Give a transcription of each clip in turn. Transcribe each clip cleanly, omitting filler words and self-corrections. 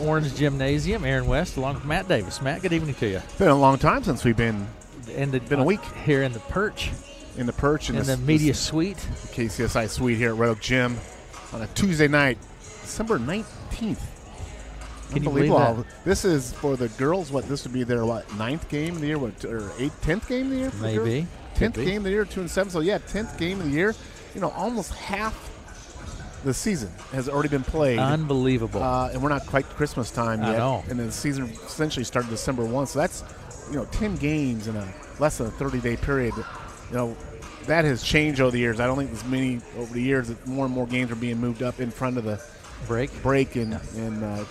Orange Gymnasium, Aaron West, along with Matt Davis. Matt, good evening to you. Been a long time since we've been a week here in the Perch. In the Perch. In the media suite. The KCSI suite here at Red Oak Gym on a Tuesday night, December 19th. Can you believe that? This is for the girls. This would be their, ninth game of the year? Or 10th game of the year? Maybe. 10th game of the year, 2-7. So, 10th game of the year. Almost half the season has already been played. Unbelievable. And we're not quite Christmas time yet. I know. And the season essentially started December 1. So that's, 10 games in a less than a 30-day period. That has changed over the years. I don't think there's many over the years that more and more games are being moved up in front of the break and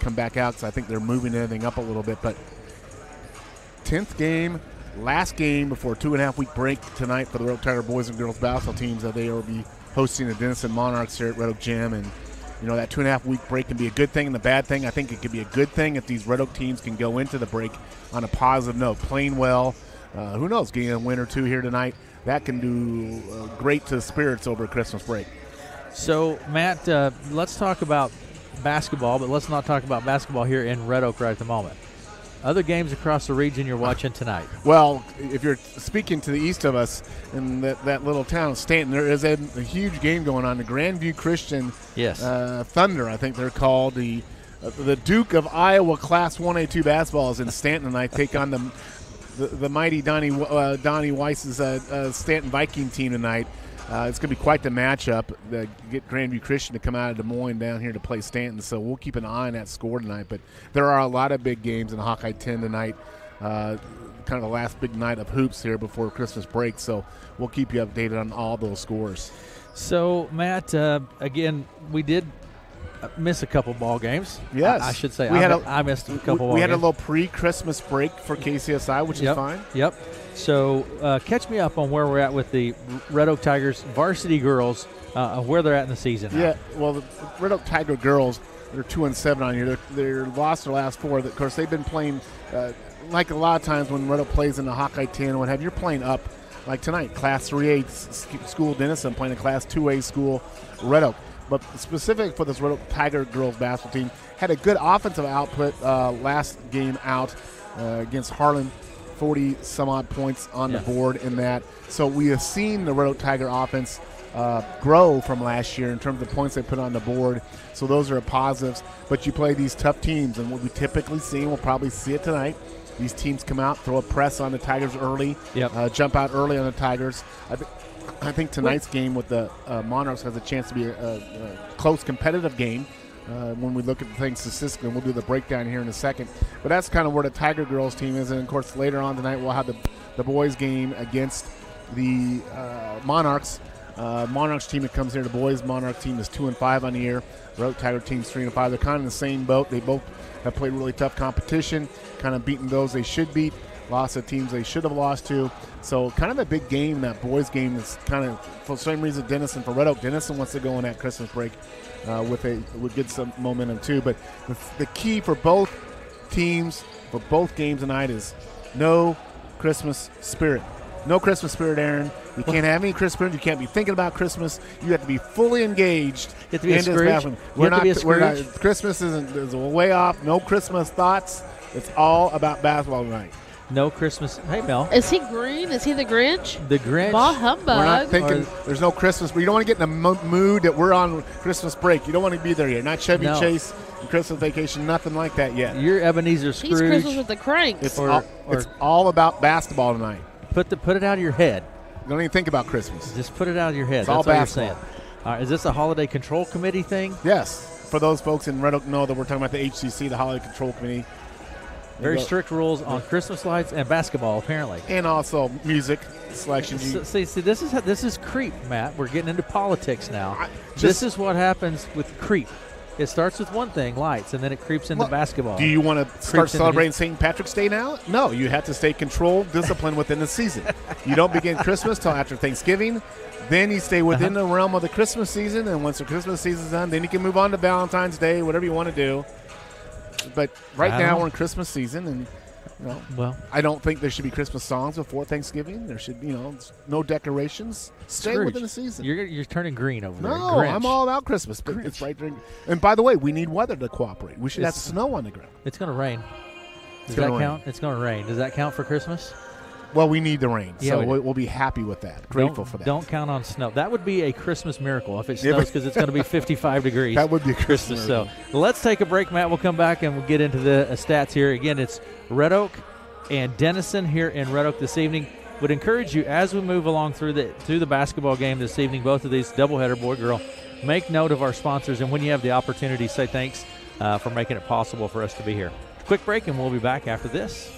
come back out. So I think they're moving everything up a little bit. But 10th game, last game before a 2.5-week break tonight for the Red Oak Tiger boys and girls basketball teams. They will be hosting the Denison Monarchs here at Red Oak Gym. And, that 2.5-week break can be a good thing and the bad thing. I think it could be a good thing if these Red Oak teams can go into the break on a positive note, playing well. Who knows, getting a win or two here tonight. That can do great to the spirits over Christmas break. So, Matt, let's talk about basketball, but let's not talk about basketball here in Red Oak right at the moment. Other games across the region you're watching tonight? Well, if you're speaking to the east of us in that little town of Stanton, there is a huge game going on. The Grandview Christian Thunder, I think they're called. The Duke of Iowa Class 1A2 basketball is in Stanton tonight. Take on the mighty Donnie Weiss's Stanton Viking team tonight. It's going to be quite the matchup. Get Grandview Christian to come out of Des Moines down here to play Stanton, so we'll keep an eye on that score tonight. But there are a lot of big games in Hawkeye 10 tonight, kind of the last big night of hoops here before Christmas break, so we'll keep you updated on all those scores. So, Matt, again, we did miss a couple ball games. Yes. I should say I missed a couple ball games. We had a little pre-Christmas break for KCSI, which is fine. Yep. So catch me up on where we're at with the Red Oak Tigers varsity girls, where they're at in the season now. Yeah, well, the Red Oak Tiger girls, they're 2-7 on here. They're lost their last four. Of course, they've been playing, like a lot of times when Red Oak plays in the Hawkeye 10 and what have you, you're playing up. Like tonight, Class 3A school Denison playing a Class 2A school Red Oak. But specific for this Red Oak Tiger girls basketball team, had a good offensive output last game out against Harlan, 40-some-odd points on the board in that. So we have seen the Red Oak Tiger offense grow from last year in terms of the points they put on the board. So those are positives. But you play these tough teams, and what we typically see, and we'll probably see it tonight, these teams come out, throw a press on the Tigers early, jump out early on the Tigers. I think tonight's game with the Monarchs has a chance to be a close, competitive game when we look at the things statistically. We'll do the breakdown here in a second. But that's kind of where the Tiger girls team is. And, of course, later on tonight we'll have the boys game against the Monarchs. Monarchs team that comes here, the boys Monarch team is 2-5 on the year. Red Oak Tiger team's 3-5. They're kind of in the same boat. They both have played really tough competition, kind of beaten those they should beat. Lost to teams they should have lost to. So kind of a big game, that boys game is kind of, for the same reason Denison for Red Oak. Denison wants to go on that Christmas break with good some momentum too. But the key for both teams, for both games tonight is no Christmas spirit. No Christmas spirit, Aaron. You can't have any Christmas spirit. You can't be thinking about Christmas. You have to be fully engaged. You have to be a Scrooge. We're not. Christmas is a way off. No Christmas thoughts. It's all about basketball tonight. No Christmas. Hey, Mel. Is he green? Is he the Grinch? The Grinch. Bah humbug. We're not thinking there's no Christmas. You don't want to get in the mood that we're on Christmas break. You don't want to be there yet. Not Chevy Chase and Christmas vacation, nothing like that yet. You're Ebenezer Scrooge. He's Christmas with the Cranks. It's all about basketball tonight. Put it out of your head. Don't even think about Christmas. Just put it out of your head. It's That's all what basketball. You're saying. All right, is this a holiday control committee thing? Yes. For those folks in Red Oak know that we're talking about the HCC, the Holiday Control Committee. Very strict rules on Christmas lights and basketball, apparently. And also music selection. See, this is creep, Matt. We're getting into politics now. This is what happens with creep. It starts with one thing, lights, and then it creeps into basketball. Do you want to start celebrating St. Patrick's Day now? No, you have to stay controlled, disciplined within the season. You don't begin Christmas till after Thanksgiving. Then you stay within the realm of the Christmas season, and once the Christmas season's done, then you can move on to Valentine's Day, whatever you want to do. But right now we're in Christmas season, and Well, I don't think there should be Christmas songs before Thanksgiving. There should be, no decorations. Stay Scrooge, within the season. You're turning green over there. No, Grinch. I'm all about Christmas. But it's right during. And by the way, we need weather to cooperate. We should have snow on the ground. It's going to rain. Does gonna that rain. count? It's going to rain. Does that count for Christmas? Well, we need the rain, Yeah, so we do. we'll be happy with that. Grateful for that. Don't count on snow. That would be a Christmas miracle if it snows because it's going to be 55 degrees. That would be a Christmas So miracle. let's take a break, Matt. We'll come back and we'll get into the stats here. Again, it's Red Oak and Denison here in Red Oak this evening. Would encourage you as we move along through the basketball game this evening, both of these doubleheader boy-girl, make note of our sponsors, and when you have the opportunity, say thanks for making it possible for us to be here. Quick break, and we'll be back after this.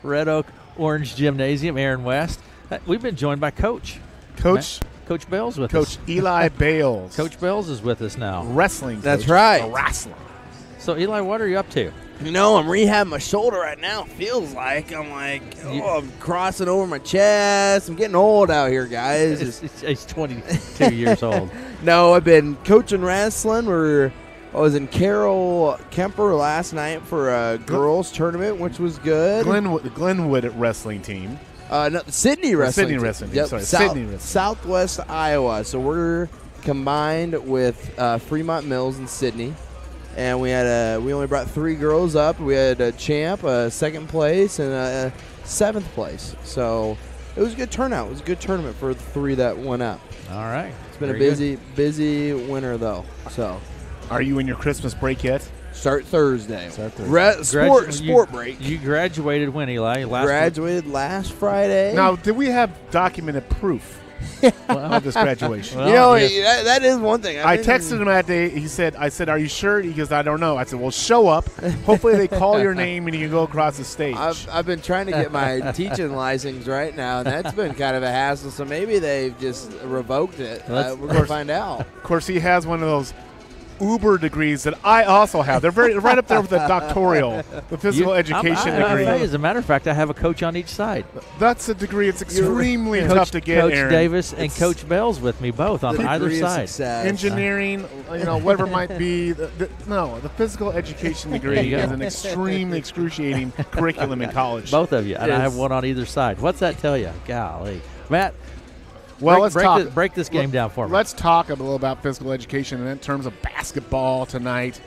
Red Oak Orange Gymnasium, Aaron West. We've been joined by Coach Bales with us. Coach Eli Bales. Coach Bales is with us now. Wrestling. That's coach. right. A wrestler. So, Eli, what are you up to? I'm rehabbing my shoulder right now. Feels like I'm crossing over my chest. I'm getting old out here, guys. He's 22 years old. No, I've been coaching wrestling. I was in Carroll Kemper last night for a girls tournament, which was good. The Glenwood wrestling team. No, Sydney wrestling. Sydney wrestling team. Yep, Sorry, Sydney wrestling. Southwest Iowa. So we're combined with Fremont Mills and Sydney. And we only brought 3 girls up. We had a champ, a second place, and a 7th place. So it was a good turnout. It was a good tournament for the 3 that went up. All right. It's been a busy winter, though. So, are you in your Christmas break yet? Start Thursday. Sport break. You graduated when, Eli? Graduated last Friday. Now, did we have documented proof of this graduation? Well, that is one thing. I texted him that day. I said, "Are you sure?" He goes, "I don't know." I said, "Well, show up. Hopefully, they call your name and you can go across the stage." I've been trying to get my teaching license right now, and that's been kind of a hassle. So maybe they've just revoked it. We're going to find out. Of course, he has one of those uber degrees that I also have. They're right up there with the doctoral, the physical education degree. As a matter of fact, I have a coach on each side. That's a degree. It's extremely tough to get, Coach Aaron. Davis and Coach Bell's with me both on either side. Engineering, whatever it might be. The physical education degree is an extremely excruciating curriculum in college. Both of you, and I have one on either side. What's that tell you? Golly. Matt, well, break this game down for me. Let's talk a little about physical education in terms of basketball tonight.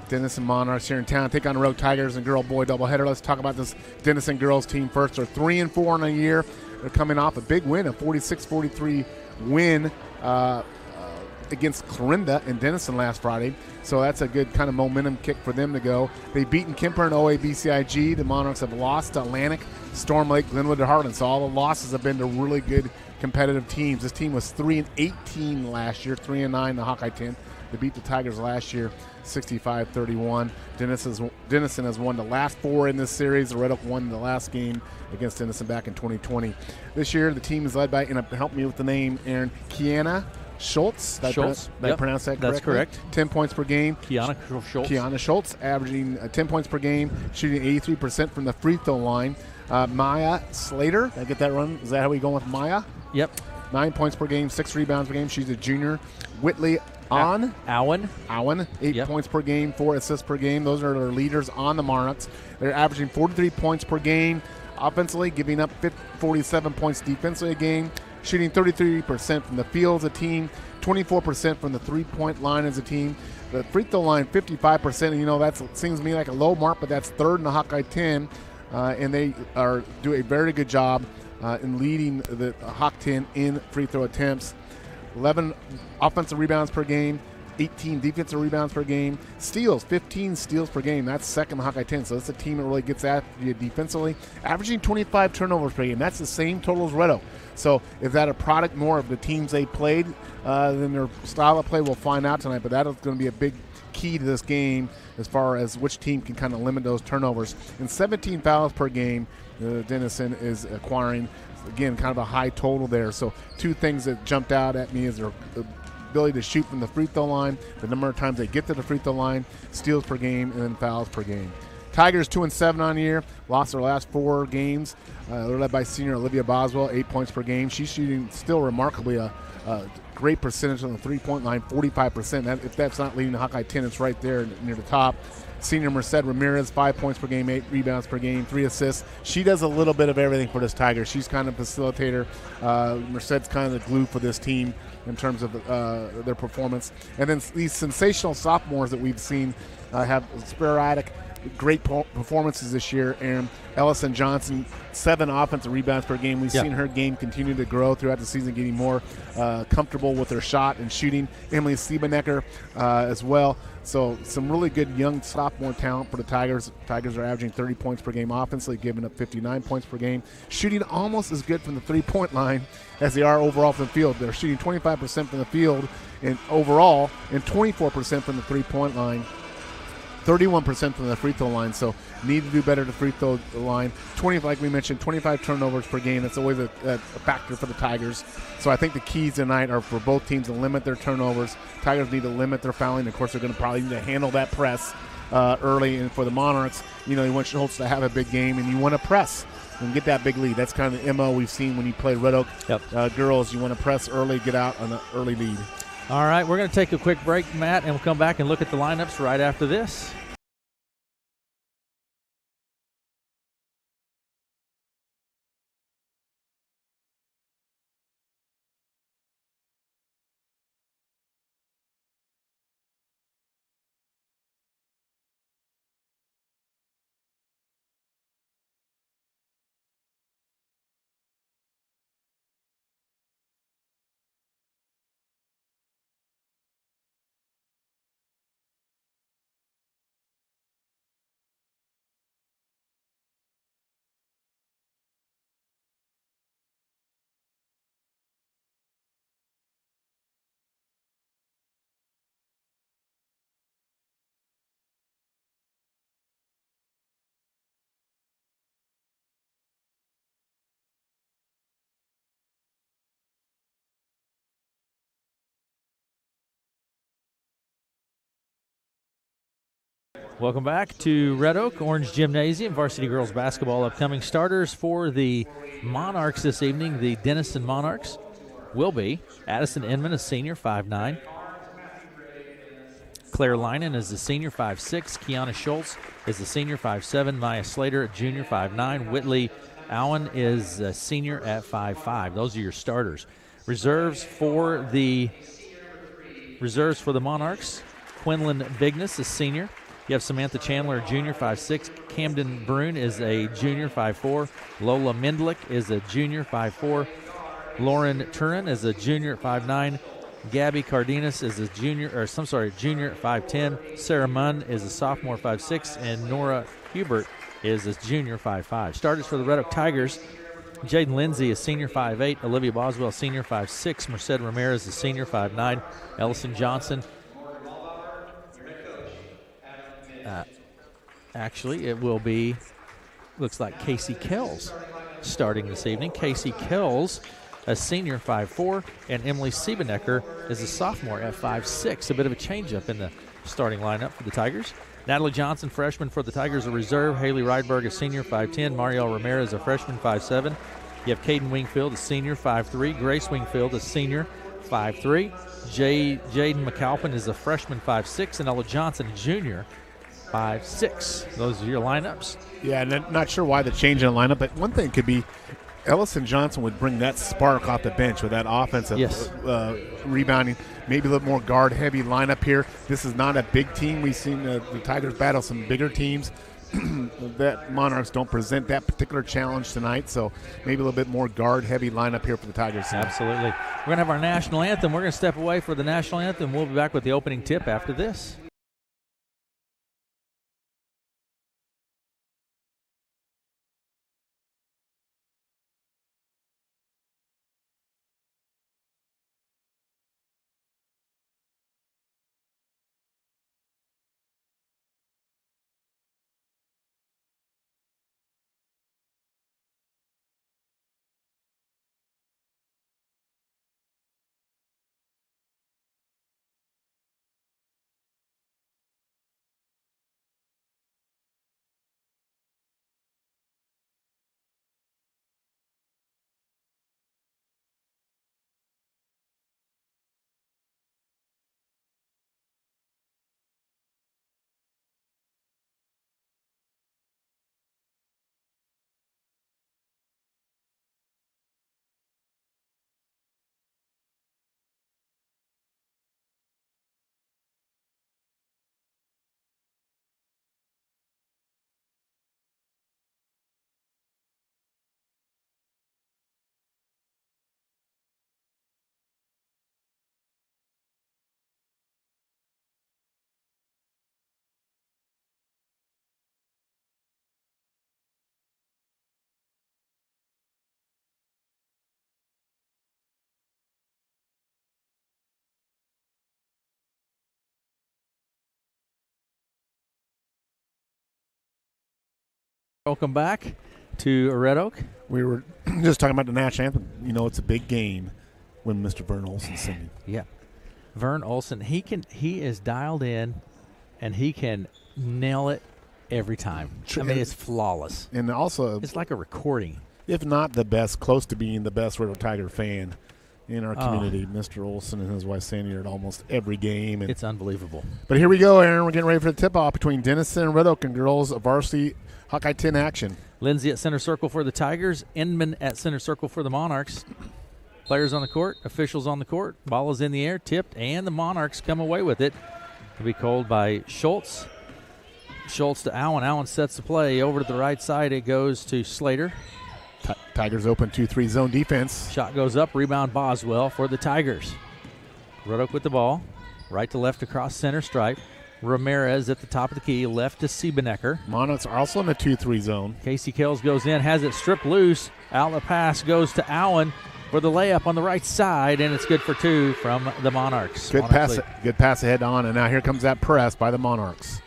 Denison Monarchs here in town take on the Rogue Tigers and girl-boy doubleheader. Let's talk about this Denison girls team first. They're 3-4 in a year. They're coming off a big win, a 46-43 win against Clarinda in Denison last Friday. So that's a good kind of momentum kick for them to go. They've beaten Kemper and OABCIG. The Monarchs have lost to Atlantic, Storm Lake, Glenwood, and Heartland. So all the losses have been to really good competitive teams. This team was 3-18 last year, 3-9 the Hawkeye 10. They beat the Tigers last year, 65-31. Denison has won the last 4 in this series. The Red Oak won the last game against Denison back in 2020. This year, the team is led by, and help me with the name, Aaron, Kiana Schultz. Did I pronounce that correctly? That's correct. 10 points per game. Kiana Schultz averaging 10 points per game, shooting 83% from the free throw line. Maya Slater, did I get that wrong? Is that how we go with Maya? Yep. 9 points per game, 6 rebounds per game. She's a junior. Whitley Owen, 8 points per game, 4 assists per game. Those are their leaders on the Monarchs. They're averaging 43 points per game offensively, giving up 47 points defensively a game, shooting 33% from the field as a team, 24% from the three-point line as a team. The free throw line, 55%. And, that seems to me like a low mark, but that's third in the Hawkeye 10. And they do a very good job in leading the Hawk 10 in free throw attempts. 11 offensive rebounds per game, 18 defensive rebounds per game. Steals, 15 steals per game. That's second in the Hawkeye 10. So it's a team that really gets after you defensively. Averaging 25 turnovers per game. That's the same total as Red Oak. So is that a product more of the teams they played than their style of play? We'll find out tonight. But that is going to be a big key to this game as far as which team can kind of limit those turnovers. And 17 fouls per game, Denison is acquiring. Again, kind of a high total there. So two things that jumped out at me is their ability to shoot from the free throw line, the number of times they get to the free throw line, steals per game, and then fouls per game. Tigers 2-7 on the year, lost their last 4 games. They're led by senior Olivia Boswell, 8 points per game. She's shooting still remarkably a great percentage on the three-point line, 45%. If that's not leading the Hawkeye 10, it's right there near the top. Senior Merced Ramirez, 5 points per game, 8 rebounds per game, 3 assists. She does a little bit of everything for this Tiger. She's kind of a facilitator. Merced's kind of the glue for this team in terms of their performance. And then these sensational sophomores that we've seen have sporadic great performances this year. And Ellison Johnson, 7 offensive rebounds per game. We've seen her game continue to grow throughout the season, getting more comfortable with her shot and shooting. Emily Siebenecker as well. So some really good young sophomore talent for the Tigers. Tigers are averaging 30 points per game offensively, giving up 59 points per game. Shooting almost as good from the three-point line as they are overall from the field. They're shooting 25% from the field and overall and 24% from the three-point line. 31% from the free throw line, so need to do better at the free throw line. Like we mentioned, 25 turnovers per game. That's always a factor for the Tigers. So I think the keys tonight are for both teams to limit their turnovers. Tigers need to limit their fouling. Of course, they're going to probably need to handle that press early. And for the Monarchs, you want Schultz to have a big game, and you want to press and get that big lead. That's kind of the MO we've seen when you play Red Oak girls. You want to press early, get out on an early lead. All right, we're going to take a quick break, Matt, and we'll come back and look at the lineups right after this. Welcome back to Red Oak Orange Gymnasium. Varsity girls basketball upcoming starters for the Monarchs this evening. The Denison Monarchs will be Addison Inman, a senior, 5'9". Claire Linen is a senior, 5'6". Kiana Schultz is a senior, 5'7". Maya Slater, a junior, 5'9". Whitley Allen is a senior at 5'5". Those are your starters. Reserves for the Monarchs. Quinlan Bigness, a senior. You have Samantha Chandler, a junior, 5'6". Camden Brune is a junior, 5'4". Lola Mendlick is a junior, 5'4". Lauren Turin is a junior at 5'9". Gabby Cardenas is a junior at 5'10". Sarah Munn is a sophomore, 5'6". And Nora Hubert is a junior, 5'5". Starters for the Red Oak Tigers. Jaden Lindsay, a senior, 5'8". Olivia Boswell, senior, 5'6". Merced Ramirez, a senior, 5'9". Ellison Johnson. Actually, it will be, looks like Casey Kells starting this evening. Casey Kells, a senior, 5'4", and Emily Siebenecker is a sophomore at 5'6". A bit of a change-up in the starting lineup for the Tigers. Natalie Johnson, freshman for the Tigers, a reserve. Haley Rydberg, a senior, 5'10". Mariel Ramirez, a freshman, 5'7". You have Caden Wingfield, a senior, 5'3". Grace Wingfield, a senior, 5'3". Jaden McAlpin is a freshman, 5'6". And Ella Johnson, a junior, 5'6". Those are your lineups. Yeah, not sure why the change in the lineup, but one thing could be Ellison Johnson would bring that spark off the bench with that offensive rebounding, maybe a little more guard-heavy lineup here. This is not a big team. We've seen the Tigers battle some bigger teams. That Monarchs don't present that particular challenge tonight, so maybe a little bit more guard-heavy lineup here for the Tigers tonight. Absolutely. We're going to have our national anthem. We're going to step away for the national anthem. We'll be back with the opening tip after this. Welcome back to Red Oak. We were just talking about the national anthem. You know, it's a big game when Mr. Vern Olson's singing. Yeah. Vern Olson, he is dialed in, and he can nail it every time. I mean, it's flawless. And also, it's like a recording. If not the best, close to being the best Red Oak Tiger fan in our community. Mr. Olson and his wife Sandy are at almost every game. And it's unbelievable. But here we go, Aaron. We're getting ready for the tip-off between Denison and Red Oak and girls varsity Hawkeye 10 action. Lindsay at center circle for the Tigers. Inman at center circle for the Monarchs. Players on the court, officials on the court. Ball is in the air, tipped, and the Monarchs come away with it. It'll be called by Schultz. Schultz to Allen. Allen sets the play. Over to the right side, it goes to Slater. Tigers open 2-3 zone defense. Shot goes up. Rebound Boswell for the Tigers. Red Oak with the ball. Right to left across center stripe. Ramirez at the top of the key. Left to Siebenecker. Monarchs are also in the 2-3 zone. Casey Kells goes in. Has it stripped loose. Out the pass goes to Allen for the layup on the right side, and it's good for two from the Monarchs. Good pass ahead on, and now here comes that press by the Monarchs.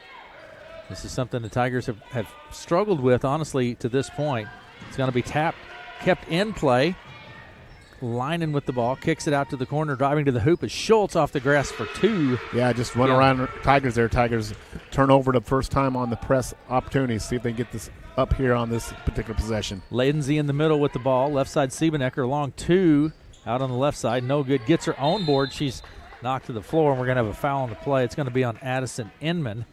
This is something the Tigers have struggled with, honestly, to this point. It's going to be kept in play. Linen with the ball, kicks it out to the corner, driving to the hoop is Schultz off the grass for 2. Yeah, just run around Tigers there. Tigers turn over the first time on the press opportunity. See if they can get this up here on this particular possession. Lindsay in the middle with the ball. Left side, Siebenecker, long 2 out on the left side. No good. Gets her own board. She's knocked to the floor, and we're going to have a foul on the play. It's going to be on Addison Inman.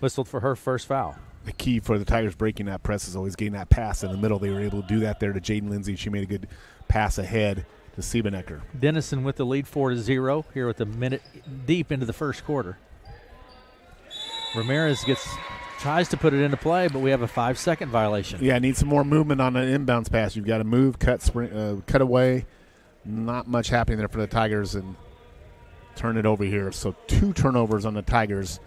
Whistled for her first foul. The key for the Tigers breaking that press is always getting that pass in the middle. They were able to do that there to Jaden Lindsay. She made a good pass ahead to Siebenecker. Denison with the lead 4-0 here with a minute deep into the first quarter. Ramirez tries to put it into play, but we have a 5-second violation. Yeah, need some more movement on an inbounds pass. You've got to move, cut away. Not much happening there for the Tigers, and turn it over here. So 2 turnovers on the Tigers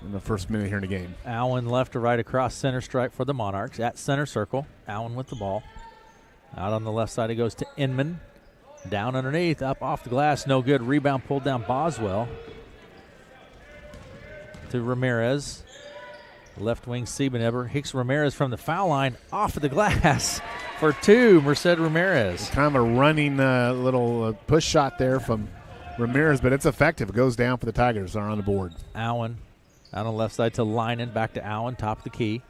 in the first minute here in the game. Allen left to right across center stripe for the Monarchs at center circle. Allen with the ball. Out on the left side it goes to Inman. Down underneath, up off the glass, no good. Rebound pulled down Boswell. To Ramirez. Left wing Siebenecker. Hicks Ramirez from the foul line off of the glass for 2. Merced Ramirez. Kind of a running little push shot there from Ramirez, but it's effective. It goes down for the Tigers. Are on the board. Allen out on the left side to Linen. Back to Allen, top of the key.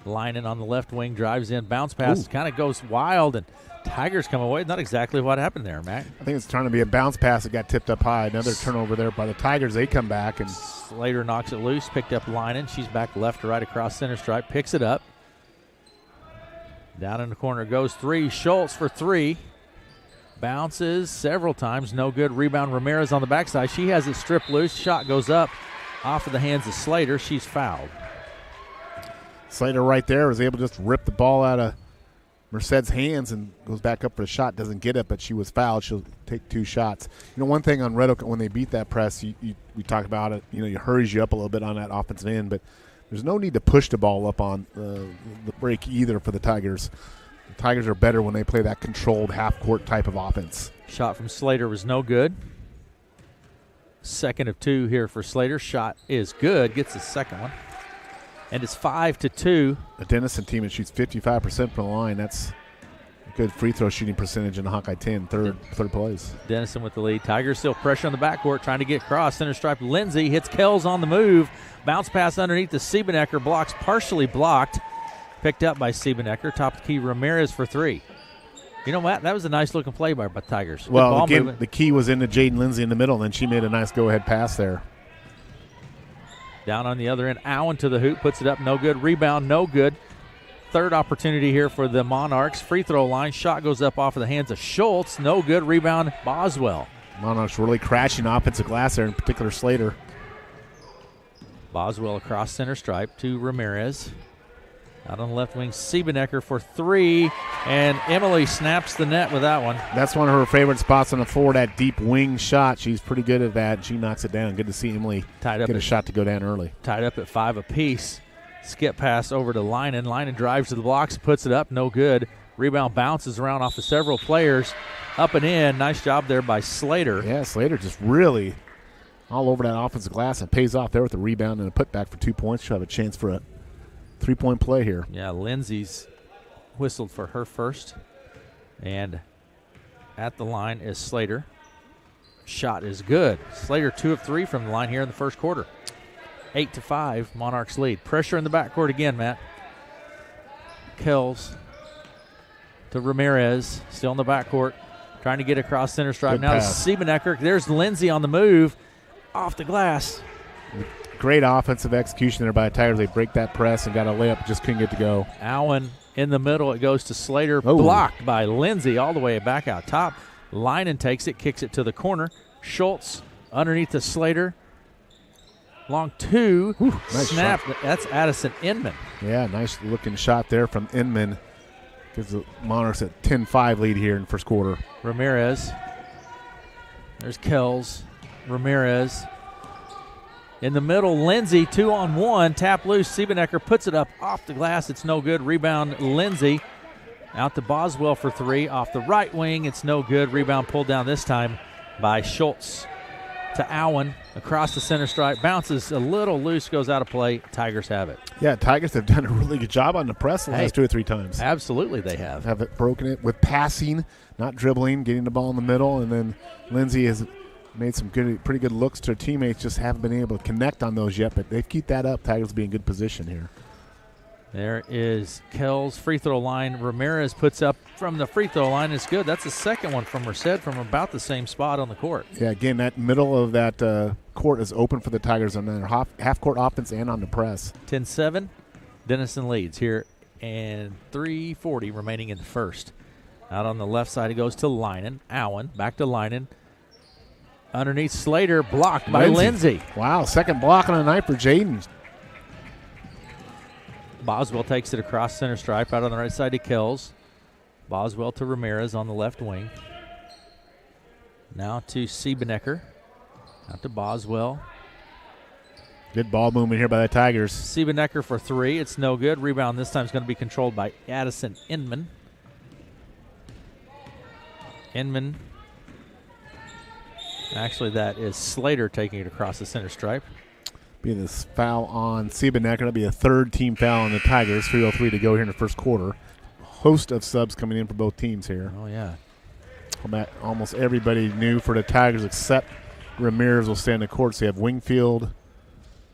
Linen on the left wing drives in. Bounce pass kind of goes wild, and Tigers come away. Not exactly what happened there, Matt. I think it's trying to be a bounce pass. It got tipped up high. Another turnover there by the Tigers. They come back, and Slater knocks it loose. Picked up Linen. She's back left to right across center stripe. Picks it up. Down in the corner goes 3. Schultz for 3. Bounces several times. No good. Rebound Ramirez on the backside. She has it stripped loose. Shot goes up off of the hands of Slater. She's fouled. Slater right there was able to just rip the ball out of Merced's hands and goes back up for the shot. Doesn't get it, but she was fouled. She'll take 2 shots. You know, one thing on Red Oak, when they beat that press, we talk about it, it hurries you up a little bit on that offensive end, but there's no need to push the ball up on the break either for the Tigers. The Tigers are better when they play that controlled half-court type of offense. Shot from Slater was no good. Second of 2 here for Slater. Shot is good. Gets the second one. And it's 5-2. The Denison team that shoots 55% from the line. That's a good free throw shooting percentage in the Hawkeye 10, third place. Denison with the lead. Tigers still pressure on the backcourt, trying to get across. Center stripe, Lindsay hits Kells on the move. Bounce pass underneath the Siebenecker. Blocks partially blocked. Picked up by Siebenecker. Top of the key, Ramirez for 3. You know what? That was a nice-looking play by Tigers. Well, again, the key was into Jaden Lindsay in the middle, and then she made a nice go-ahead pass there. Down on the other end, Allen to the hoop, puts it up, no good. Rebound, no good. Third opportunity here for the Monarchs. Free throw line, shot goes up off of the hands of Schultz, no good. Rebound, Boswell. Monarchs really crashing offensive glass there, in particular Slater. Boswell across center stripe to Ramirez. Out on the left wing, Siebenecker for 3, and Emily snaps the net with that one. That's one of her favorite spots on the floor, that deep wing shot. She's pretty good at that. She knocks it down. Good to see Emily get a shot to go down early. Tied up at 5 apiece. Skip pass over to Linen. Linen drives to the blocks, puts it up, no good. Rebound bounces around off of several players. Up and in. Nice job there by Slater. Yeah, Slater just really all over that offensive glass and pays off there with a rebound and a putback for 2 points. She'll have a chance for a 3-point play here. Yeah, Lindsay's whistled for her first. And at the line is Slater. Shot is good. Slater 2 of 3 from the line here in the first quarter. 8-5, Monarchs lead. Pressure in the backcourt again, Matt. Kells to Ramirez, still in the backcourt, trying to get across center stripe. Now Siebenecker. There's Lindsay on the move, off the glass. Great offensive execution there by the Tigers. They break that press and got a layup, just couldn't get to go. Allen in the middle. It goes to Slater. Blocked by Lindsay all the way back out top. Linen takes it, kicks it to the corner. Schultz underneath the Slater. Long 2. Nice snap. Shot. That's Addison Inman. Yeah, nice looking shot there from Inman. Gives the Monarchs a 10-5 lead here in the first quarter. Ramirez. There's Kells. Ramirez. In the middle, Lindsay, 2-on-1, tap loose. Siebenecker puts it up off the glass. It's no good. Rebound, Lindsay. Out to Boswell for 3. Off the right wing, it's no good. Rebound pulled down this time by Schultz. To Allen, across the center stripe. Bounces a little loose, goes out of play. Tigers have it. Yeah, Tigers have done a really good job on the press the last 2 or 3 times. Absolutely, they have. Have it broken it with passing, not dribbling, getting the ball in the middle, and then Lindsay has made some pretty good looks to her teammates. Just haven't been able to connect on those yet, but they keep that up. Tigers will be in good position here. There is Kells free throw line. Ramirez puts up from the free throw line. It's good. That's the second one from Merced from about the same spot on the court. Yeah, again, that middle of that court is open for the Tigers on their half-court offense and on the press. 10-7. Denison leads here, and 3:40 remaining in the first. Out on the left side, it goes to Linen. Allen back to Linen. Underneath Slater, blocked by Lindsay. Wow, second block on the night for Jaden. Boswell takes it across center stripe out on the right side to Kells. Boswell to Ramirez on the left wing. Now to Siebenecker. Out to Boswell. Good ball movement here by the Tigers. Siebenecker for 3. It's no good. Rebound this time is going to be controlled by Addison Inman. Inman. Actually, that is Slater taking it across the center stripe. Be this foul on Siebenecker. That'll be a third team foul on the Tigers. 3:03 to go here in the first quarter. Host of subs coming in for both teams here. Oh, yeah. Almost everybody new for the Tigers except Ramirez will stay on the court. So you have Wingfield,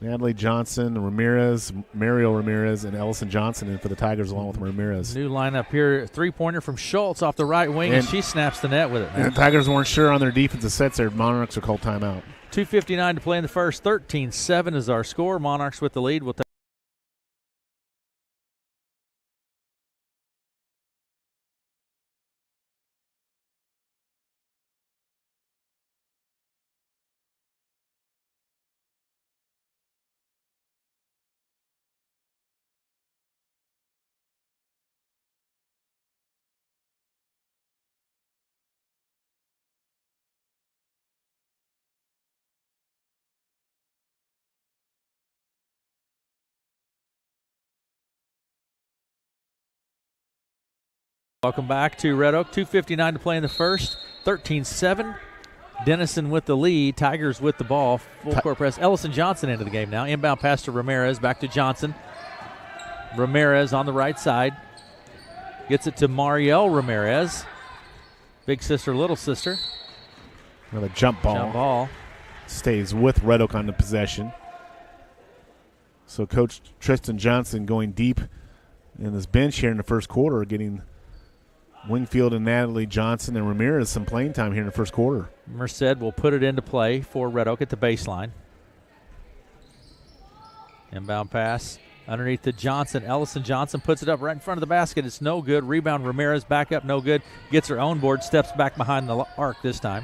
Natalie Johnson, Ramirez, Mario Ramirez, and Ellison Johnson in for the Tigers along with Ramirez. New lineup here. Three-pointer from Schultz off the right wing, and she snaps the net with it. And the Tigers weren't sure on their defensive sets there. Monarchs are called timeout. 2:59 to play in the first. 13-7 is our score. Monarchs with the lead. We'll take Welcome back to Red Oak. 2:59 to play in the first. 13-7. Denison with the lead. Tigers with the ball. Full court press. Ellison Johnson into the game now. Inbound pass to Ramirez. Back to Johnson. Ramirez on the right side. Gets it to Marielle Ramirez. Big sister, little sister. Another jump ball. Jump ball. Stays with Red Oak on the possession. So Coach Tristan Johnson going deep in this bench here in the first quarter, getting Wingfield and Natalie Johnson and Ramirez some playing time here in the first quarter. Merced will put it into play for Red Oak at the baseline. Inbound pass underneath to Johnson. Ellison Johnson puts it up right in front of the basket. It's no good. Rebound Ramirez back up, no good. Gets her own board, steps back behind the arc this time.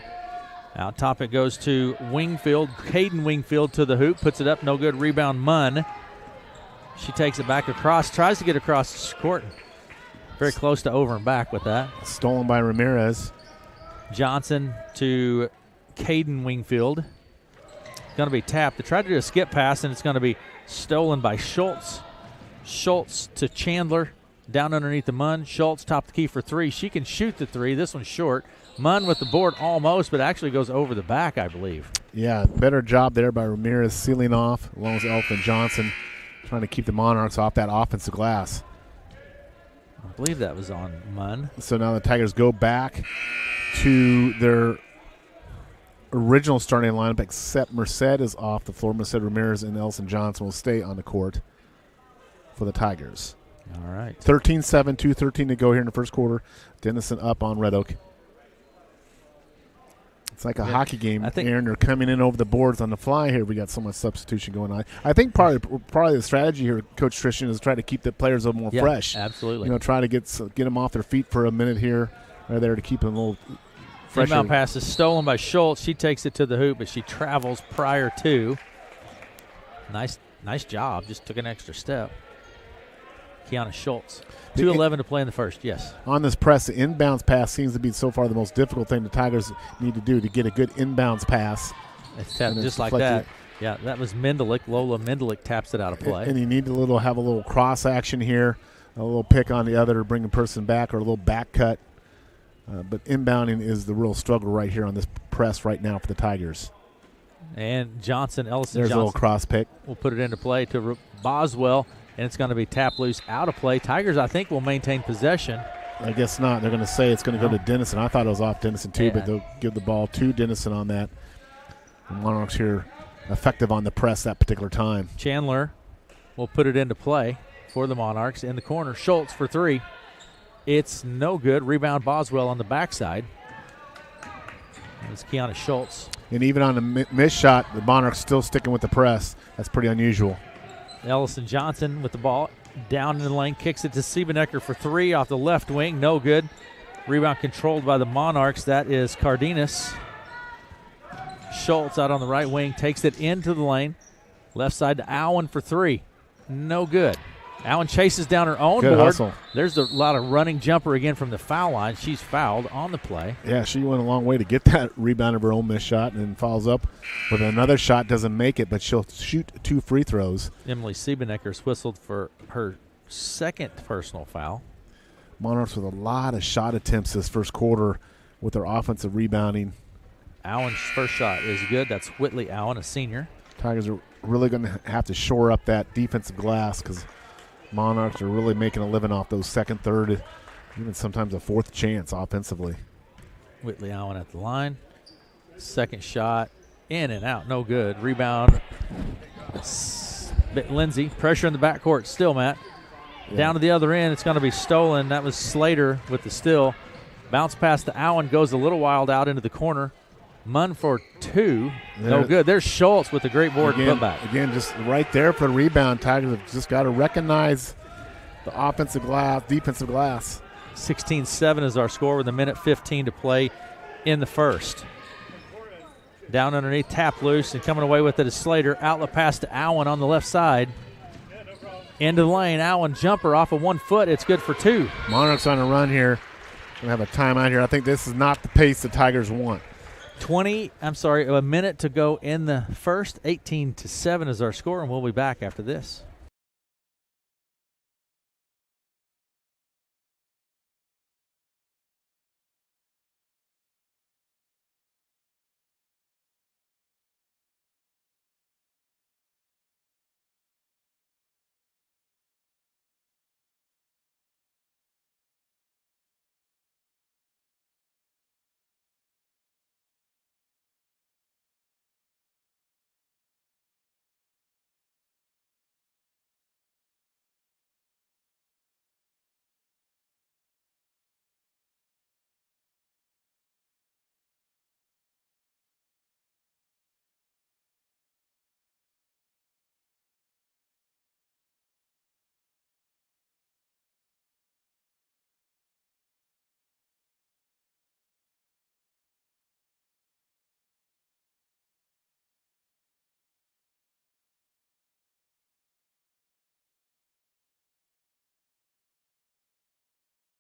Out top it goes to Wingfield. Caden Wingfield to the hoop, puts it up, no good. Rebound Munn. She takes it back across, tries to get across the court. Very close to over and back with that. Stolen by Ramirez. Johnson to Caden Wingfield. Going to be tapped. They tried to do a skip pass, and it's going to be stolen by Schultz. Schultz to Chandler. Down underneath the Munn. Schultz top the key for 3. She can shoot the 3. This one's short. Munn with the board almost, but actually goes over the back, I believe. Yeah, better job there by Ramirez sealing off, along with Elfin Johnson, trying to keep the Monarchs off that offensive glass. I believe that was on Munn. So now the Tigers go back to their original starting lineup, except Merced is off the floor. Merced Ramirez and Ellison Johnson will stay on the court for the Tigers. All right. 13-7, 2:13 to go here in the first quarter. Denison up on Red Oak. It's like a hockey game, Aaron. They're coming in over the boards on the fly here. We got so much substitution going on. I think probably the strategy here, Coach Tristan, is try to keep the players a little more fresh. Absolutely. Try to get them off their feet for a minute here or there to keep them a little fresher. Inbound pass is stolen by Schultz. She takes it to the hoop, but she travels prior to. Nice job. Just took an extra step. Kiana Schultz. 2:11 to play in the first, yes. On this press, the inbounds pass seems to be so far the most difficult thing the Tigers need to do to get a good inbounds pass. It's just like that. Yeah, that was Mendelik. Lola Mendelik taps it out of play. And you need to have a little cross action here, a little pick on the other to bring a person back or a little back cut. But inbounding is the real struggle right here on this press right now for the Tigers. And Ellison There's Johnson. a little cross pick. We'll put it into play to Boswell. and it's going to be tapped loose out of play. Tigers, I think, will maintain possession. I guess not. They're going to say it's going to go to Denison. I thought it was off Denison too, but they'll give the ball to Denison on that. The Monarchs here effective on the press that particular time. Chandler will put it into play for the Monarchs in the corner. Schultz for three. It's no good. Rebound Boswell on the backside. It's Kiana Schultz. And even on the missed shot, the Monarchs still sticking with the press. That's pretty unusual. Ellison Johnson with the ball down in the lane, kicks it to Siebenecker for three off the left wing. No good. Rebound controlled by the Monarchs. That is Cardenas. Schultz out on the right wing takes it into the lane. Left side to Allen for three. No good. Allen chases down her own Good board. hustle. There's a lot of running jumper again from the foul line. She's fouled on the play. Yeah, she went a long way to get that rebound of her own missed shot and then follows up with another shot. Doesn't make it, but she'll shoot 2 free throws. Emily Siebenecker's whistled for her second personal foul. Monarchs with a lot of shot attempts this first quarter with their offensive rebounding. Allen's first shot is good. That's Whitley Allen, a senior. Tigers are really going to have to shore up that defensive glass because Monarchs are really making a living off those second, third, even sometimes a fourth chance offensively. Whitley Allen at the line. Second shot, in and out, no good. Rebound, Lindsay. Pressure in the backcourt still, Matt. Yeah. Down to the other end, it's going to be stolen. That was Slater with the steal. Bounce pass to Allen, goes a little wild out into the corner. Munn for two, no good. There's Schultz with a great board putback. Again, just right there for the rebound. Tigers have just got to recognize the offensive glass, defensive glass. 16-7 is our score with a minute 15 to play in the first. Down underneath, tap loose, and coming away with it is Slater. Outlet pass to Allen on the left side. Into the lane, Allen jumper off of 1 foot. It's good for two. Monarchs on a run here. Going to have a timeout here. I think this is not the pace the Tigers want. A minute to go in the first. 18-7 is our score, and we'll be back after this.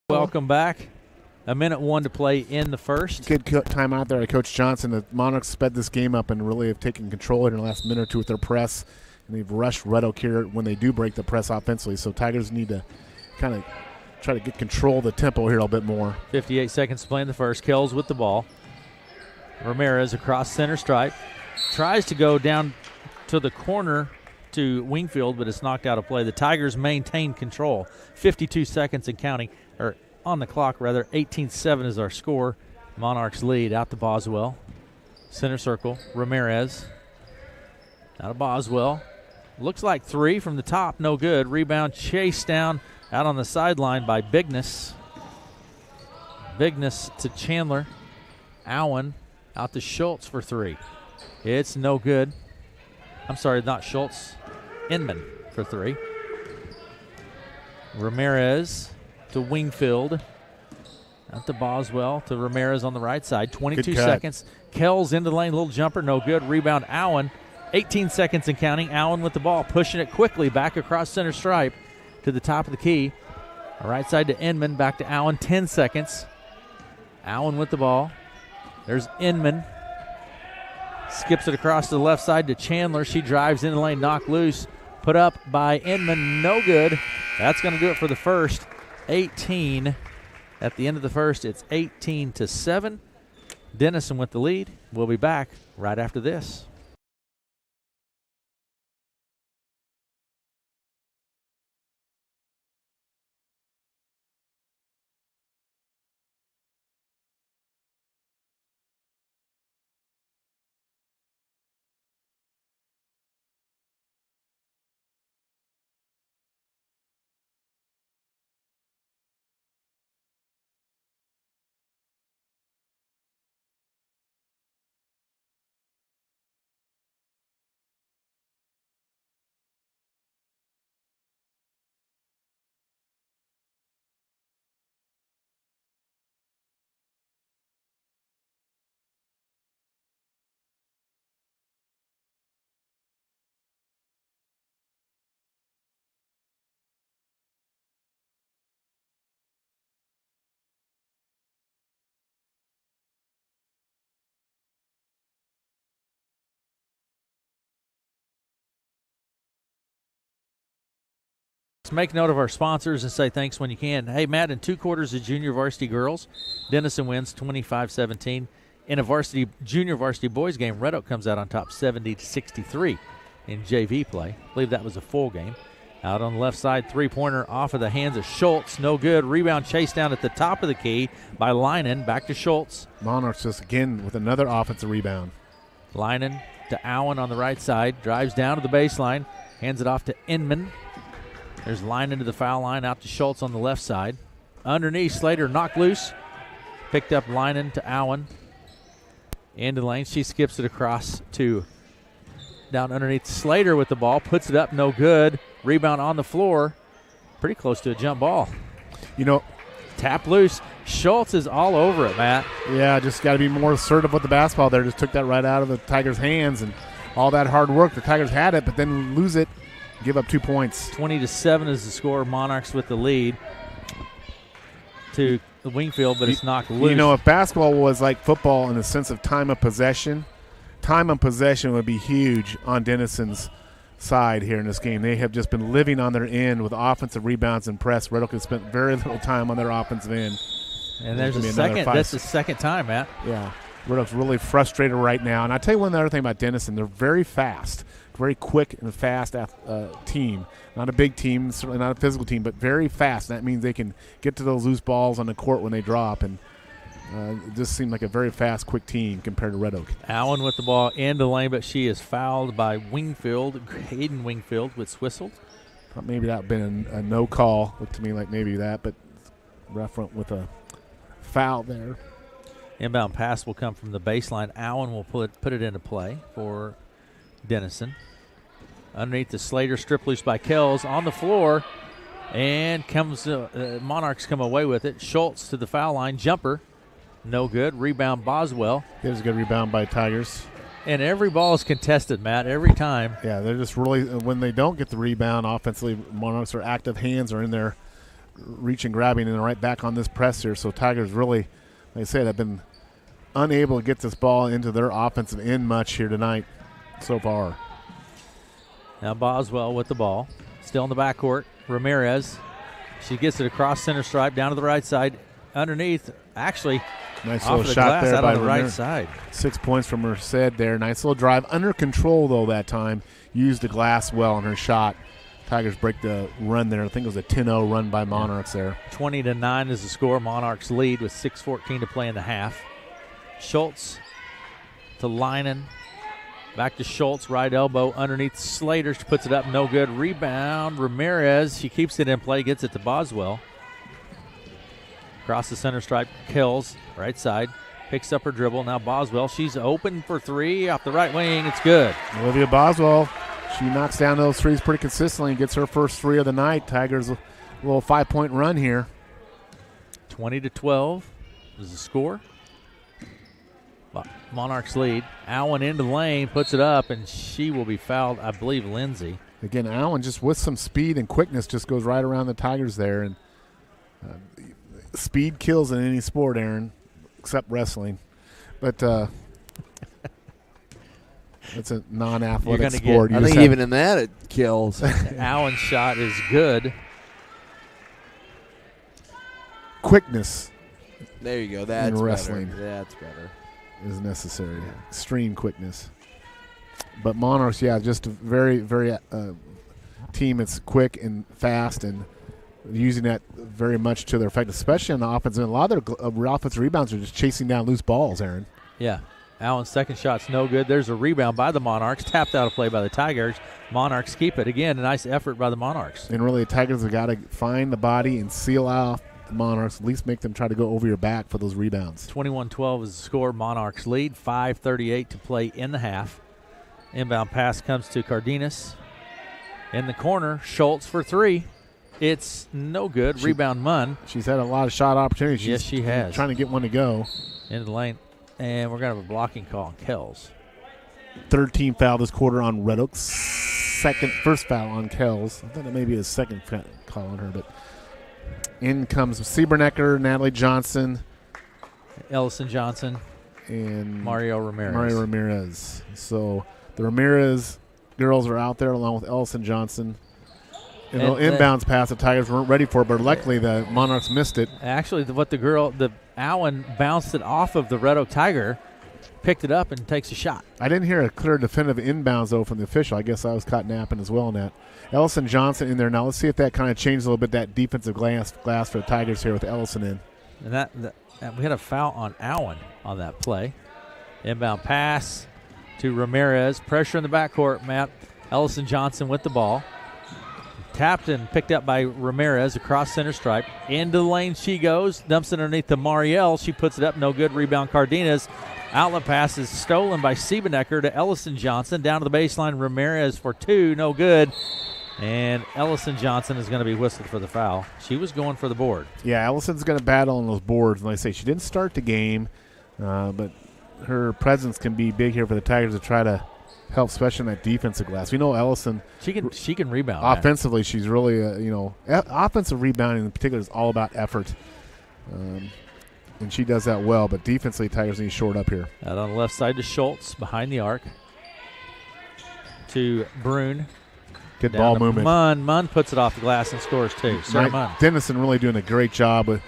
Welcome back. A minute 1 to play in the first. Good timeout there by Coach Johnson. The Monarchs sped this game up and really have taken control in the last minute or two with their press. And they've rushed Red Oak here when they do break the press offensively. So Tigers need to kind of try to get control of the tempo here a little bit more. 58 seconds to play in the first. Kells with the ball. Ramirez across center stripe. Tries to go down to the corner to Wingfield, but it's knocked out of play. The Tigers maintain control. 52 seconds and counting, or on the clock rather. 18-7 is our score. Monarchs lead out to Boswell. Center circle, Ramirez. Out of Boswell. Looks like three from the top, no good. Rebound chased down out on the sideline by Bigness. Bigness to Chandler. Allen out to Schultz for three. It's no good. I'm sorry, not Schultz. Inman for three. Ramirez to Wingfield. Out to Boswell to Ramirez on the right side. 22 seconds. Kells into the lane, little jumper, no good. Rebound, Allen. 18 seconds and counting. Allen with the ball, pushing it quickly back across center stripe to the top of the key. Right side to Inman, back to Allen. 10 seconds. Allen with the ball. There's Inman. Skips it across to the left side to Chandler. She drives in the lane, knocked loose. Put up by Inman, no good. That's going to do it for the first. 18. At the end of the first, it's 18-7. Denison with the lead. We'll be back right after this. Let's make note of our sponsors and say thanks when you can. Hey, Matt, in 2 quarters of junior varsity girls, Denison wins 25-17. In a junior varsity boys game, Red Oak comes out on top 70-63 in JV play. I believe that was a full game. Out on the left side, three-pointer off of the hands of Schultz. No good. Rebound chased down at the top of the key by Leinen. Back to Schultz. Monarchs just again with another offensive rebound. Leinen to Allen on the right side. Drives down to the baseline. Hands it off to Inman. There's Leinen to the foul line. Out to Schultz on the left side. Underneath, Slater knocked loose. Picked up Leinen to Allen. Into the lane. She skips it across to down underneath Slater with the ball. Puts it up. No good. Rebound on the floor. Pretty close to a jump ball. You know, tap loose. Schultz is all over it, Matt. Yeah, just got to be more assertive with the basketball there. Just took that right out of the Tigers' hands, and all that hard work. The Tigers had it, but then lose it, give up 2 points. 20-7 is the score. Monarchs with the lead to the Wingfield, but it's knocked loose. You know, if basketball was like football in the sense of time of possession would be huge on Denison's side here in this game. They have just been living on their end with offensive rebounds and press. Red Oak has spent very little time on their offensive end. And that's the second time, Matt. Yeah. Red Oak's really frustrated right now. And I'll tell you one other thing about Denison. They're very fast, very quick and fast team. Not a big team, certainly not a physical team, but very fast. That means they can get to those loose balls on the court when they drop. And it just seemed like a very fast, quick team compared to Red Oak. Allen with the ball into the lane, but she is fouled by Wingfield. Hayden Wingfield was whistled. Thought maybe that would have been a no call. Looked to me like maybe that, but ref went with a foul there. Inbound pass will come from the baseline. Allen will put it into play for Denison. Underneath the Slater, strip loose by Kells on the floor, and comes Monarchs come away with it. Schultz to the foul line, jumper. No good. Rebound Boswell. There's a good rebound by Tigers. And every ball is contested, Matt, every time. Yeah, they're just really, when they don't get the rebound offensively, Monarchs are active hands are in there reaching, grabbing, and right back on this press here. So Tigers really, like I said, have been unable to get this ball into their offensive end much here tonight so far. Now Boswell with the ball. Still in the backcourt. Ramirez. She gets it across center stripe down to the right side. Underneath, actually, nice off little the shot glass, there out by on the right side. 6 points from Merced there. Nice little drive. Under control, though, that time. Used the glass well on her shot. Tigers break the run there. I think it was a 10-0 run by Monarchs there. 20-9 is the score. Monarchs lead with 6:14 to play in the half. Schultz to Leinen. Back to Schultz, right elbow underneath Slater. She puts it up, no good. Rebound, Ramirez. She keeps it in play, gets it to Boswell. Across the center stripe, Kells, right side. Picks up her dribble. Now Boswell, she's open for three off the right wing. It's good. Olivia Boswell, she knocks down those threes pretty consistently and gets her first three of the night. Tigers a little 5-point run here. 20-12 is the score. Monarchs lead. Allen into the lane, puts it up, and she will be fouled, I believe, Lindsay. Again, Allen just with some speed and quickness just goes right around the Tigers there. And speed kills in any sport, Aaron, except wrestling. But it's a non-athletic sport. I think even in that it kills. Allen's shot is good. Quickness. There you go. That's in wrestling. Better. That's better. Is necessary. Yeah. Extreme quickness. But Monarchs, yeah, just a very, very team that's quick and fast and using that very much to their effect, especially on the offense. And a lot of their offensive rebounds are just chasing down loose balls, Aaron. Yeah. Allen's second shot's no good. There's a rebound by the Monarchs. Tapped out of play by the Tigers. Monarchs keep it. Again, a nice effort by the Monarchs. And really, the Tigers have got to find the body and seal off the Monarchs, at least make them try to go over your back for those rebounds. 21-12 is the score. Monarchs lead. 5:38 to play in the half. Inbound pass comes to Cardenas. In the corner, Schultz for three. It's no good. Rebound Munn. She's had a lot of shot opportunities. Yes, she has. Trying to get one to go. Into the lane. And we're going to have a blocking call on Kells. Third team foul this quarter on Red Oaks. First foul on Kells. I thought it may be his second call on her, but in comes Siebernecker, Natalie Johnson, Ellison Johnson, and Mario Ramirez. So the Ramirez girls are out there along with Ellison Johnson And the inbounds pass, the Tigers weren't ready for it, but luckily the Monarchs missed it. Actually, the Allen bounced it off of the Red Oak Tiger, picked it up, and takes a shot. I didn't hear a clear definitive inbounds, though, from the official. I guess I was caught napping as well on that. Ellison Johnson in there. Now let's see if that kind of changed a little bit, that defensive glass for the Tigers here with Ellison in. And that we had a foul on Allen on that play. Inbound pass to Ramirez. Pressure in the backcourt, Matt. Ellison Johnson with the ball. Tapped and picked up by Ramirez across center stripe. Into the lane she goes. Dumps it underneath to Marielle. She puts it up. No good. Rebound Cardenas. Outlet pass is stolen by Siebenecker to Ellison Johnson. Down to the baseline. Ramirez for two. No good. And Ellison Johnson is going to be whistled for the foul. She was going for the board. Yeah, Ellison's going to battle on those boards. And like I say, she didn't start the game, but her presence can be big here for the Tigers to try to help, especially in that defensive glass. We know Ellison. She can rebound. Offensively, she's really, offensive rebounding in particular is all about effort. And she does that well, but defensively, Tigers need to short up here. Out on the left side to Schultz, behind the arc. To Brune. Good ball movement. Munn puts it off the glass and scores two. Denison really doing a great job with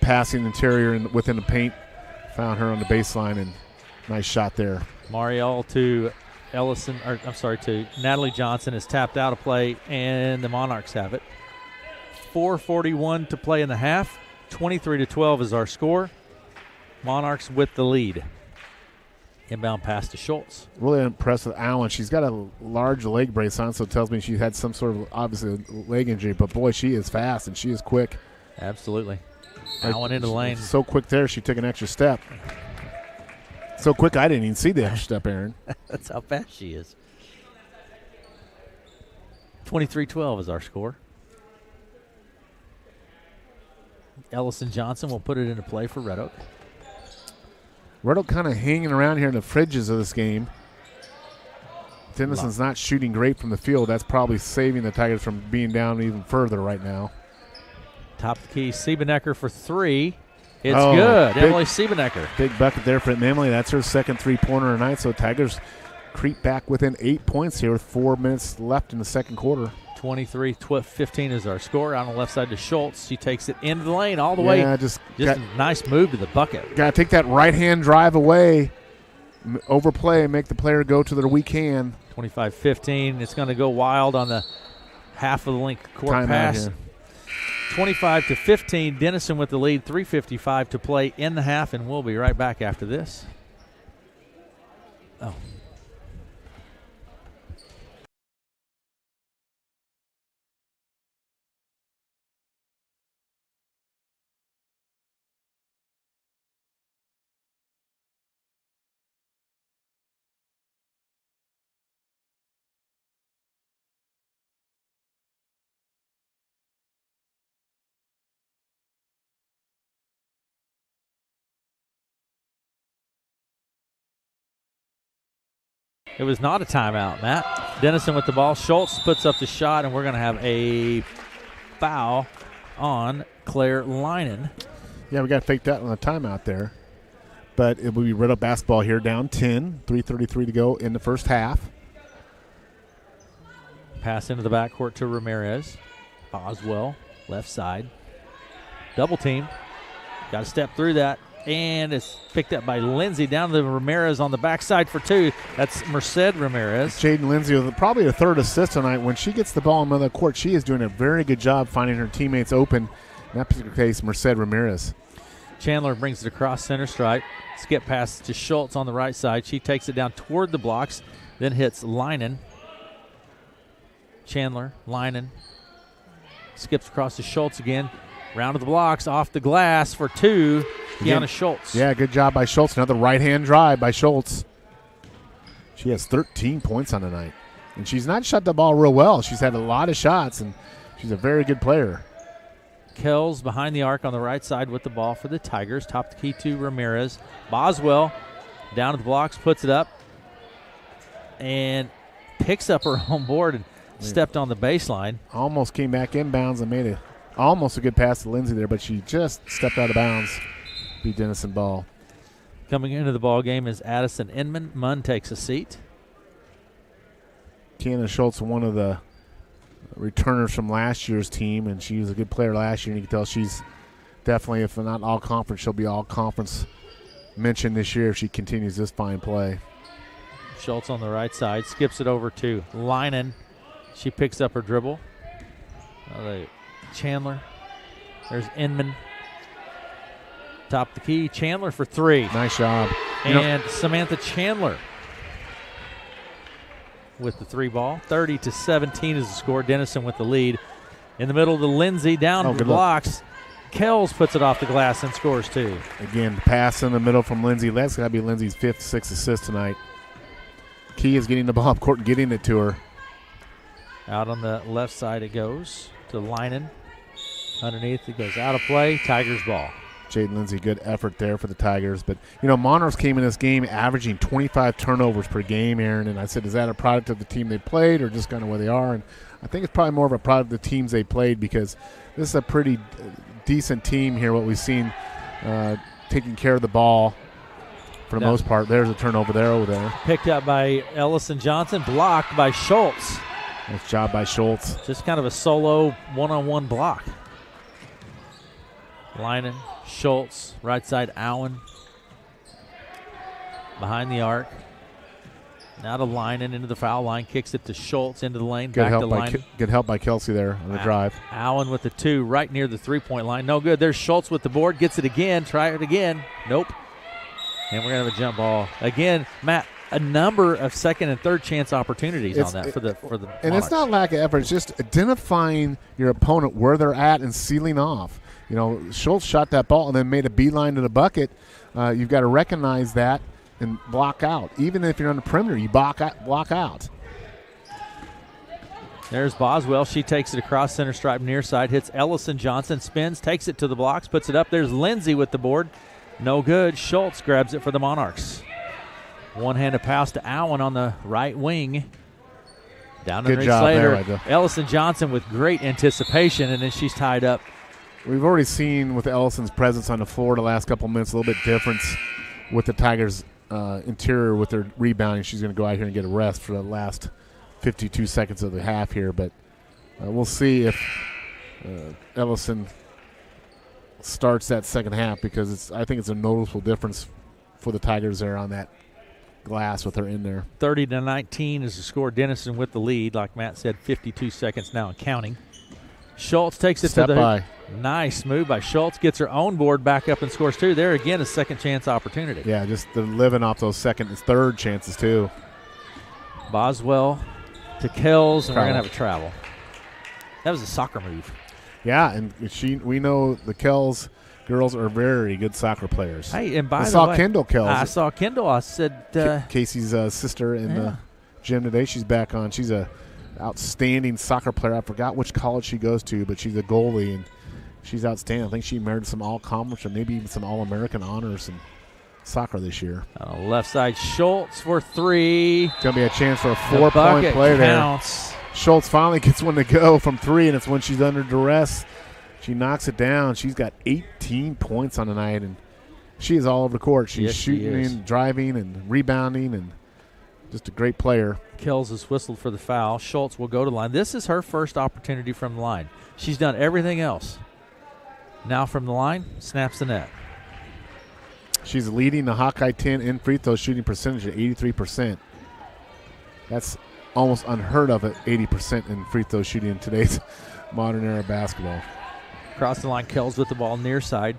passing interior and within the paint. Found her on the baseline, and nice shot there. Marielle to to Natalie Johnson is tapped out of play, and the Monarchs have it. 4:41 to play in the half. 23-12 is our score. Monarchs with the lead. Inbound pass to Schultz. Really impressed with Allen. She's got a large leg brace on, so it tells me she had some sort of, obviously, leg injury. But, boy, she is fast and she is quick. Absolutely. Allen into the lane. So quick there, she took an extra step. So quick, I didn't even see the extra step, Aaron. That's how fast she is. 23-12 is our score. Ellison Johnson will put it into play for Red Oak. Red Oak kind of hanging around here in the fridges of this game. Denison's not shooting great from the field. That's probably saving the Tigers from being down even further right now. Top of the key, Siebenecker for three. It's good. Emily Siebenecker. Big bucket there for Emily. That's her second three-pointer tonight. So Tigers creep back within 8 points here with 4 minutes left in the second quarter. 23-15 is our score. On the left side to Schultz. She takes it into the lane all the way. Just a nice move to the bucket. Got to take that right-hand drive away, overplay, make the player go to their weak hand. 25-15. It's going to go wild on the half of the length court Time pass. 25-15. Denison with the lead. 3:55 to play in the half, and we'll be right back after this. Oh. It was not a timeout, Matt. Denison with the ball. Schultz puts up the shot, and we're going to have a foul on Claire Linen. Yeah, we got to fake that on a timeout there. But it will be Red Oak basketball here, down 10, 3:33 to go in the first half. Pass into the backcourt to Ramirez. Boswell, left side. Double team. Got to step through that. And it's picked up by Lindsay down to Ramirez on the backside for two. That's Merced Ramirez. Jaden Lindsay with probably her third assist tonight. When she gets the ball in the court, she is doing a very good job finding her teammates open. In that particular case, Merced Ramirez. Chandler brings it across center stripe. Skip pass to Schultz on the right side. She takes it down toward the blocks, then hits Linen. Chandler, Linen. Skips across to Schultz again. Round of the blocks, off the glass for two. Kiana Schultz. Yeah, good job by Schultz. Another right-hand drive by Schultz. She has 13 points on the night. And she's not shot the ball real well. She's had a lot of shots, and she's a very good player. Kells behind the arc on the right side with the ball for the Tigers. Top the key to Ramirez. Boswell down to the blocks, puts it up, and picks up her own board and stepped on the baseline. Almost came back inbounds and made almost a good pass to Lindsay there, but she just stepped out of bounds. Beat Denison ball. Coming into the ball game is Addison Inman. Munn takes a seat. Kiana Schultz, one of the returners from last year's team, and she was a good player last year, and you can tell she's definitely, if not all conference, she'll be all conference mentioned this year if she continues this fine play. Schultz on the right side, skips it over to Linen. She picks up her dribble. Chandler. There's Inman. Top of the key. Chandler for three. Nice job. And Samantha Chandler with the three ball. 30-17 is the score. Denison with the lead. In the middle to Lindsay, down the blocks. Kells puts it off the glass and scores two. Again, pass in the middle from Lindsay. That's got to be Lindsay's 5th, 6th assist tonight. Key is getting the ball up court and getting it to her. Out on the left side it goes to Linen. Underneath it goes out of play. Tigers ball. Jaden Lindsay, good effort there for the Tigers. But, Monarchs came in this game averaging 25 turnovers per game, Aaron. And I said, is that a product of the team they played or just kind of where they are? And I think it's probably more of a product of the teams they played, because this is a pretty decent team here, what we've seen taking care of the ball for the most part. There's a turnover there over there. Picked up by Ellison Johnson, blocked by Schultz. Nice job by Schultz. Just kind of a solo one-on-one block. Linen, Schultz, right side Allen. Behind the arc. Now to Linen into the foul line, kicks it to Schultz into the lane, Good back help to Linen. Good help by Kelsey there on the drive. Allen with the two right near the three-point line. No good. There's Schultz with the board, gets it again, try it again. Nope. And we're going to have a jump ball. Again, Matt, a number of second and third chance opportunities on that for the And Monarchs. It's not lack of effort. It's just identifying your opponent where they're at and sealing off. Schultz shot that ball and then made a beeline to the bucket. You've got to recognize that and block out. Even if you're on the perimeter, you block out. There's Boswell. She takes it across center stripe near side, hits Ellison Johnson, spins, takes it to the blocks, puts it up. There's Lindsay with the board. No good. Schultz grabs it for the Monarchs. One-handed pass to Allen on the right wing. Down to Slater. Ellison Johnson with great anticipation, and then she's tied up. We've already seen with Ellison's presence on the floor the last couple minutes a little bit difference with the Tigers' interior with their rebounding. She's going to go out here and get a rest for the last 52 seconds of the half here, but we'll see if Ellison starts that second half, because I think it's a noticeable difference for the Tigers there on that glass with her in there. 30-19 is the score. Denison with the lead. Like Matt said, 52 seconds now and counting. Schultz takes it to the nice move by Schultz, gets her own board back up and scores two. There again, a second chance opportunity. Yeah, just living off those second and third chances too. Boswell to Kells, and we're going to have a travel. That was a soccer move. Yeah, and we know the Kells girls are very good soccer players. Hey, and by the way, saw Kendall Kells. I saw Kendall. I said Casey's sister in the gym today. She's back on. She's a outstanding soccer player. I forgot which college she goes to, but she's a goalie, and she's outstanding. I think she merited some all-conference or maybe even some all-American honors in soccer this year. Left side, Schultz for three. It's going to be a chance for a 4-point play there. Schultz finally gets one to go from three, and it's when she's under duress. She knocks it down. She's got 18 points on the night, and she is all over the court. She's shooting and driving and rebounding, and just a great player. Kells is whistled for the foul. Schultz will go to the line. This is her first opportunity from the line. She's done everything else. Now from the line, snaps the net. She's leading the Hawkeye 10 in free throw shooting percentage at 83%. That's almost unheard of at 80% in free throw shooting in today's modern era basketball. Across the line, Kells with the ball near side.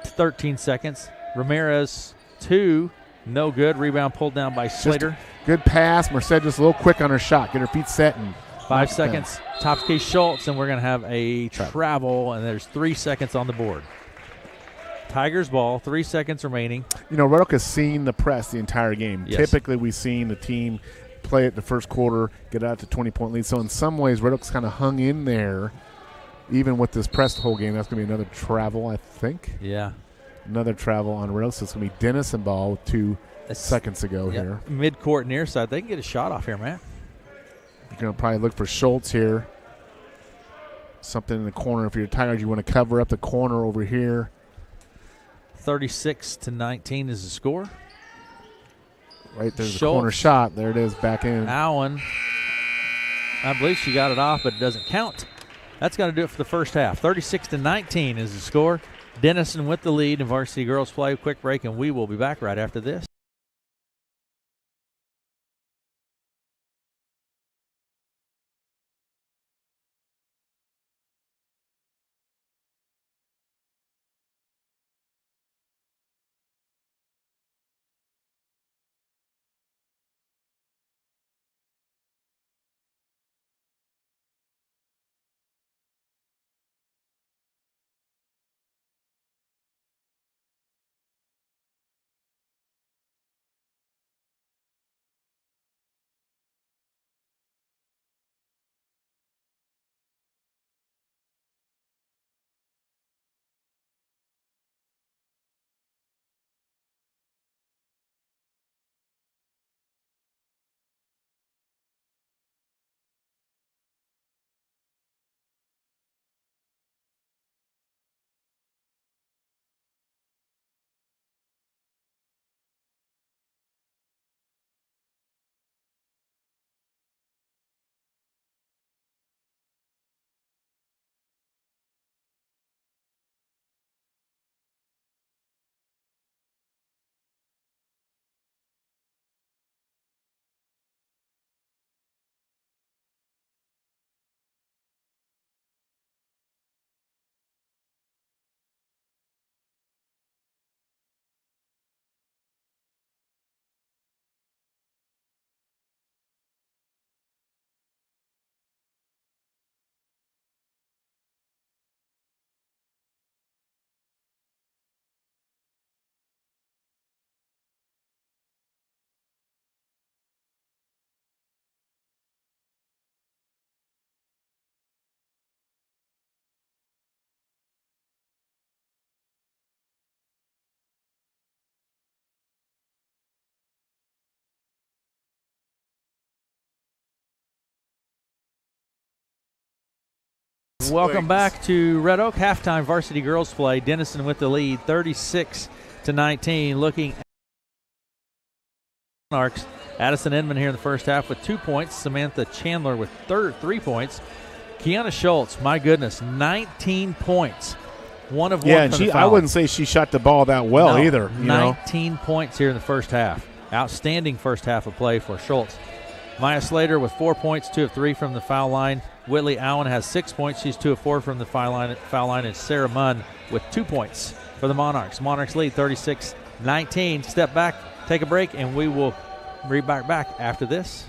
13 seconds. Ramirez, two. No good. Rebound pulled down by Slater. Good pass. Merced just a little quick on her shot. Get her feet set. And 5 seconds. Top case Schultz, and we're going to have a travel, and there's 3 seconds on the board. Tigers ball, 3 seconds remaining. Red Oak has seen the press the entire game. Yes. Typically, we've seen the team play it the first quarter, get out to 20-point lead. So in some ways, Red Oak's kind of hung in there, even with this press the whole game. That's going to be another travel, I think. Yeah. Another travel on Red Oak. So it's going to be Denison ball with 2 seconds ago here. Mid-court near side. They can get a shot off here, man. You're going to probably look for Schultz here. Something in the corner. If you're Tigers, you want to cover up the corner over here. 36-19 is the score. Right there's the corner shot. There it is, back in. Allen. I believe she got it off, but it doesn't count. That's going to do it for the first half. 36-19 is the score. Denison with the lead in varsity girls play. Quick break, and we will be back right after this. Welcome back to Red Oak. Halftime varsity girls play. Denison with the lead, 36-19. Looking at Monarchs. Addison Inman here in the first half with 2 points. Samantha Chandler with 3 points. Kiana Schultz, my goodness, 19 points. One of one. Yeah, and I wouldn't say she shot the ball that well either. 19 points here in the first half. Outstanding first half of play for Schultz. Maya Slater with 4 points, 2 of 3 from the foul line. Whitley Allen has 6 points. She's 2 of 4 from the foul line. And Sarah Munn with 2 points for the Monarchs. Monarchs lead 36-19. Step back, take a break, and we will be back after this.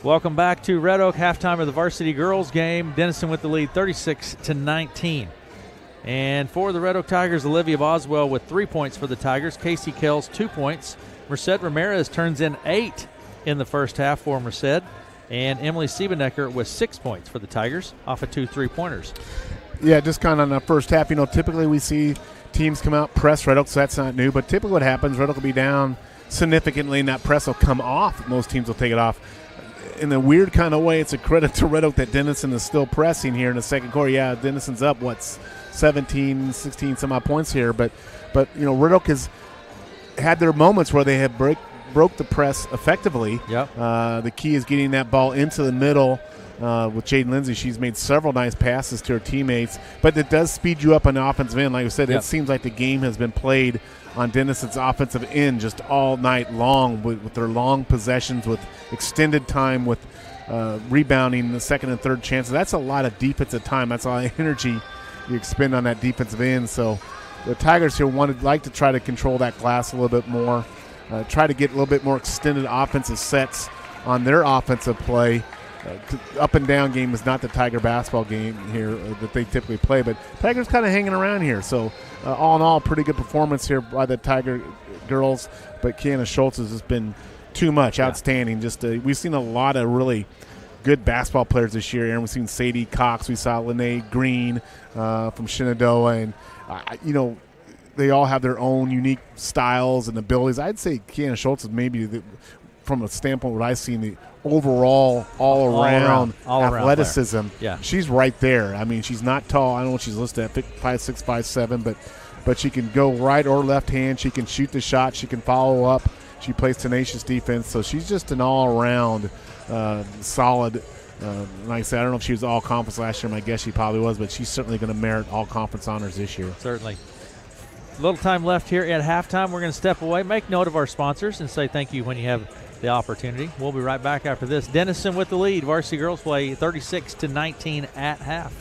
Welcome back to Red Oak, halftime of the varsity girls game. Denison with the lead, 36-19. And for the Red Oak Tigers, Olivia Boswell with 3 points for the Tigers. Casey Kells, 2 points. Merced Ramirez turns in 8 in the first half for Merced. And Emily Siebenecker with 6 points for the Tigers off of 2 3-pointers. Yeah, just kind of on the first half, typically we see teams come out, press Red Oak, so that's not new. But typically what happens, Red Oak will be down significantly, and that press will come off. Most teams will take it off. In a weird kind of way, it's a credit to Red Oak that Denison is still pressing here in the second quarter. Yeah, Denison's up, 17, 16 some odd points here, but Red Oak has had their moments where they have broke the press effectively. Yep. The key is getting that ball into the middle. With Jaden Lindsay, she's made several nice passes to her teammates, but it does speed you up on the offensive end. Like I said, It seems like the game has been played on Denison's offensive end just all night long with their long possessions, with extended time, with rebounding, the second and third chances. That's a lot of defensive time. That's a lot of energy you expend on that defensive end. So the Tigers here like to try to control that glass a little bit more, try to get a little bit more extended offensive sets on their offensive play. Up and down game is not the Tiger basketball game here that they typically play, but Tigers kind of hanging around here. So all in all, pretty good performance here by the Tiger girls, but Kiana Schultz has just been too much, outstanding. Just we've seen a lot of really good basketball players this year. Aaron, we've seen Sadie Cox, we saw Lene Green from Shenandoah, and they all have their own unique styles and abilities. I'd say Kiana Schultz is maybe from a standpoint what I've seen, the overall all-around athleticism, she's right there. I mean, she's not tall. I don't know what she's listed at, 5'6", 5'7", but she can go right or left hand. She can shoot the shot. She can follow up. She plays tenacious defense. So she's just an all-around solid. Like I said, I don't know if she was all-conference last year. My guess she probably was, but she's certainly going to merit all-conference honors this year. Certainly. A little time left here at halftime. We're going to step away, make note of our sponsors, and say thank you when you have the opportunity. We'll be right back after this. Denison with the lead. Varsity girls play 36-19 at half.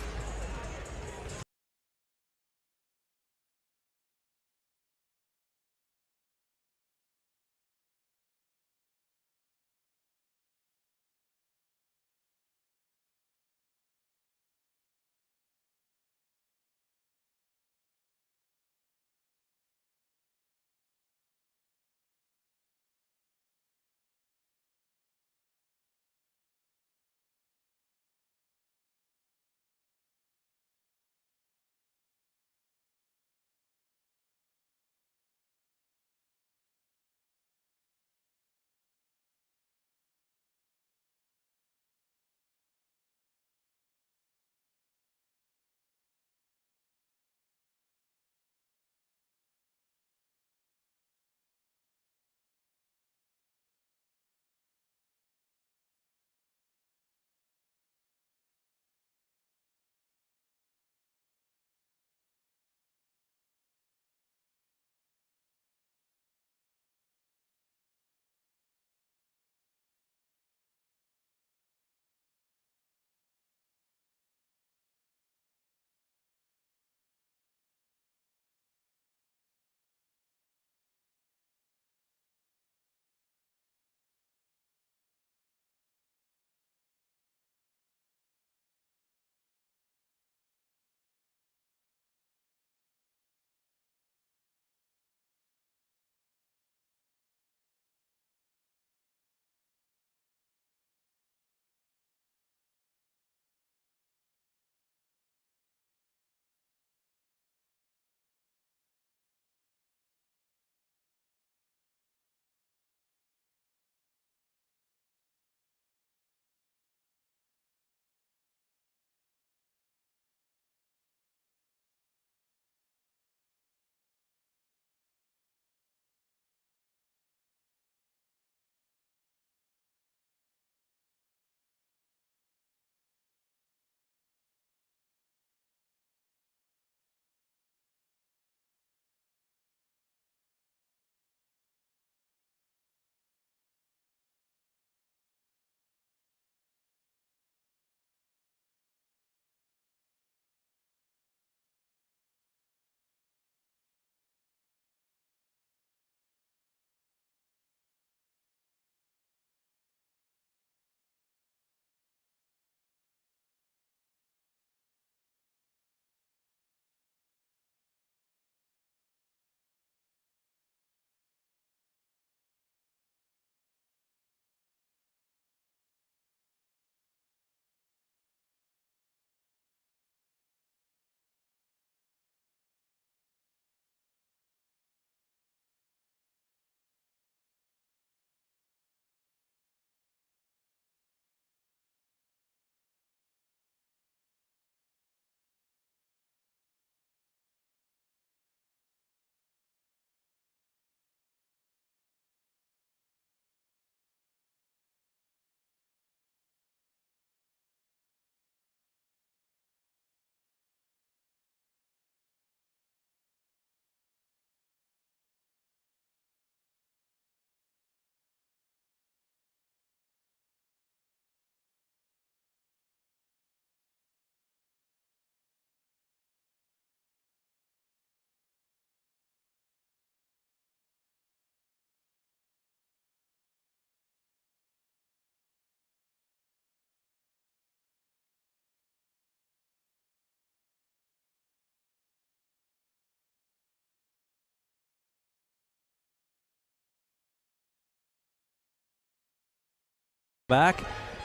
back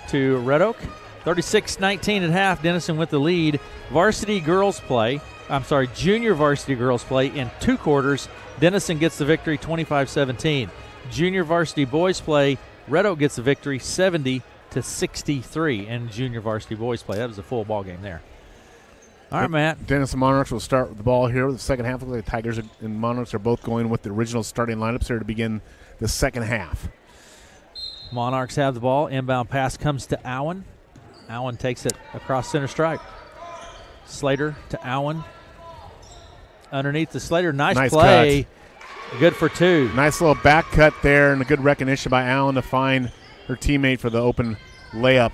to Red Oak. 36-19 at half. Denison with the lead. Junior varsity girls play in 2 quarters. Denison gets the victory 25-17. Junior varsity boys play. Red Oak gets the victory 70-63 in junior varsity boys play. That was a full ball game there. All right, Matt. Denison Monarchs will start with the ball here. The second half, the Tigers and Monarchs are both going with the original starting lineups here to begin the second half. Monarchs have the ball. Inbound pass comes to Allen. Allen takes it across center stripe. Slater to Allen. Underneath the Slater. Nice play. Cut. Good for 2. Nice little back cut there and a good recognition by Allen to find her teammate for the open layup.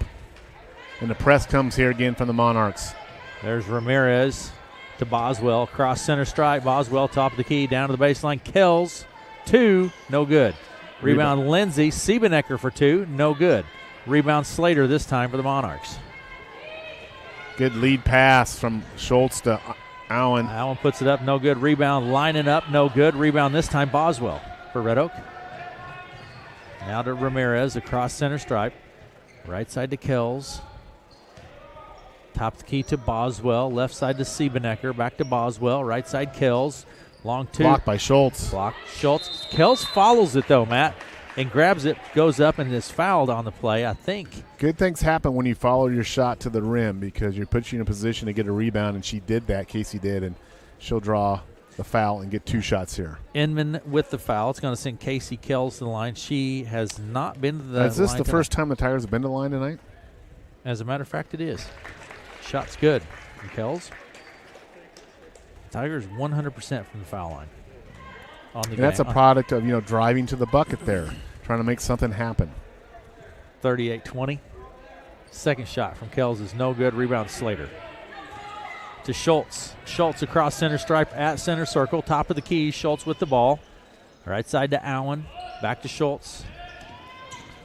And the press comes here again from the Monarchs. There's Ramirez to Boswell. Across center stripe. Boswell top of the key. Down to the baseline. Kells. 2. No good. Rebound Lindsay. Siebenecker for 2. No good. Rebound Slater this time for the Monarchs. Good lead pass from Schultz to Allen. Allen puts it up. No good. Rebound lining up. No good. Rebound this time Boswell for Red Oak. Now to Ramirez across center stripe. Right side to Kells. Top of the key to Boswell. Left side to Siebenecker. Back to Boswell. Right side Kells. Long 2. Blocked by Schultz. Blocked Schultz. Kells follows it though, Matt, and grabs it, goes up, and is fouled on the play, I think. Good things happen when you follow your shot to the rim because you put you in a position to get a rebound, and she did that. Casey did, and she'll draw the foul and get 2 shots here. Inman with the foul. It's going to send Casey Kells to the line. She has not been to the line. Is this the first time the Tigers have been to the line tonight? As a matter of fact, it is. Shot's good from Kells. Tigers 100% from the foul line. That's a product of, driving to the bucket there, trying to make something happen. 38-20. Second shot from Kells is no good. Rebound Slater. To Schultz. Schultz across center stripe at center circle. Top of the key. Schultz with the ball. Right side to Allen. Back to Schultz.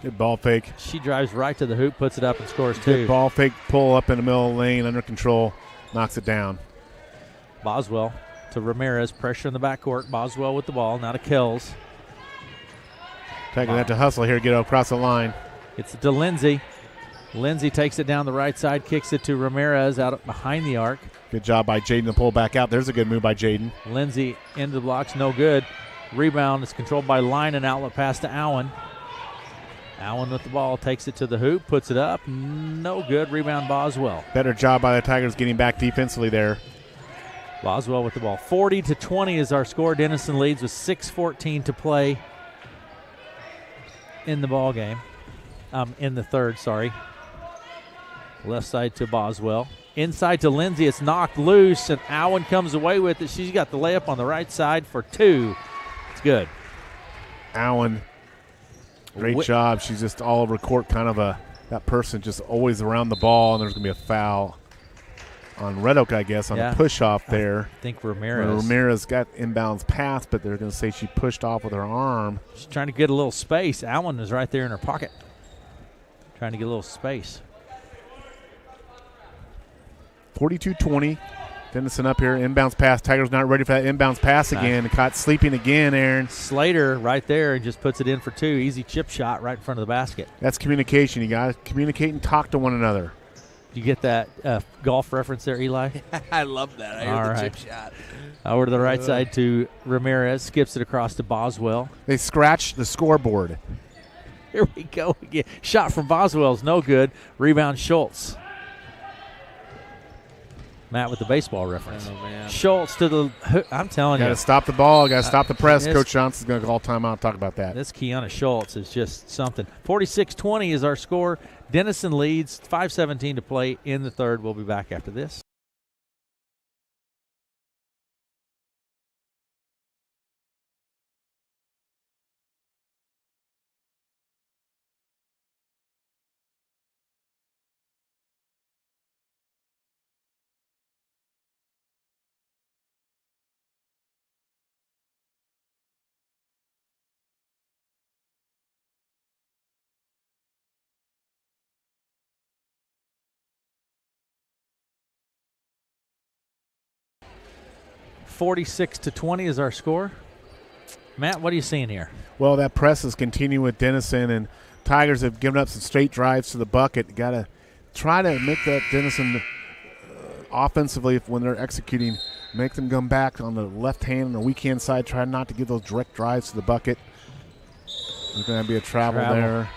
Good ball fake. She drives right to the hoop, puts it up, and scores 2. Good ball fake, pull up in the middle of the lane, under control, knocks it down. Boswell to Ramirez, pressure in the backcourt. Boswell with the ball, now to Kells. Taking that to hustle here, get across the line. It's to Lindsay. Lindsay takes it down the right side, kicks it to Ramirez out behind the arc. Good job by Jaden to pull back out. There's a good move by Jaden. Lindsay into the blocks, no good. Rebound is controlled by Line, and outlet pass to Allen. Allen with the ball, takes it to the hoop, puts it up, no good. Rebound Boswell. Better job by the Tigers getting back defensively there. Boswell with the ball. 40-20 is our score. Denison leads with 6:14 to play in the ball game. In the third, sorry. Left side to Boswell. Inside to Lindsay. It's knocked loose, and Allen comes away with it. She's got the layup on the right side for 2. It's good. Allen, great job. She's just all over court, kind of that person just always around the ball, and there's going to be a foul on Red Oak, I guess, on a push-off there. I think Ramirez. Ramirez got inbounds pass, but they're going to say she pushed off with her arm. She's trying to get a little space. Allen is right there in her pocket, trying to get a little space. 42-20. Denison up here. Inbounds pass. Tigers not ready for that inbounds pass again. Caught sleeping again, Aaron. Slater right there and just puts it in for 2. Easy chip shot right in front of the basket. That's communication. You got to communicate and talk to one another. You get that golf reference there, Eli? I love that. I heard the chip shot. Over to the right side to Ramirez. Skips it across to Boswell. They scratch the scoreboard. Here we go again. Shot from Boswell is no good. Rebound Schultz. Matt with the baseball reference. Oh, man. Schultz to the – I'm telling you. Got to stop the ball. Got to stop the press. Coach Johnson's going to call timeout. Talk about that. This Kiana Schultz is just something. 46-20 is our score. Denison leads. 5:17 to play in the third. We'll be back after this. $46-20 is our score. Matt, what are you seeing here? Well, that press is continuing with Denison, and Tigers have given up some straight drives to the bucket. Got to try to make that Denison offensively when they're executing, make them come back on the left hand and the weak hand side. Try not to give those direct drives to the bucket. There's going to be a travel there.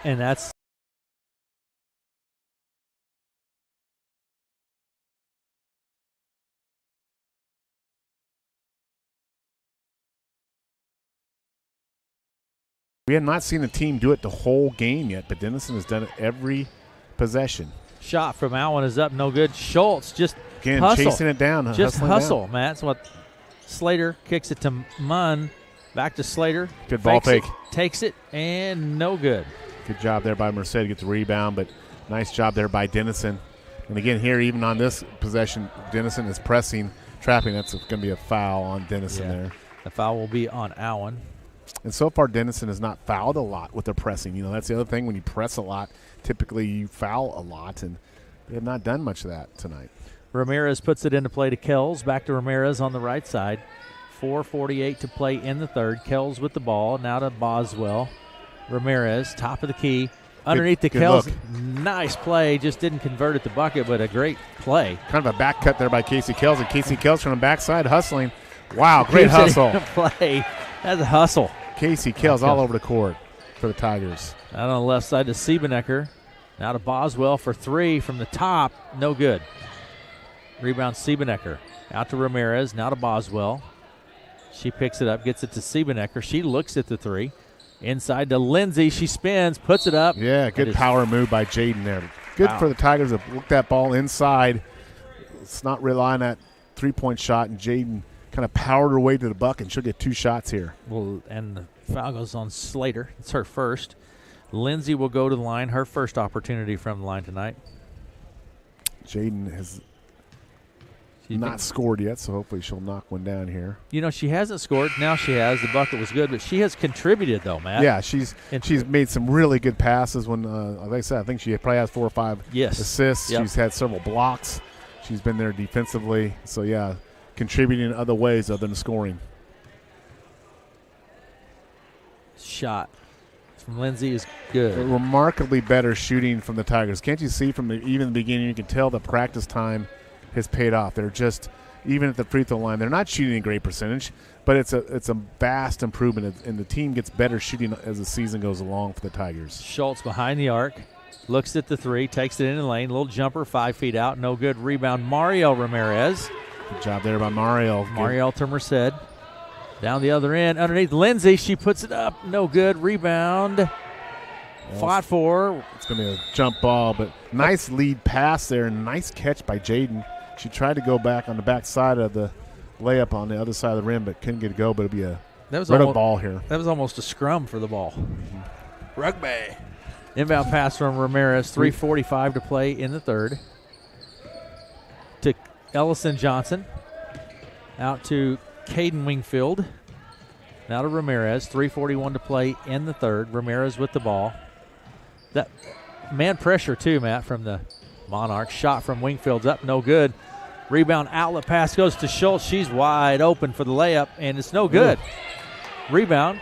And that's we have not seen a team do it the whole game yet, but Denison has done it every possession. shot from Allen is up, no good. Schultz just Again, hustle. chasing it down. Just hustle, down. Matt. That's what Slater kicks it to Munn. Back to Slater. Good ball fake. Takes it, and no good. Good job there by Merced to get the rebound, but nice job there by Denison. And again, here, even on this possession, Denison is pressing, trapping. That's going to be a foul on Denison there. The foul will be on Allen. And so far, Denison has not fouled a lot with their pressing. You know, that's the other thing. When you press a lot, typically you foul a lot, and they have not done much of that tonight. Ramirez puts it into play to Kells. Back to Ramirez on the right side. 4:48 to play in the third. Kells with the ball. Now to Boswell. Ramirez, top of the key. Underneath the Kells. Nice play. Just didn't convert at the bucket, but a great play. Kind of a back cut there by Casey Kells. And Casey Kells from the backside hustling. Wow, great hustle. Play. That's a hustle. Casey Kells all over the court for the Tigers. Out on the left side to Siebenecker. Now to Boswell for three from the top. No good. Rebound Siebenecker. Out to Ramirez. Now to Boswell. She picks it up, gets it to Siebenecker. She looks at the three. Inside to Lindsay. She spins, puts it up. Yeah, good power move by Jaden there. Good for the Tigers to look that ball inside. It's not relying on that three-point shot, and Jaden kind of powered her way to the bucket, and she'll get two shots here. Well, and the foul goes on Slater. It's her first. Lindsay will go to the line. Her first opportunity from the line tonight. Jaden has not scored yet, so hopefully she'll knock one down here. You know, she hasn't scored. Now she has. The bucket was good, but she has contributed, though, Matt. Yeah, she's made some really good passes. When, like I said, I think she probably has 4 or 5 assists. Yep. She's had several blocks. She's been there defensively. So, yeah, contributing in other ways other than scoring. Shot from Lindsay is good. Remarkably better shooting from the Tigers. Can't you see from even the beginning, you can tell the practice time has paid off. They're just, even at the free throw line, they're not shooting a great percentage, but it's a vast improvement, and the team gets better shooting as the season goes along for the Tigers. Schultz behind the arc, looks at the three, takes it in the lane, little jumper, 5 feet out, no good. Rebound, Mario Ramirez. Good job there by Mario. Mario to Merced. Down the other end, underneath Lindsay, she puts it up, no good. Rebound, fought for. It's going to be a jump ball, but nice lead pass there, and nice catch by Jaden. She tried to go back on the back side of the layup on the other side of the rim, but couldn't get it go. But it'll be a ball here. That was almost a scrum for the ball. Rugby. Inbound pass from Ramirez. 3:45 to play in the third. To Ellison Johnson. Out to Caden Wingfield. Now to Ramirez. 3:41 to play in the third. Ramirez with the ball. That man pressure too, Matt, from the Monarchs. Shot from Wingfield's up, no good. Rebound outlet pass goes to Schultz. She's wide open for the layup, and it's no good. Rebound.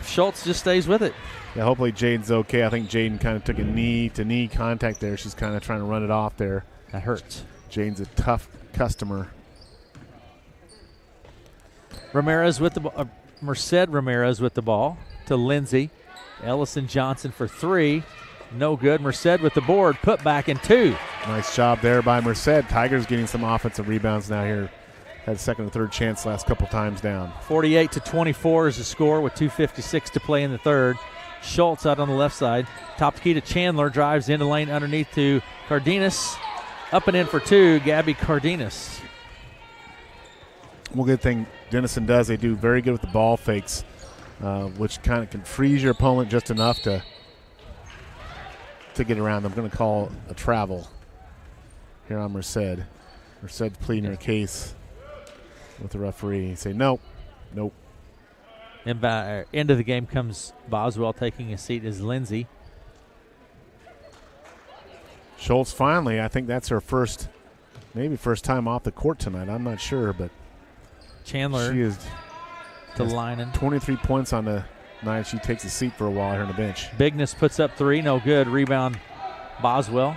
Schultz just stays with it. Yeah, hopefully Jaden's okay. I think Jaden kind of took a knee-to-knee contact there. She's kind of trying to run it off there. That hurts. Jaden's a tough customer. Ramirez with the ball. Merced Ramirez with the ball to Lindsay. Ellison Johnson for three. No good. Merced with the board. Put back in 2. Nice job there by Merced. Tigers getting some offensive rebounds now here. Had a second and third chance last couple times down. 48-24 is the score with 2:56 to play in the third. Schultz out on the left side. Top key to Chandler. Drives into lane underneath to Cardenas. Up and in for 2. Gabby Cardenas. One good thing Denison does, they do very good with the ball fakes, which kind of can freeze your opponent just enough to get around. I'm going to call a travel here on Merced. Merced's pleading her case with the referee. Say nope. And by end of the game comes Boswell taking a seat as Lindsay. Schultz finally, I think that's her first time off the court tonight. I'm not sure, but Chandler she is to Linen. 23 points on the Nice. She takes a seat for a while here on the bench. Bigness puts up 3, no good. Rebound, Boswell.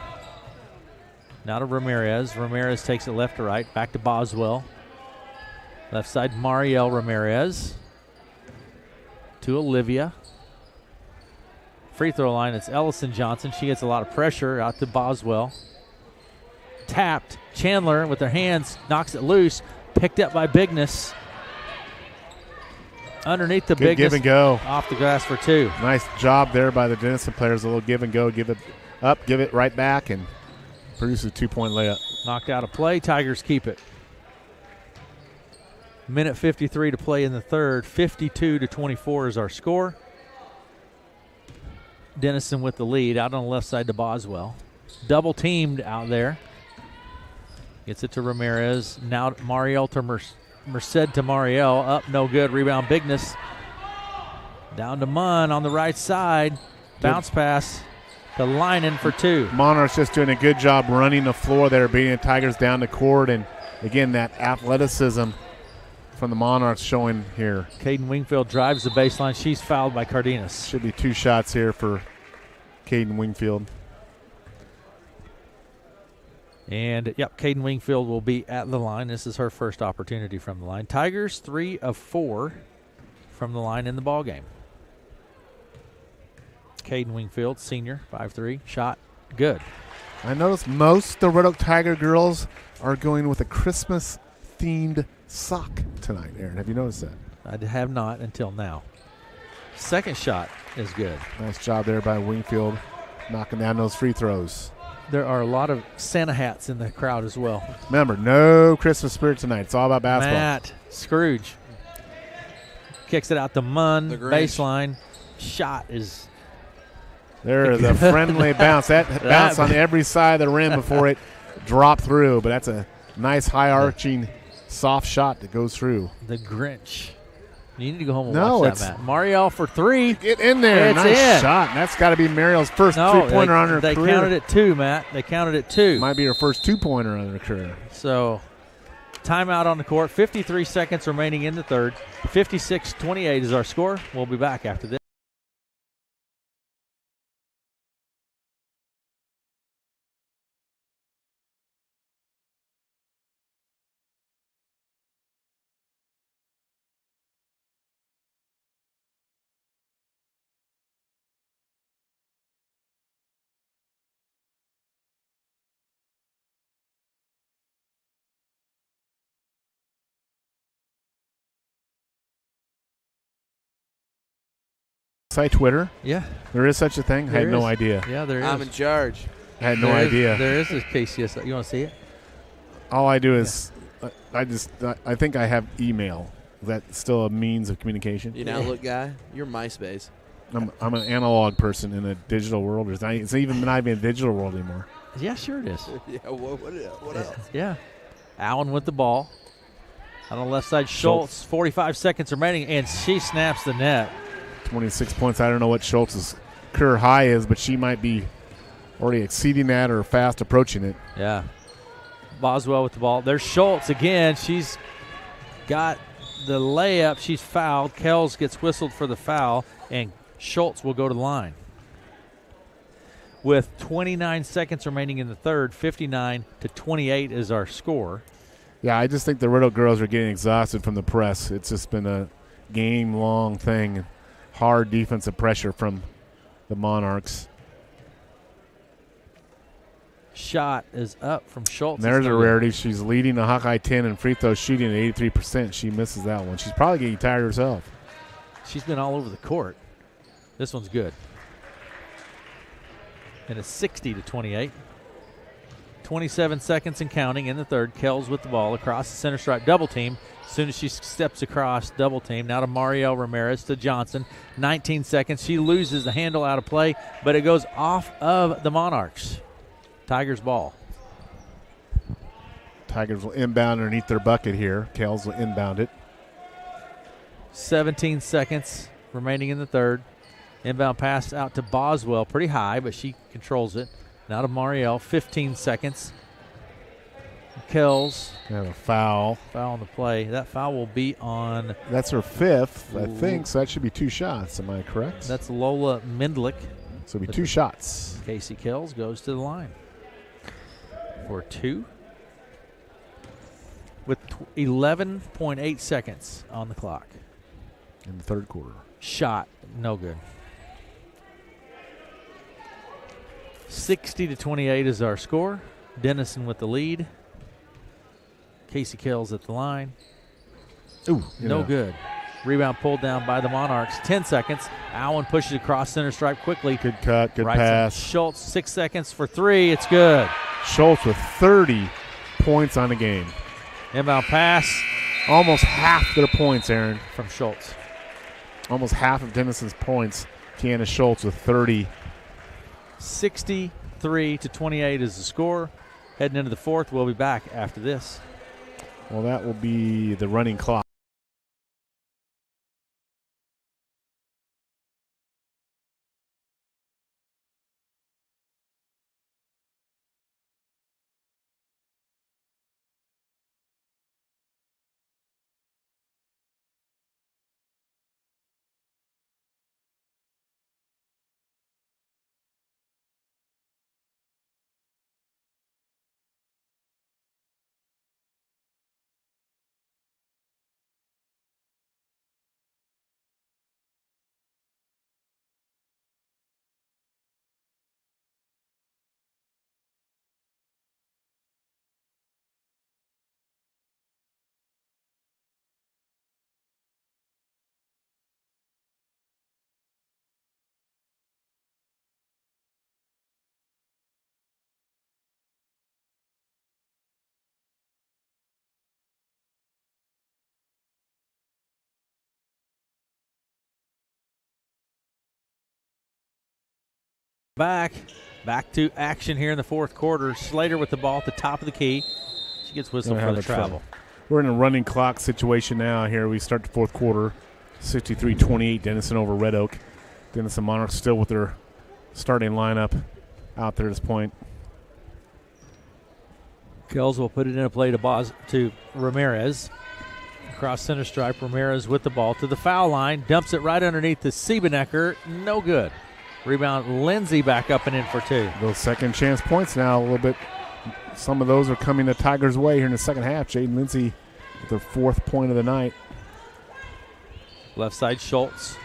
Now to Ramirez. Ramirez takes it left to right. Back to Boswell. Left side, Marielle Ramirez. To Olivia. Free throw line, it's Ellison Johnson. She gets a lot of pressure out to Boswell. Tapped. Chandler with her hands knocks it loose. Picked up by Bigness. Underneath the Bigness. Give and go. Off the glass for 2. Nice job there by the Denison players. A little give and go. Give it up, give it right back, and produce a 2-point layup. Knocked out of play. Tigers keep it. Minute 53 to play in the third. 52-24 is our score. Denison with the lead. Out on the left side to Boswell. Double teamed out there. Gets it to Ramirez. Now Marielle to Merced to Marielle. Up, no good. Rebound, Bigness. Down to Munn on the right side. Bounce pass to Linen for 2. Monarchs just doing a good job running the floor there, beating the Tigers down the court. And, again, that athleticism from the Monarchs showing here. Caden Wingfield drives the baseline. She's fouled by Cardenas. Should be 2 shots here for Caden Wingfield. And, yep, Caden Wingfield will be at the line. This is her first opportunity from the line. Tigers 3 of 4 from the line in the ballgame. Caden Wingfield, senior, 5'3", shot, good. I noticed most of the Red Oak Tiger girls are going with a Christmas-themed sock tonight, Aaron. Have you noticed that? I have not until now. Second shot is good. Nice job there by Wingfield, knocking down those free throws. There are a lot of Santa hats in the crowd as well. Remember, no Christmas spirit tonight. It's all about basketball. Matt Scrooge kicks it out to Munn, baseline. Shot is there is a friendly bounce. That bounce on every side of the rim before it dropped through, but that's a nice high-arching, soft shot that goes through. The Grinch. You need to go home and watch that, Matt. Marielle for 3. Get in there. It's nice in. shot. And that's got to be Marielle's first three-pointer on her career. They counted it 2, Matt. They counted it 2. Might be her first 2-pointer on her career. So, timeout on the court. 53 seconds remaining in the third. 56-28 is our score. We'll be back after this. Site Twitter? Yeah. There is such a thing? I had no idea. Yeah, there is. I'm in charge. I had no idea. There is a KCS. You want to see it? All I do is I think I have email. Is that still a means of communication? You an Outlook guy? You're MySpace. I'm an analog person in a digital world. It's not even a digital world anymore. Yeah, sure it is. Yeah, what else? Yeah. Allen with the ball. On the left side, Schultz, 45 seconds remaining, and she snaps the net. 26 points. I don't know what Schultz's career high is, but she might be already exceeding that or fast approaching it. Yeah. Boswell with the ball. There's Schultz again. She's got the layup. She's fouled. Kells gets whistled for the foul, and Schultz will go to the line. With 29 seconds remaining in the third, 59-28 is our score. Yeah, I just think the Red Oak girls are getting exhausted from the press. It's just been a game-long thing. Hard defensive pressure from the Monarchs. Shot is up from Schultz. And there's a rarity. She's leading the Hawkeye 10 in free throw shooting at 83%. She misses that one. She's probably getting tired herself. She's been all over the court. This one's good. And it's 60-28. 27 seconds and counting in the third. Kells with the ball across the center stripe. Double team. As soon as she steps across, double team. Now to Marielle Ramirez to Johnson. 19 seconds. She loses the handle out of play, but it goes off of the Monarchs. Tigers ball. Tigers will inbound underneath their bucket here. Kells will inbound it. 17 seconds remaining in the third. Inbound pass out to Boswell. Pretty high, but she controls it. Now to Marielle. 15 seconds. Kells. They have a foul. Foul on the play. That foul will be on. That's her 5th, I think, so that should be 2 shots. Am I correct? That's Lola Mendlick. So it'll be 2 shots. Casey Kells goes to the line for 2 with 11.8 seconds on the clock. In the third quarter. Shot, no good. 60-28 is our score. Denison with the lead. Casey Kells at the line. Ooh, no good. Rebound pulled down by the Monarchs. 10 seconds. Allen pushes across center stripe quickly. Good cut, good Right pass. Schultz, 6 seconds for 3. It's good. Schultz with 30 points on the game. Inbound pass. Almost half their points, Aaron. From Schultz. Almost half of Denison's points. Tiana Schultz with 30. 63-28 is the score. Heading into the fourth, we'll be back after this. Well, that will be the running clock. Back to action here in the fourth quarter. Slater with the ball at the top of the key. She gets whistled for the travel. We're in a running clock situation now here. We start the fourth quarter. 63-28, Denison over Red Oak. Denison Monarchs still with their starting lineup out there at this point. Kells will put it in a play to Ramirez. Across center stripe, Ramirez with the ball to the foul line. Dumps it right underneath the Siebenecker. No good. Rebound, Lindsay back up and in for 2. Those second chance points now a little bit. Some of those are coming the Tigers' way here in the second half. Jaden Lindsay with their 4th point of the night. Left side, Schultz.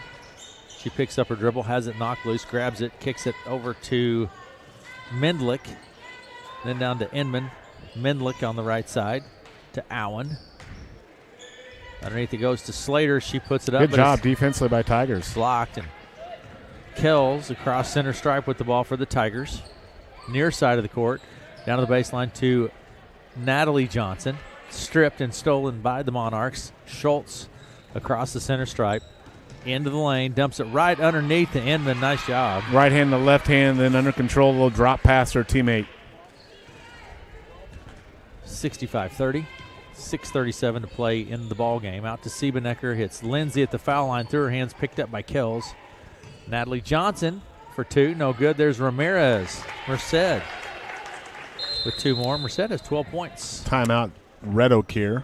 She picks up her dribble, has it knocked loose, grabs it, kicks it over to Mendlick. Then down to Inman. Mendlick on the right side to Allen. Underneath it goes to Slater. She puts it up. Good job defensively by Tigers. Blocked. And Kells across center stripe with the ball for the Tigers. Near side of the court. Down to the baseline to Natalie Johnson. Stripped and stolen by the Monarchs. Schultz across the center stripe. Into the lane. Dumps it right underneath the Inman. Nice job. Right hand to left hand, then under control. A little drop past her teammate. 65-30. 6:37 to play in the ball game. Out to Siebenecker. Hits Lindsay at the foul line. Through her hands. Picked up by Kells. Natalie Johnson for 2. No good. There's Ramirez. Merced with 2 more. Merced has 12 points. Timeout, Red Oak here.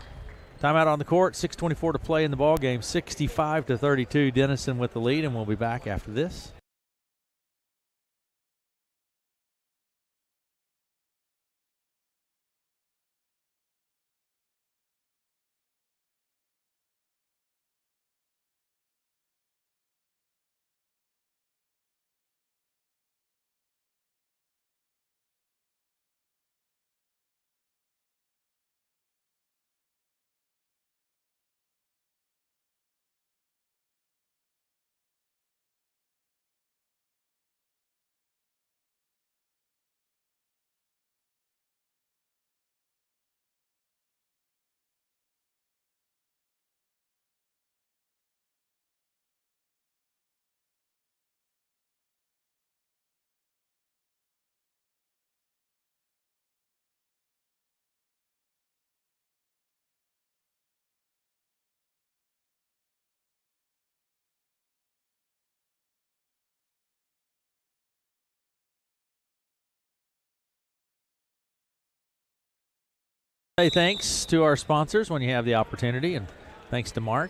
Timeout on the court. 6:24 to play in the ball game. 65-32. Denison with the lead, and we'll be back after this. Say thanks to our sponsors when you have the opportunity, and thanks to Mark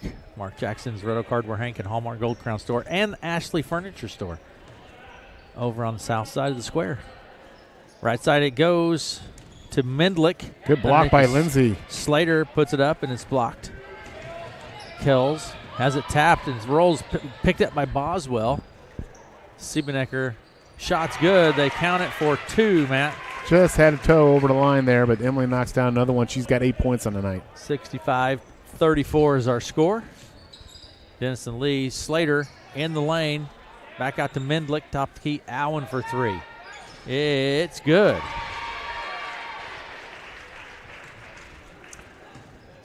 Jackson's Red Oak Hardware, Hank and Hallmark Gold Crown Store, and Ashley Furniture Store over on the south side of the square. Right side it goes to Mendlick. Good block by Lindsay. Slater puts it up, and it's blocked. Kells has it tapped and rolls, picked up by Boswell. Siebenecker, shot's good. They count it for 2, Matt. Just had a toe over the line there, but Emily knocks down another one. She's got 8 points on the night. 65-34 is our score. Denison Lee, Slater in the lane. Back out to Mendlick, top key, Allen for 3. It's good.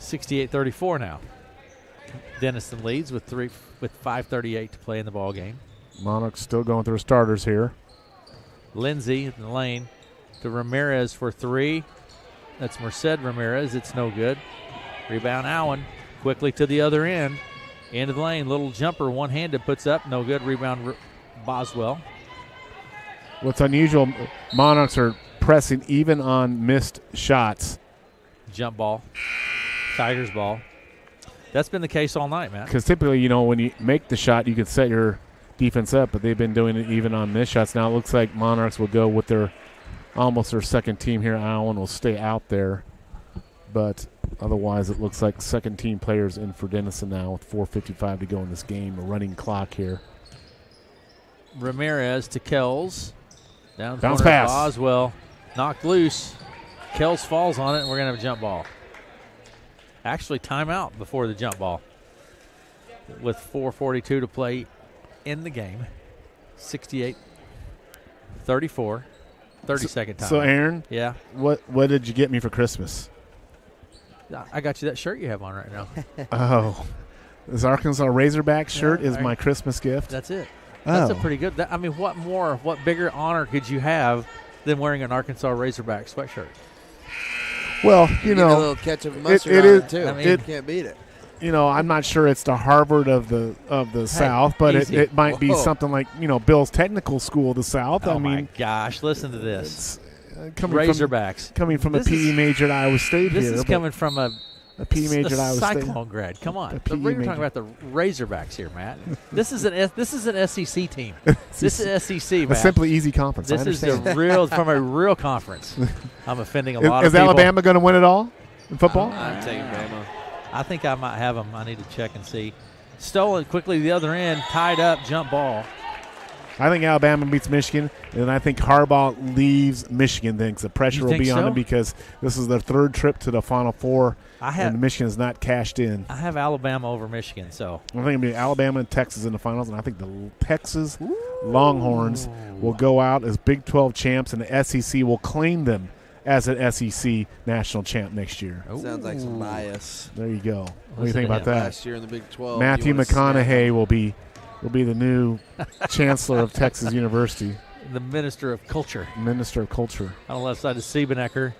68-34 now. Denison leads with 5:38 to play in the ball game. Monarchs still going through starters here. Lindsay in the lane to Ramirez for 3. That's Merced Ramirez. It's no good. Rebound Allen quickly to the other end. End of the lane. Little jumper, one-handed, puts up. No good. Rebound Boswell. What's unusual, Monarchs are pressing even on missed shots. Jump ball. Tigers ball. That's been the case all night, Matt. Because typically, when you make the shot, you can set your defense up, but they've been doing it even on missed shots. Now it looks like Monarchs will go with almost their second team here. Allen will stay out there, but otherwise it looks like second team players in for Denison now with 4:55 to go in this game. A running clock here. Ramirez to Kells. Down the Bounce corner, pass. Boswell knocked loose. Kells falls on it, and we're going to have a jump ball. Actually, timeout before the jump ball with 4:42 to play in the game. 68-34. 30-second time. So, Aaron, yeah, what did you get me for Christmas? I got you that shirt you have on right now. Oh, this Arkansas Razorback shirt is my Christmas gift. That's it. That's a pretty good. What bigger honor could you have than wearing an Arkansas Razorback sweatshirt? Well, you get a little ketchup and mustard on it too. You can't beat it. I'm not sure it's the Harvard of the South, but it might be something like Bill's Technical School of the South. Oh my gosh! Listen to this. Razorbacks coming from a PE major at Iowa State. This is coming from a PE major at Iowa State. Cyclone grad. Come on, we're talking about the Razorbacks here, Matt. This is an SEC team. This is SEC, Matt. A simply easy conference. This is from a real conference. I'm offending a lot of people. Is Alabama going to win it all in football? I'm taking Bama. I think I might have them. I need to check and see. Stolen quickly to the other end, tied up, jump ball. I think Alabama beats Michigan, and I think Harbaugh leaves Michigan. Thinks the pressure will be on him because this is their third trip to the Final Four, and Michigan is not cashed in. I have Alabama over Michigan, so I think it'll be Alabama and Texas in the finals, and I think the Texas Longhorns will go out as Big 12 champs, and the SEC will claim them as an SEC national champ next year. Sounds like some bias. There you go. What do you think about that? Last year in the Big 12, Matthew McConaughey will be the new chancellor of Texas University. The Minister of Culture. Minister of Culture. On the left side is Siebenecker.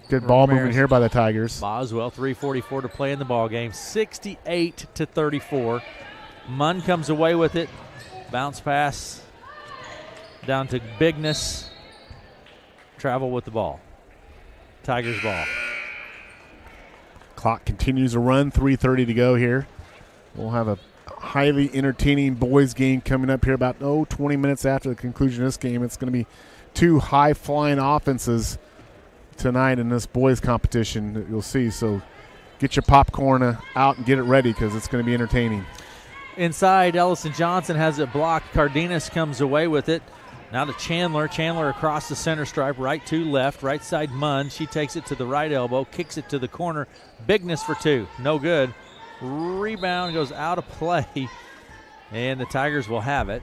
Good ball movement here by the Tigers. Boswell, 3:44 to play in the ball game. 68-34. Munn comes away with it. Bounce pass down to Bigness. Travel with the ball. Tigers ball. Clock continues to run. 3:30 to go here. We'll have a highly entertaining boys game coming up here about 20 minutes after the conclusion of this game. It's going to be two high-flying offenses tonight in this boys competition that you'll see. So get your popcorn out and get it ready because it's going to be entertaining. Inside, Ellison Johnson has it blocked. Cardenas comes away with it. Now to Chandler. Chandler across the center stripe, right to left, right side Munn. She takes it to the right elbow, kicks it to the corner. Bigness for 2. No good. Rebound goes out of play, and the Tigers will have it.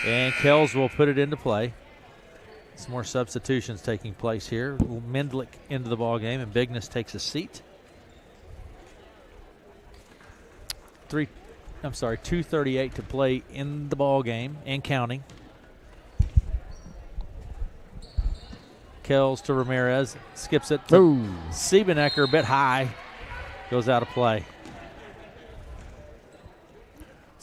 And Kells will put it into play. Some more substitutions taking place here. Mendlick into the ball game, and Bigness takes a seat. 2:38 to play in the ball game and counting. Kells to Ramirez, skips it to Siebenecker, a bit high, goes out of play.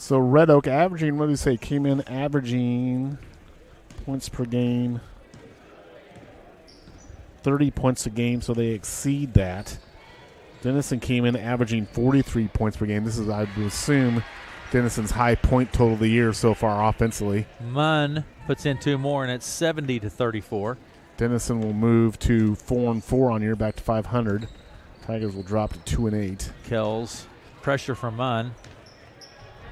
So Red Oak averaging, what do you say, came in averaging Points per game. 30 points a game, so they exceed that. Denison came in averaging 43 points per game. This is, I would assume, Denison's high point total of the year so far offensively. Munn puts in 2 more, and it's 70-34. Denison will move to 4-4 on year, back to 500. Tigers will drop to 2-8. Kells, pressure from Munn.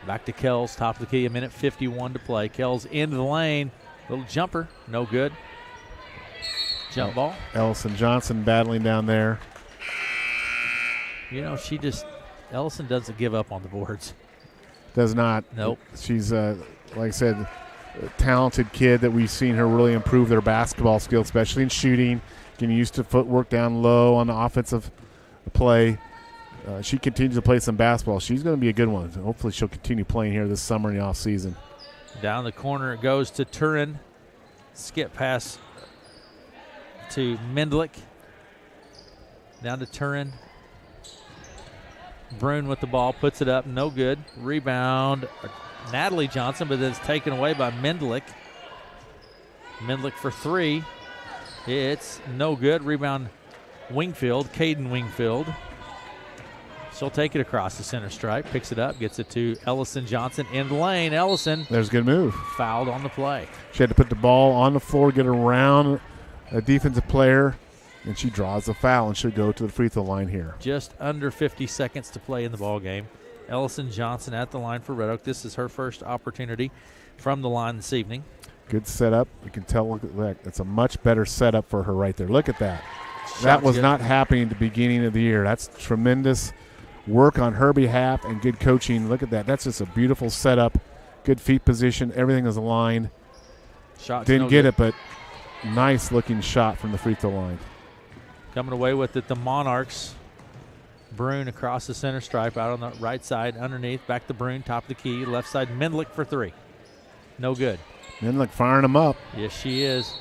Back to Kells, top of the key, 1:51 to play. Kells into the lane, little jumper, no good. Jump ball. Ellison Johnson battling down there. You know, Ellison doesn't give up on the boards. Does not. Nope. She's, like I said, a talented kid that we've seen her really improve their basketball skills, especially in shooting, getting used to footwork down low on the offensive play. She continues to play some basketball. She's going to be a good one. Hopefully she'll continue playing here this summer in the offseason. Down the corner it goes to Turin. Skip pass to Mendlick. Down to Turin. Brune with the ball, puts it up, no good. Rebound, Natalie Johnson, but it's taken away by Mendlick. Mendlick for 3. It's no good. Rebound, Wingfield, Caden Wingfield. She'll take it across the center stripe, picks it up, gets it to Ellison Johnson in the lane. Ellison. There's a good move. Fouled on the play. She had to put the ball on the floor, get around a defensive player, and she draws a foul and should go to the free throw line here. Just under 50 seconds to play in the ball game. Ellison Johnson at the line for Red Oak. This is her first opportunity from the line this evening. Good setup. You can tell, look at that. It's a much better setup for her right there. Look at that. Shot's that was good. not happening at the beginning of the year. That's tremendous work on her behalf and good coaching. Look at that. That's just a beautiful setup. Good feet position. Everything is aligned. Shot's Didn't no get good. it, but nice looking shot from the free throw line. Coming away with it, the Monarchs. Brune across the center stripe, out on the right side, underneath, back to Brune, top of the key, left side, Mendlick for 3. No good. Mendlick firing them up. Yes, she is.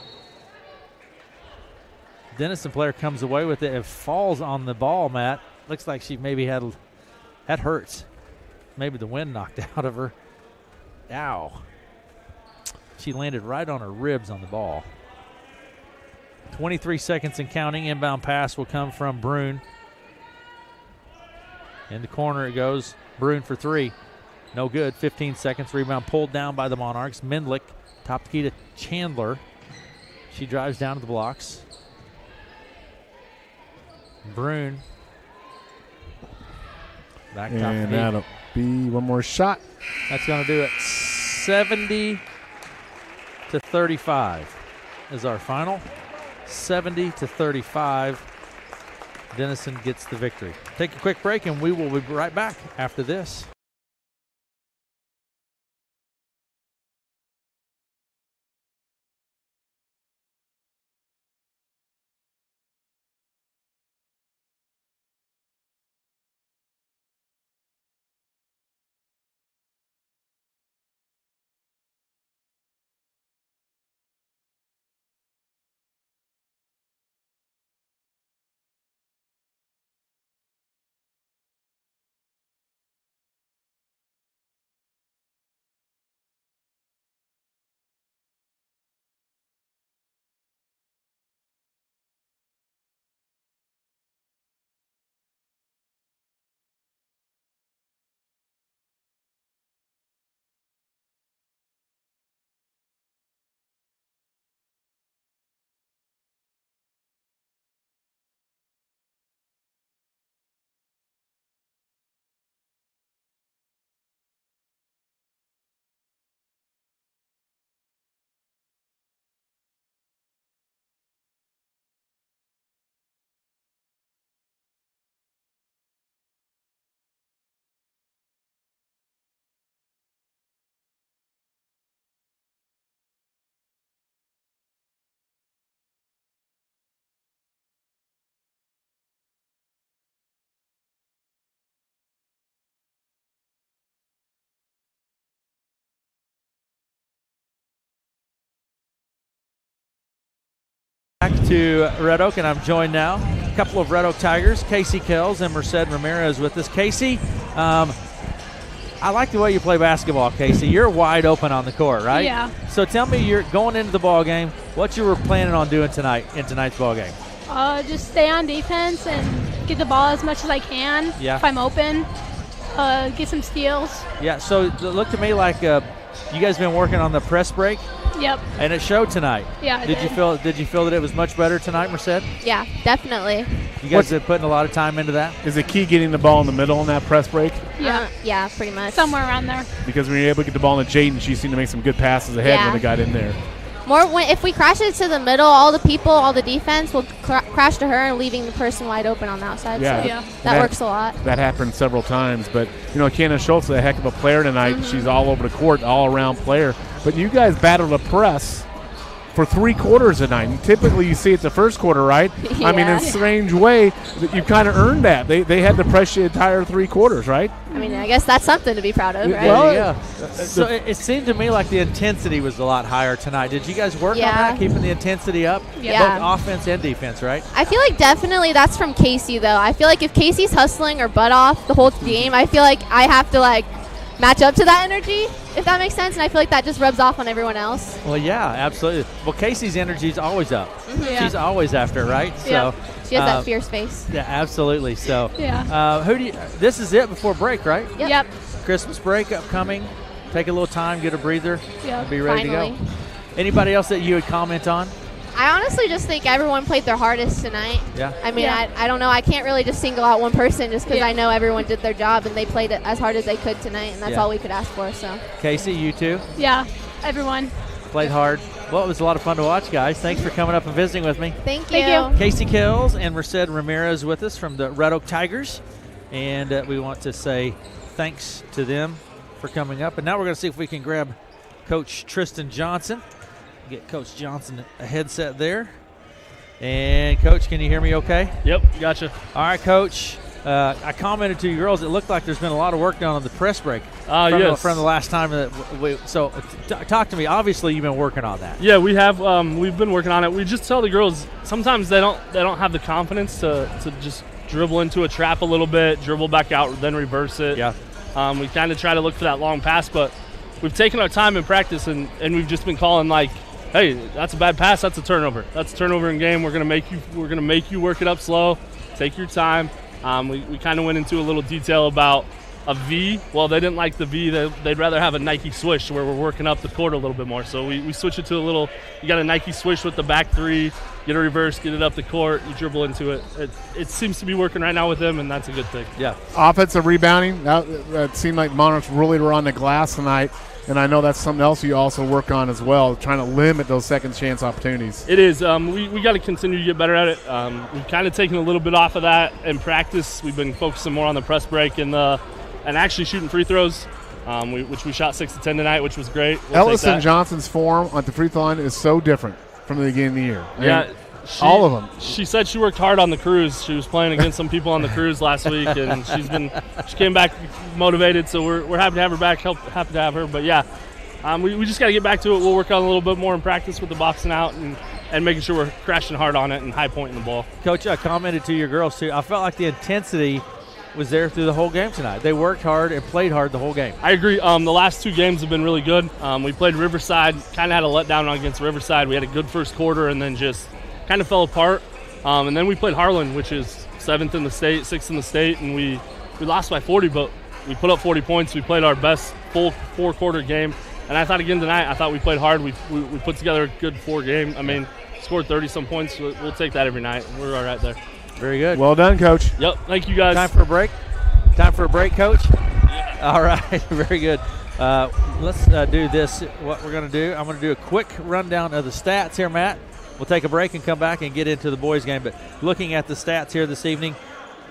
Denison player comes away with it. It falls on the ball, Matt. Looks like she maybe that hurts. Maybe the wind knocked out of her. Ow. She landed right on her ribs on the ball. 23 seconds and counting. Inbound pass will come from Brune. In the corner it goes. Brune for 3. No good. 15 seconds. Rebound pulled down by the Monarchs. Mendlick, top key to Chandler. She drives down to the blocks. Brune. Back top And of the that'll be one more shot. That's going to do it. 70-35 is our final. 70-35. Denison gets the victory. Take a quick break, and we will be right back after this. Back to Red Oak, and I'm joined now. A couple of Red Oak Tigers, Casey Kells and Merced Ramirez with us. Casey, I like the way you play basketball, Casey. You're wide open on the court, right? Yeah. So tell me, you're going into the ball game, what you were planning on doing tonight in tonight's ball game. Just stay on defense and get the ball as much as I can. Yeah. If I'm open, get some steals. Yeah. So it looked to me like you guys been working on the press break, Yep. and it showed tonight. Yeah. Did you feel that it was much better tonight, Merced? Yeah, definitely. You guys have putting a lot of time into that. Is the key getting the ball in the middle on that press break? Yeah. Yeah, pretty much. Somewhere around there. Because when you're able to get the ball in Jaden, she seemed to make some good passes ahead when Yeah. they got in there. If we crash it to the middle, all the defense will crash to her and leaving the person wide open on the outside. Yeah. So Yeah. that works a lot. That happened several times. But, Candace Schultz is a heck of a player tonight. She's all over the court, all-around player. But you guys battled a press for 3 quarters tonight. And typically you see it the first quarter, right? I mean, in a strange way, that you kind of earned that. They had to press you the entire 3 quarters, right? I mean, I guess that's something to be proud of, right? Well, Yeah. So it seemed to me like the intensity was a lot higher tonight. Did you guys work on Yeah. that, keeping the intensity up? Yeah. Both offense and defense, right? I feel like definitely that's from Casey, though. I feel like if Casey's hustling her butt off the whole game, I feel like I have to, match up to that energy, if that makes sense, and I feel like that just rubs off on everyone else. Well, yeah, absolutely. Well, Casey's energy is always up. Yeah. She's always after, right? Yeah. So She has that fierce face. yeah, absolutely. So Yeah. this is it before break, right? Yep. Christmas break upcoming. Take a little time, get a breather, Yeah. and be ready Finally. to go. Anybody else that you would comment on? I honestly just think everyone played their hardest tonight. Yeah. I mean, Yeah. I don't know. I can't really just single out one person just because Yeah. I know everyone did their job and they played it as hard as they could tonight, and that's Yeah. all we could ask for. So Casey, you too? Yeah. Everyone. Played hard. Well, it was a lot of fun to watch, guys. Thanks for coming up and visiting with me. thank you. Thank you. Casey Kills and Merced Ramirez with us from the Red Oak Tigers. And we want to say thanks to them for coming up. And now we're going to see if we can grab Coach Tristan Johnson. Get Coach Johnson a headset there. And, Coach, can you hear me okay? Yep, gotcha. All right, Coach. I commented to you girls, it looked like there's been a lot of work done on the press break Yes. from the last time that so talk to me. Obviously, you've been working on that. Yeah, we have. We've been working on it. We just tell the girls sometimes they don't have the confidence to just dribble into a trap a little bit, dribble back out, then reverse it. Yeah. We kind of try to look for that long pass, but we've taken our time in practice and we've just been calling hey, that's a bad pass, that's a turnover. That's a turnover in game. We're gonna make you work it up slow. Take your time. We kind of went into a little detail about a V. Well, they didn't like the V. They'd rather have a Nike swish where we're working up the court a little bit more. So we switch it to a little, you got a Nike swish with the back 3, get a reverse, get it up the court, you dribble into it. It seems to be working right now with them, and that's a good thing. Yeah. Offensive rebounding, that seemed like Monarchs really were on the glass tonight. And I know that's something else you also work on as well, trying to limit those second chance opportunities. It is. We got to continue to get better at it. We've kind of taken a little bit off of that in practice. We've been focusing more on the press break and actually shooting free throws, which we shot 6 to 10 tonight, which was great. We'll take Ellison that. Johnson's form at the free throw line is so different from the beginning of the year. I Yeah. mean, all of them. She said she worked hard on the cruise. She was playing against some people on the cruise last week, and she came back motivated. So we're happy to have her back. Happy to have her. But yeah, we just got to get back to it. We'll work on a little bit more in practice with the boxing out and making sure we're crashing hard on it and high pointing the ball. Coach, I commented to your girls too. I felt like the intensity was there through the whole game tonight. They worked hard and played hard the whole game. I agree. The last 2 games have been really good. We played Riverside, kind of had a letdown against Riverside. We had a good first quarter and then just kind of fell apart. And then we played Harlan, which is 7th in the state, 6th in the state, and we lost by 40, but we put up 40 points. We played our best full 4-quarter game. And I thought again tonight, we played hard. We put together a good 4 game. I mean, scored 30-some points. We'll take that every night. We're all right there. Very good. Well done, Coach. Yep. Thank you, guys. Time for a break? Time for a break, Coach? Yeah. All right. Very good. Let's do this. What we're going to do, I'm going to do a quick rundown of the stats here, Matt. We'll take a break and come back and get into the boys' game. But looking at the stats here this evening,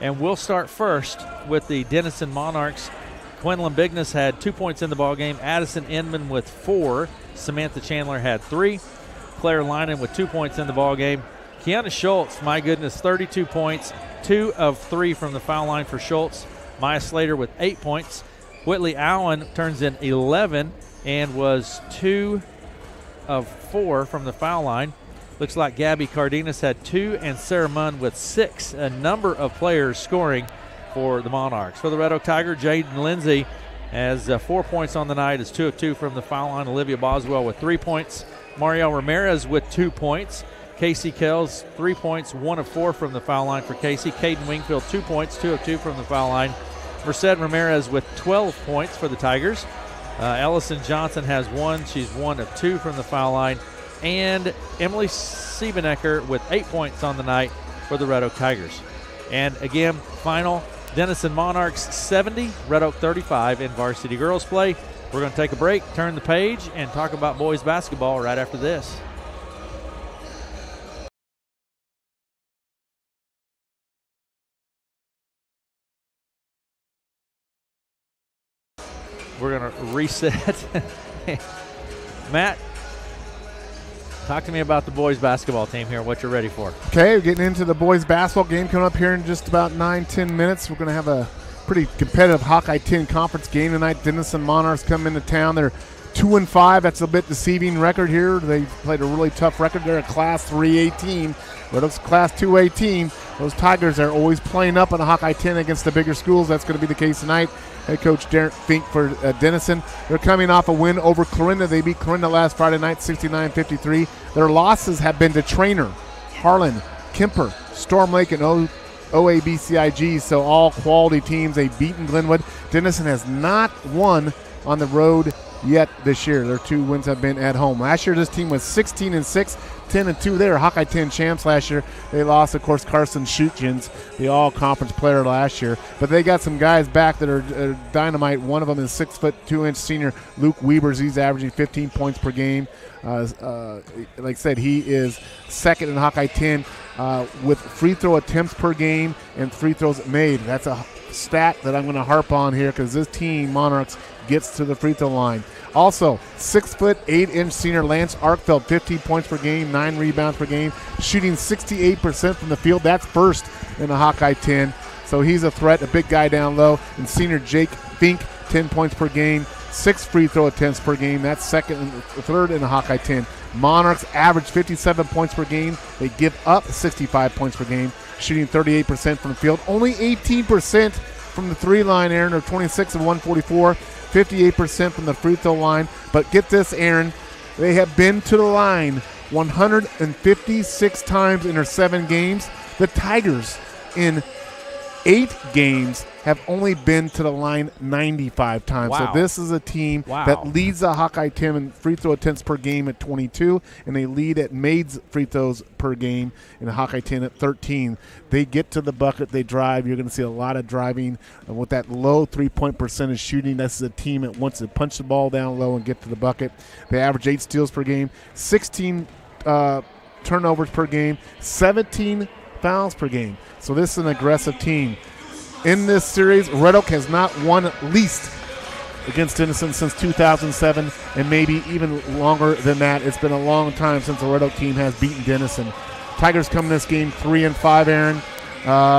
and we'll start first with the Denison Monarchs. Quinlan Bigness had 2 points in the ballgame. Addison Inman with 4. Samantha Chandler had 3. Claire Linen with 2 points in the ballgame. Kiana Schultz, my goodness, 32 points. 2 of 3 from the foul line for Schultz. Maya Slater with 8 points. Whitley Allen turns in 11 and was 2 of 4 from the foul line. Looks like Gabby Cardenas had 2 and Sarah Munn with 6. A number of players scoring for the Monarchs. For the Red Oak Tiger, Jaden Lindsay has 4 points on the night. Is 2 of 2 from the foul line. Olivia Boswell with 3 points. Marielle Ramirez with 2 points. Casey Kells, 3 points, 1 of 4 from the foul line for Casey. Caden Wingfield, 2 points, 2 of 2 from the foul line. Merced Ramirez with 12 points for the Tigers. Ellison Johnson has 1. She's 1 of 2 from the foul line. And Emily Siebenecker with 8 points on the night for the Red Oak Tigers. And again, final, Denison Monarchs 70, Red Oak 35 in varsity girls play. We're going to take a break, turn the page, and talk about boys basketball right after this. We're going to reset. Matt, talk to me about the boys basketball team here, what you're ready for. Okay, we're getting into the boys basketball game coming up here in just about 9-10 minutes. We're going to have a pretty competitive Hawkeye 10 conference game tonight. Denison Monarchs come into town. They're 2-5. That's a bit deceiving record here. They played a really tough record. They're a Class 3A team. Red Oak's Class 2A team. Those Tigers are always playing up in a Hawkeye 10 against the bigger schools. That's going to be the case tonight. Head coach Darren Fink for Denison. They're coming off a win over Clarinda. They beat Clarinda last Friday night, 69-53. Their losses have been to Trainer, Harlan, Kemper, Storm Lake, and OABCIG, so all quality teams. They've beaten Glenwood. Denison has not won on the road yet this year. Their 2 wins have been at home. Last year, this team was 16-6, 10-2. They were Hawkeye 10 champs last year. They lost, of course, Carson Schutjens, the all-conference player last year. But they got some guys back that are dynamite. One of them is 6'2" senior Luke Weavers. He's averaging 15 points per game. Like I said, he is second in Hawkeye 10 with free throw attempts per game and free throws made. That's a stat that I'm going to harp on here because this team, Monarchs, gets to the free throw line. Also, 6'8" senior Lance Arkfeld, 15 points per game, 9 rebounds per game, shooting 68% from the field. That's first in the Hawkeye 10. So he's a threat, a big guy down low. And senior Jake Fink, 10 points per game, 6 free throw attempts per game. That's third in the Hawkeye 10. Monarchs average 57 points per game. They give up 65 points per game, shooting 38% from the field. Only 18% from the 3-line, Aaron. They're 26 of 144, 58% from the free throw line. But get this, Aaron, they have been to the line 156 times in their 7 games. The Tigers in 8 games have only been to the line 95 times. Wow. So this is a team that leads the Hawkeye 10 in free throw attempts per game at 22, and they lead at made free throws per game in the Hawkeye 10 at 13. They get to the bucket, they drive. You're going to see a lot of driving. And with that low 3-point percentage shooting, this is a team that wants to punch the ball down low and get to the bucket. They average 8 steals per game, 16 turnovers per game, 17 fouls per game. So this is an aggressive team. In this series, Red Oak has not won at least against Denison since 2007, and maybe even longer than that. It's been a long time since the Red Oak team has beaten Denison. Tigers come in this game 3-5, Aaron.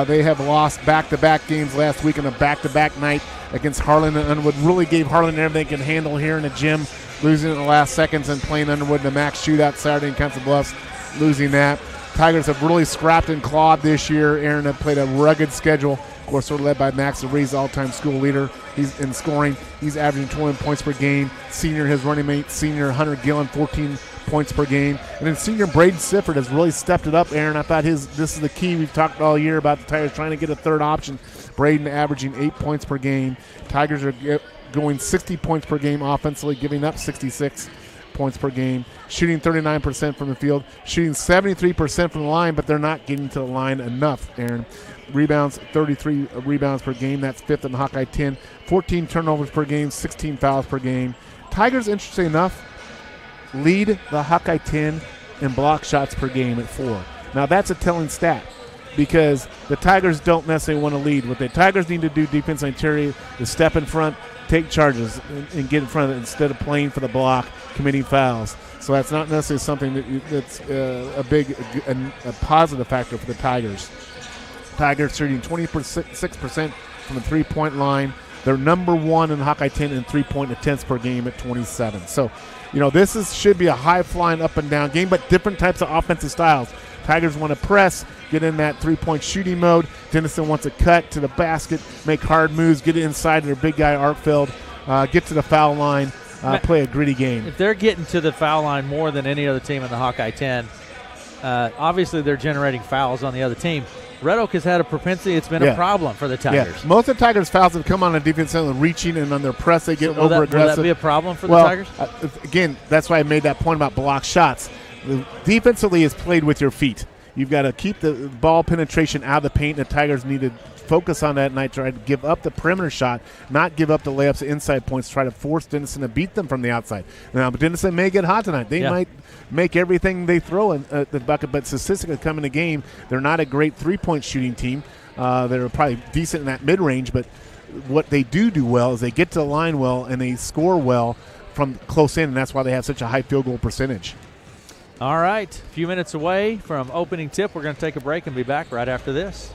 They have lost back-to-back games last week on a back-to-back night against Harlan and Underwood. Really gave Harlan everything they can handle here in the gym, losing in the last seconds and playing Underwood in the max shootout Saturday in Council Bluffs, losing that. Tigers have really scrapped and clawed this year. Aaron have played a rugged schedule. Of course, they're led by Max DeVries, all-time school leader. He's in scoring. He's averaging 20 points per game. Senior, his running mate, senior Hunter Gillen, 14 points per game. And then senior Braden Sifford has really stepped it up, Aaron. I thought this is the key. We've talked all year about the Tigers trying to get a third option. Braden averaging 8 points per game. Tigers are going 60 points per game offensively, giving up 66 points per game, shooting 39% from the field, shooting 73% from the line, but they're not getting to the line enough, Aaron. Rebounds, 33 rebounds per game. That's 5th in Hawkeye 10. 14 turnovers per game, 16 fouls per game. Tigers, interesting enough, lead the Hawkeye 10 in block shots per game at 4. Now, that's a telling stat because the Tigers don't necessarily want to lead. What the Tigers need to do defense on interior is step in front, take charges, and get in front of it instead of playing for the block, committing fouls. So that's not necessarily something that's a positive factor for the Tigers. Tigers shooting 26% from the three-point line. They're number 1 in Hawkeye 10 in three-point attempts per game at 27. So, this should be a high-flying up-and-down game, but different types of offensive styles. Tigers want to press, get in that three-point shooting mode. Denison wants to cut to the basket, make hard moves, get it inside to their big guy Arkfeld. get to the foul line, play a gritty game. If they're getting to the foul line more than any other team in the Hawkeye 10, obviously they're generating fouls on the other team. Red Oak has had a propensity. It's been a problem for the Tigers. Yeah. Most of the Tigers' fouls have come on the defense end, reaching, and on their press they get over-aggressive. Will that be a problem for the Tigers? Again, that's why I made that point about block shots. Defensively, it's played with your feet. You've got to keep the ball penetration out of the paint. The Tigers need to focus on that night, try to give up the perimeter shot, not give up the layups, the inside points, try to force Denison to beat them from the outside. Now, but Denison may get hot tonight. They might make everything they throw in the bucket, but statistically coming the game, they're not a great three-point shooting team. They're probably decent in that mid-range, but what they do well is they get to the line well and they score well from close in, and that's why they have such a high field goal percentage. All right, a few minutes away from opening tip. We're going to take a break and be back right after this.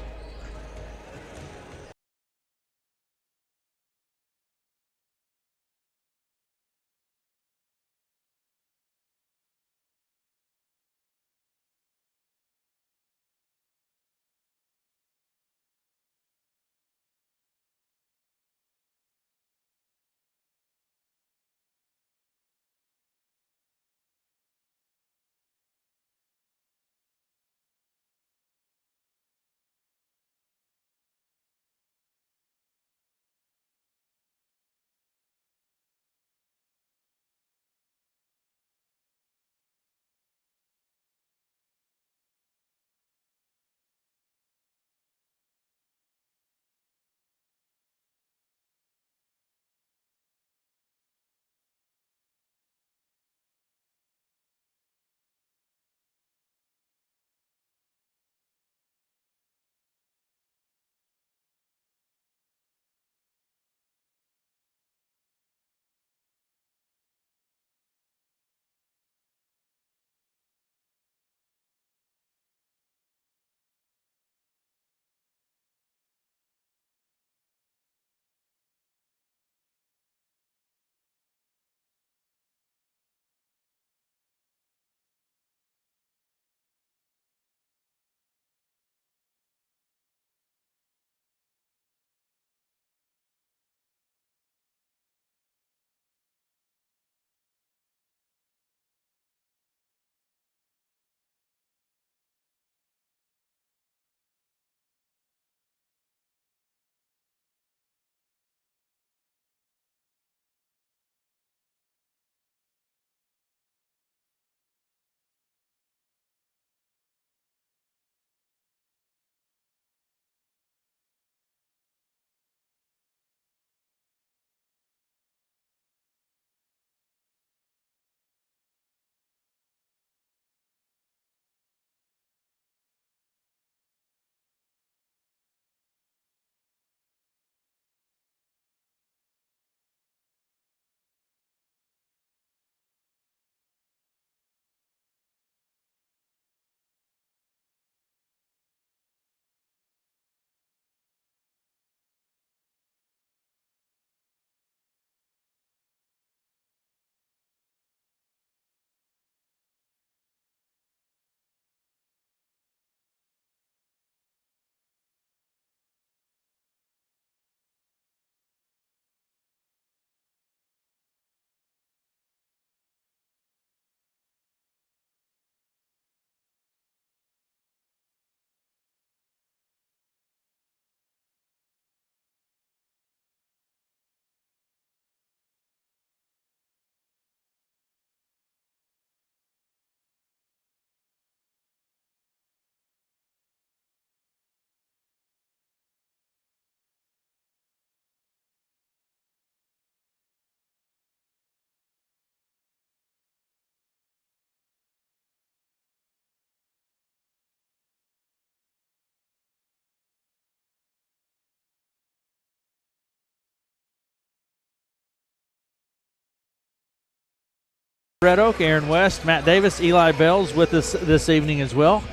Red Oak, Aaron West, Matt Davis, Eli Bell's with us this evening as well.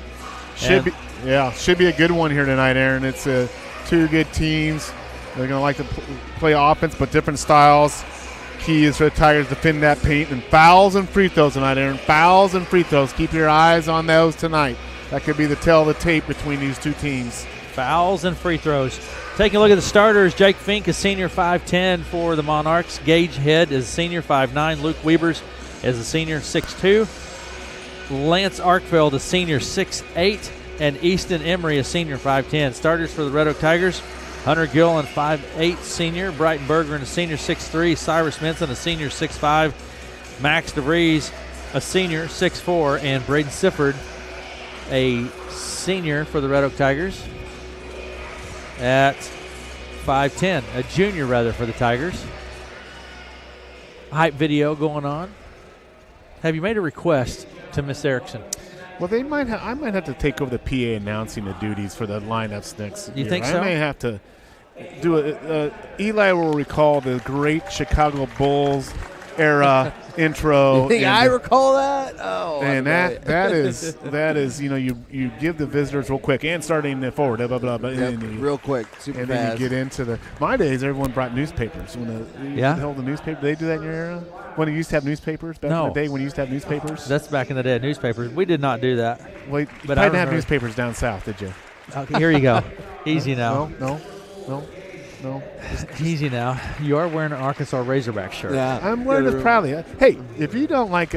Should be a good one here tonight, Aaron. It's two good teams. They're going to like to play offense, but different styles. Key is for the Tigers to defend that paint. And fouls and free throws tonight, Aaron. Fouls and free throws. Keep your eyes on those tonight. That could be the tale of the tape between these two teams. Fouls and free throws. Taking a look at the starters, Jake Fink is senior 5'10 for the Monarchs. Gage Head is senior 5'9. Luke Weavers is a senior 6'2. Lance Arkfeld is senior 6'8. And Easton Emery is senior 5'10. Starters for the Red Oak Tigers, Hunter Gillen, 5'8 senior. Brighton Bergeron, a senior 6'3. Cyrus Minson, a senior 6'5. Max DeVries, a senior 6'4. And Braden Sifford, a senior for the Red Oak Tigers at 5'10, a junior rather for the Tigers. Hype video going on. Have you made a request to Miss Erickson? Well, I might have to take over the PA announcing the duties for the lineups next year. You think so? I may have to do it. Eli will recall the great Chicago Bulls era intro. You think I recall that? Oh, and that is you give the visitors real quick and starting forward, blah blah blah. Yep, real quick, super and fast. then you get into my days. Everyone brought newspapers. When they held the newspaper, they do that in your era. When you used to have newspapers back in the day, when you used to have newspapers. That's back in the day of newspapers. We did not do that. Well, but I didn't have newspapers down south, did you? Okay, here you go. Easy now. No. Easy now. You are wearing an Arkansas Razorback shirt. Yeah, I'm wearing this proudly. Hey, if you don't like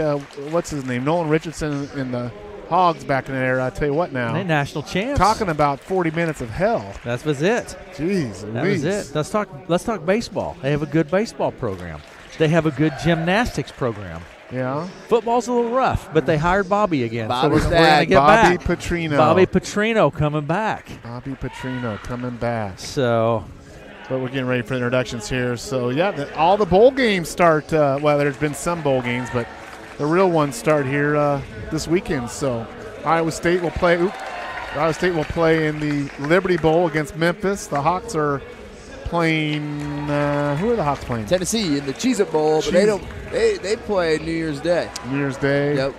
what's his name, Nolan Richardson in the Hogs back in that era, I tell you what now. They national champs. Talking about 40 minutes of hell. That was it. Jeez, that was it. Let's talk baseball. They have a good baseball program. They have a good gymnastics program. Yeah. Football's a little rough, but they hired Bobby again. Bobby's so we're going to get Bobby back. Petrino. Bobby Petrino coming back. Bobby Petrino coming back. So. But we're getting ready for introductions here. So, yeah, all the bowl games start. Well, there's been some bowl games, but the real ones start here this weekend. So, Iowa State will play in the Liberty Bowl against Memphis. The Hawks are playing. Who are the Hawks playing? Tennessee in the Cheez-It Bowl, but they play New Year's Day. New Year's Day. Yep.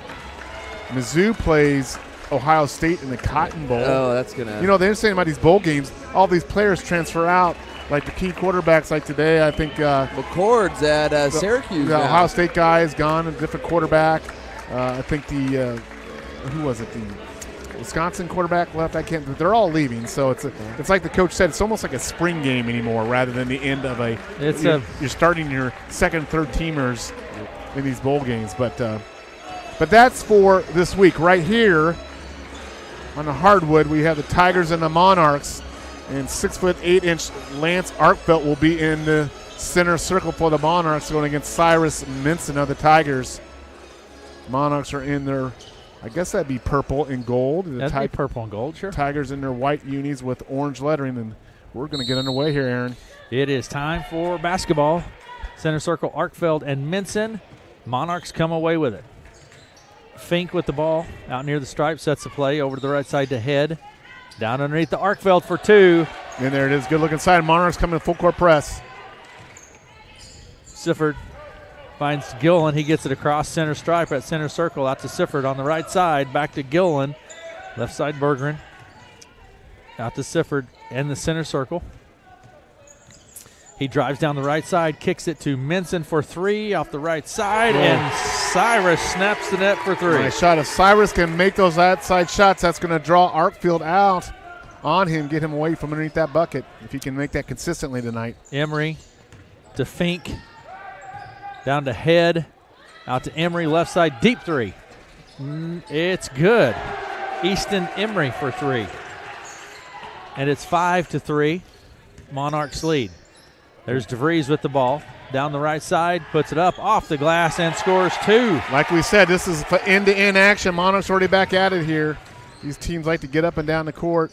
Mizzou plays Ohio State in the Cotton Bowl. Oh, that's gonna. They're interesting about these bowl games. All these players transfer out. Like the key quarterbacks, like today, I think McCord's at Syracuse. The Ohio State guy is gone, a different quarterback. I think who was it? The Wisconsin quarterback left. I can't. They're all leaving, so it's like the coach said. It's almost like a spring game anymore, rather than the end of you're starting your second, third teamers in these bowl games. But that's for this week. Right here on the hardwood, we have the Tigers and the Monarchs. And 6'8" Lance Arkfeld will be in the center circle for the Monarchs, going against Cyrus Minson of the Tigers. Monarchs are in their, I guess that'd be purple and gold. That'd be purple and gold, sure. Tigers in their white unis with orange lettering, and we're going to get underway here, Aaron. It is time for basketball. Center circle, Arkfeld and Minson. Monarchs come away with it. Fink with the ball out near the stripe, sets the play over to the right side to Head. Down underneath the Arkfeld for two. And there it is. Good looking side. Monarchs coming full court press. Sifford finds Gillen. He gets it across center stripe at center circle. Out to Sifford on the right side. Back to Gillen. Left side Bergeron. Out to Sifford in the center circle. He drives down the right side. Kicks it to Minson for three off the right side. And Cyrus snaps the net for three. Nice shot. If Cyrus can make those outside shots, that's going to draw Arkfeld out on him, get him away from underneath that bucket, if he can make that consistently tonight. Emery to Fink. Down to Head. Out to Emery, left side, deep three. It's good. Easton Emery for three. And it's 5-3. Monarchs lead. There's DeVries with the ball. Down the right side, puts it up, off the glass, and scores two. Like we said, this is end-to-end action. Monarchs already back at it here. These teams like to get up and down the court.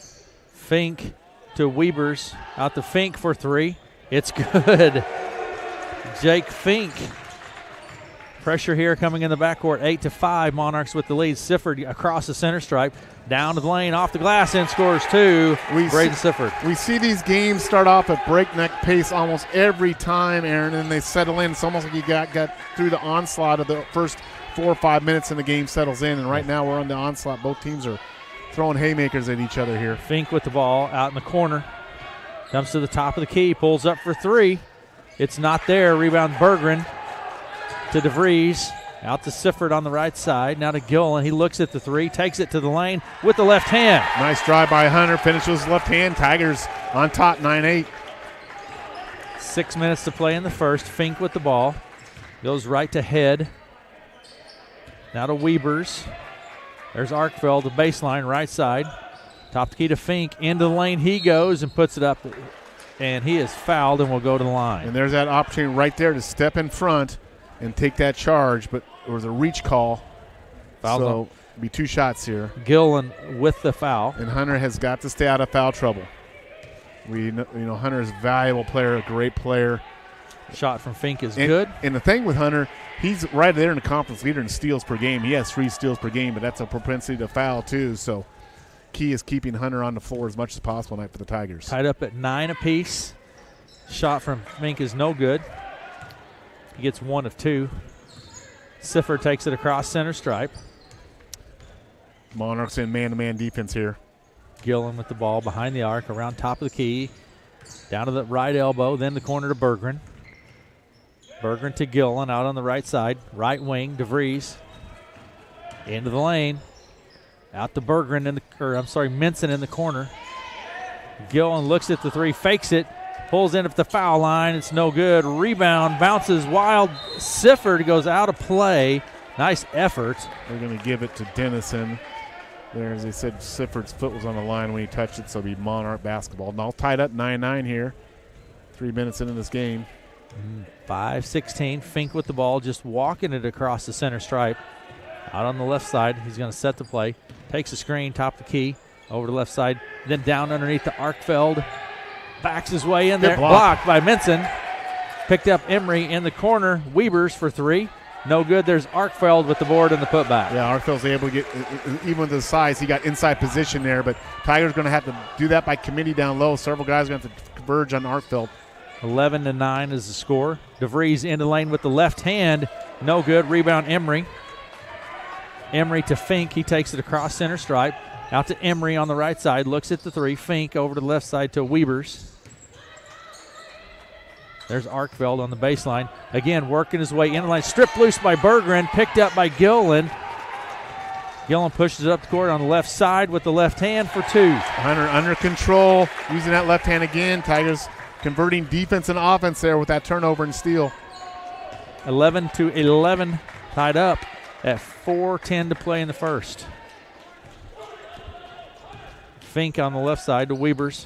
Fink to Weavers. Out to Fink for three. It's good. Jake Fink. Pressure here coming in the backcourt. 8-5. Monarchs with the lead. Sifford across the center stripe. Down to the lane, off the glass, and scores two. Braden Sifford. We see these games start off at breakneck pace almost every time, Aaron, and they settle in. It's almost like you got through the onslaught of the first 4 or 5 minutes and the game settles in. And right now we're on the onslaught. Both teams are throwing haymakers at each other here. Fink with the ball out in the corner. Comes to the top of the key, pulls up for three. It's not there. Rebound Bergeron to DeVries. Out to Sifford on the right side. Now to Gillen. He looks at the three, takes it to the lane with the left hand. Nice drive by Hunter. Finishes left hand. Tigers on top, 9-8. 6 minutes to play in the first. Fink with the ball. Goes right to Head. Now to Weebers. There's Arkfeld, the baseline, right side. Top the key to Fink. Into the lane he goes and puts it up. And he is fouled and will go to the line. And there's that opportunity right there to step in front and take that charge, but there was a reach call. Foul so zone. Be 2 shots here. Gillen with the foul. And Hunter has got to stay out of foul trouble. Hunter is a valuable player, a great player. Shot from Fink is good. And the thing with Hunter, he's right there in the conference leader in steals per game. He has 3 steals per game, but that's a propensity to foul too. So key is keeping Hunter on the floor as much as possible tonight for the Tigers. Tied up at 9 apiece. Shot from Fink is no good. He gets 1 of 2. Siffer takes it across center stripe. Monarchs in man-to-man defense here. Gillen with the ball behind the arc, around top of the key. Down to the right elbow, then the corner to Berggren. Berggren to Gillen out on the right side. Right wing, DeVries. Into the lane. Out to Berggren, Minson in the corner. Gillen looks at the three, fakes it. Pulls in at the foul line. It's no good. Rebound, bounces wild. Sifford goes out of play. Nice effort. They're going to give it to Denison. There, as they said, Sifford's foot was on the line when he touched it, so it'll be Monarch basketball. And all tied up 9-9 here. 3 minutes into this game. 5-16. Fink with the ball, just walking it across the center stripe. Out on the left side. He's going to set the play. Takes a screen, top the key, over the left side. Then down underneath to Arkfeld. Backs his way in there. Blocked by Minson. Picked up Emery in the corner. Weebers for 3. No good. There's Arkfeld with the board and the putback. Yeah, Arkfeld's able to get, even with his size, he got inside position there, but Tigers going to have to do that by committee down low. Several guys are going to have to converge on Arkfeld. 11-9 is the score. DeVries into the lane with the left hand. No good. Rebound Emery. Emery to Fink. He takes it across center stripe. Out to Emery on the right side. Looks at the three. Fink over to the left side to Weebers. There's Arkfeld on the baseline. Again, working his way in the line. Stripped loose by Berggren. Picked up by Gillen. Gillen pushes it up the court on the left side with the left hand for 2. Hunter under control. Using that left hand again. Tigers converting defense and offense there with that turnover and steal. 11-11 tied up at 4:10 to play in the first. Fink on the left side to Weebers.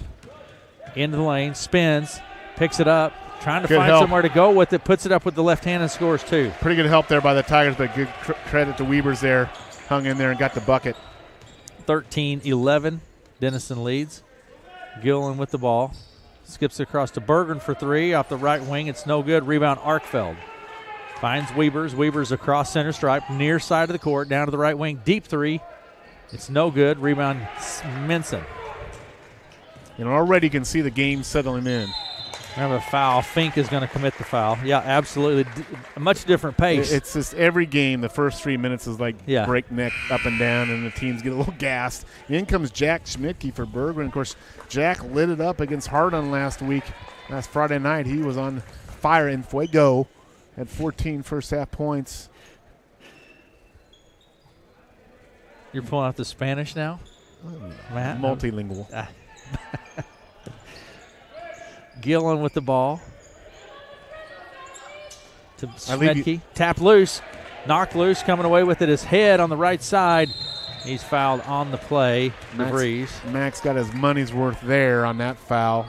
Into the lane. Spins. Picks it up. Trying to find somewhere to go with it. Puts it up with the left hand and scores 2. Pretty good help there by the Tigers, but good credit to Weebers there. Hung in there and got the bucket. 13-11. Denison leads. Gillen with the ball. Skips across to Berggren for 3. Off the right wing. It's no good. Rebound Arkfeld. Finds Weebers. Weebers across center stripe. Near side of the court. Down to the right wing. Deep 3. It's no good. Rebound Minson. Already you can see the game settling in. Remember the foul. Fink is going to commit the foul. Yeah, absolutely. A much different pace. It's just every game, the first 3 minutes is like breakneck up and down, and the teams get a little gassed. In comes Jack Schmidtke for Berggren. Of course, Jack lit it up against Hardon last Friday night. He was on fire in fuego. Had 14 first half points. You're pulling out the Spanish now? Matt? Multilingual. Gillen with the ball. To Schmidtke. Tap loose. Knocked loose. Coming away with it. His head on the right side. He's fouled on the play. DeVries. Max got his money's worth there on that foul.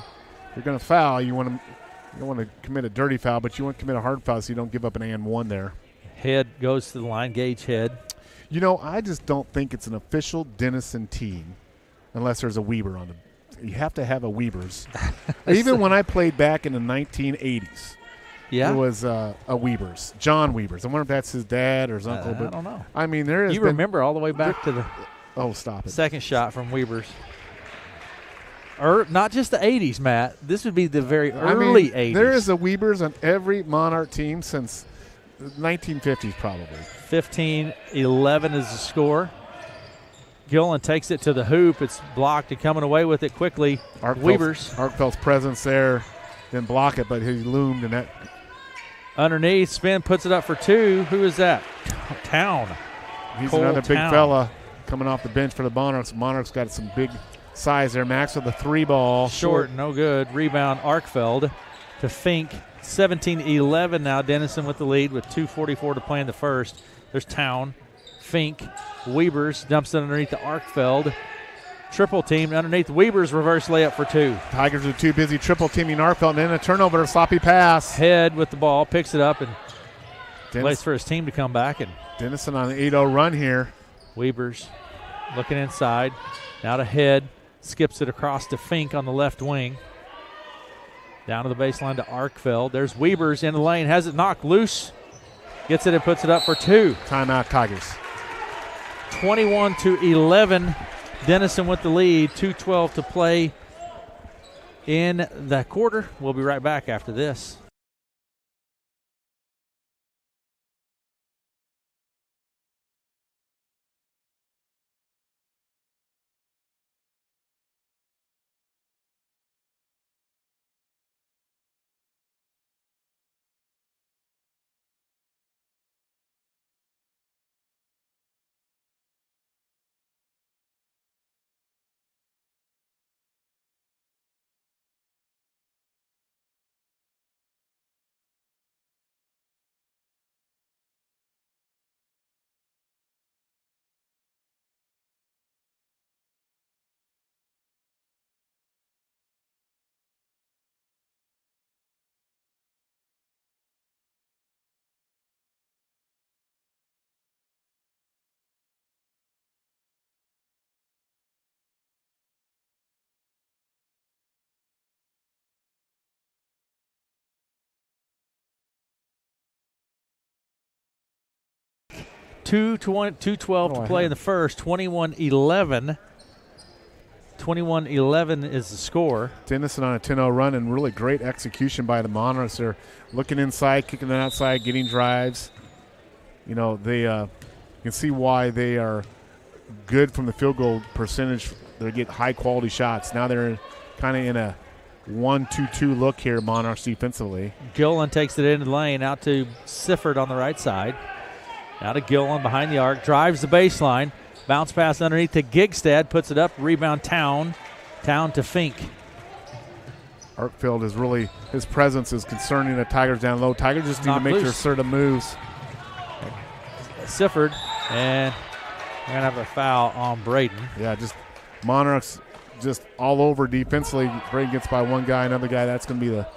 If you're going to foul, you don't want to commit a dirty foul, but you want to commit a hard foul so you don't give up an and 1 there. Head goes to the line. Gage Head. I just don't think it's an official Denison team unless there's a Weber on the. You have to have a Weebers. Even when I played back in the 1980s, there was a Weebers, John Weebers. I wonder if that's his dad or his uncle. I don't know. I mean, there is. You remember all the way back to the. Oh, stop it! Second shot from Weebers. Not just the 80s, Matt. This would be the very early 80s. There is a Weebers on every Monarch team since the 1950s, probably. 15-11 is the score. Gillen takes it to the hoop. It's blocked and coming away with it quickly. Arkfeld's presence there didn't block it, but he loomed in that. Underneath, spin, puts it up for 2. Who is that? Town. He's Cole another big Town. fella coming off the bench for the Monarchs. Monarchs got some big size there. Max with the 3 ball. Short, no good. Rebound, Arkfeld to Fink. 17-11 now. Denison with the lead with 2:44 to play in the first. There's Town. Fink. Weavers dumps it underneath the Arkfeld. Triple team underneath Weavers. Reverse layup for 2. Tigers are too busy triple teaming Arkfeld, and then a turnover, a sloppy pass. Head with the ball. Picks it up and waits Dennis, for his team to come back. And Denison on an 8-0 run here. Weavers looking inside. Now to Head. Skips it across to Fink on the left wing. Down to the baseline to Arkfeld. There's Weavers in the lane. Has it knocked loose. Gets it and puts it up for 2. Timeout, Tigers. 21-11. Denison with the lead. 2:12 to play in the quarter. We'll be right back after this. Two 2:12 to play in the first. 21-11. 21-11 is the score. Denison on a 10-0 run, and really great execution by the Monarchs. They're looking inside, kicking it outside, getting drives. You know, they you can see why they are good from the field goal percentage. They get high-quality shots. Now they're kind of in a 1-2-2 look here, Monarchs defensively. Gillen takes it into the lane, out to Sifford on the right side. Now to Gillen behind the arc, drives the baseline. Bounce pass underneath to Gigstad, puts it up. Rebound Town. Town to Fink. Arkfeld is really, his presence is concerning the Tigers down low. Tigers just need to make their assertive moves. Sifford, and we're going to have a foul on Braden. Yeah, just Monarchs just all over defensively. Braden gets by one guy, another guy. That's going to be the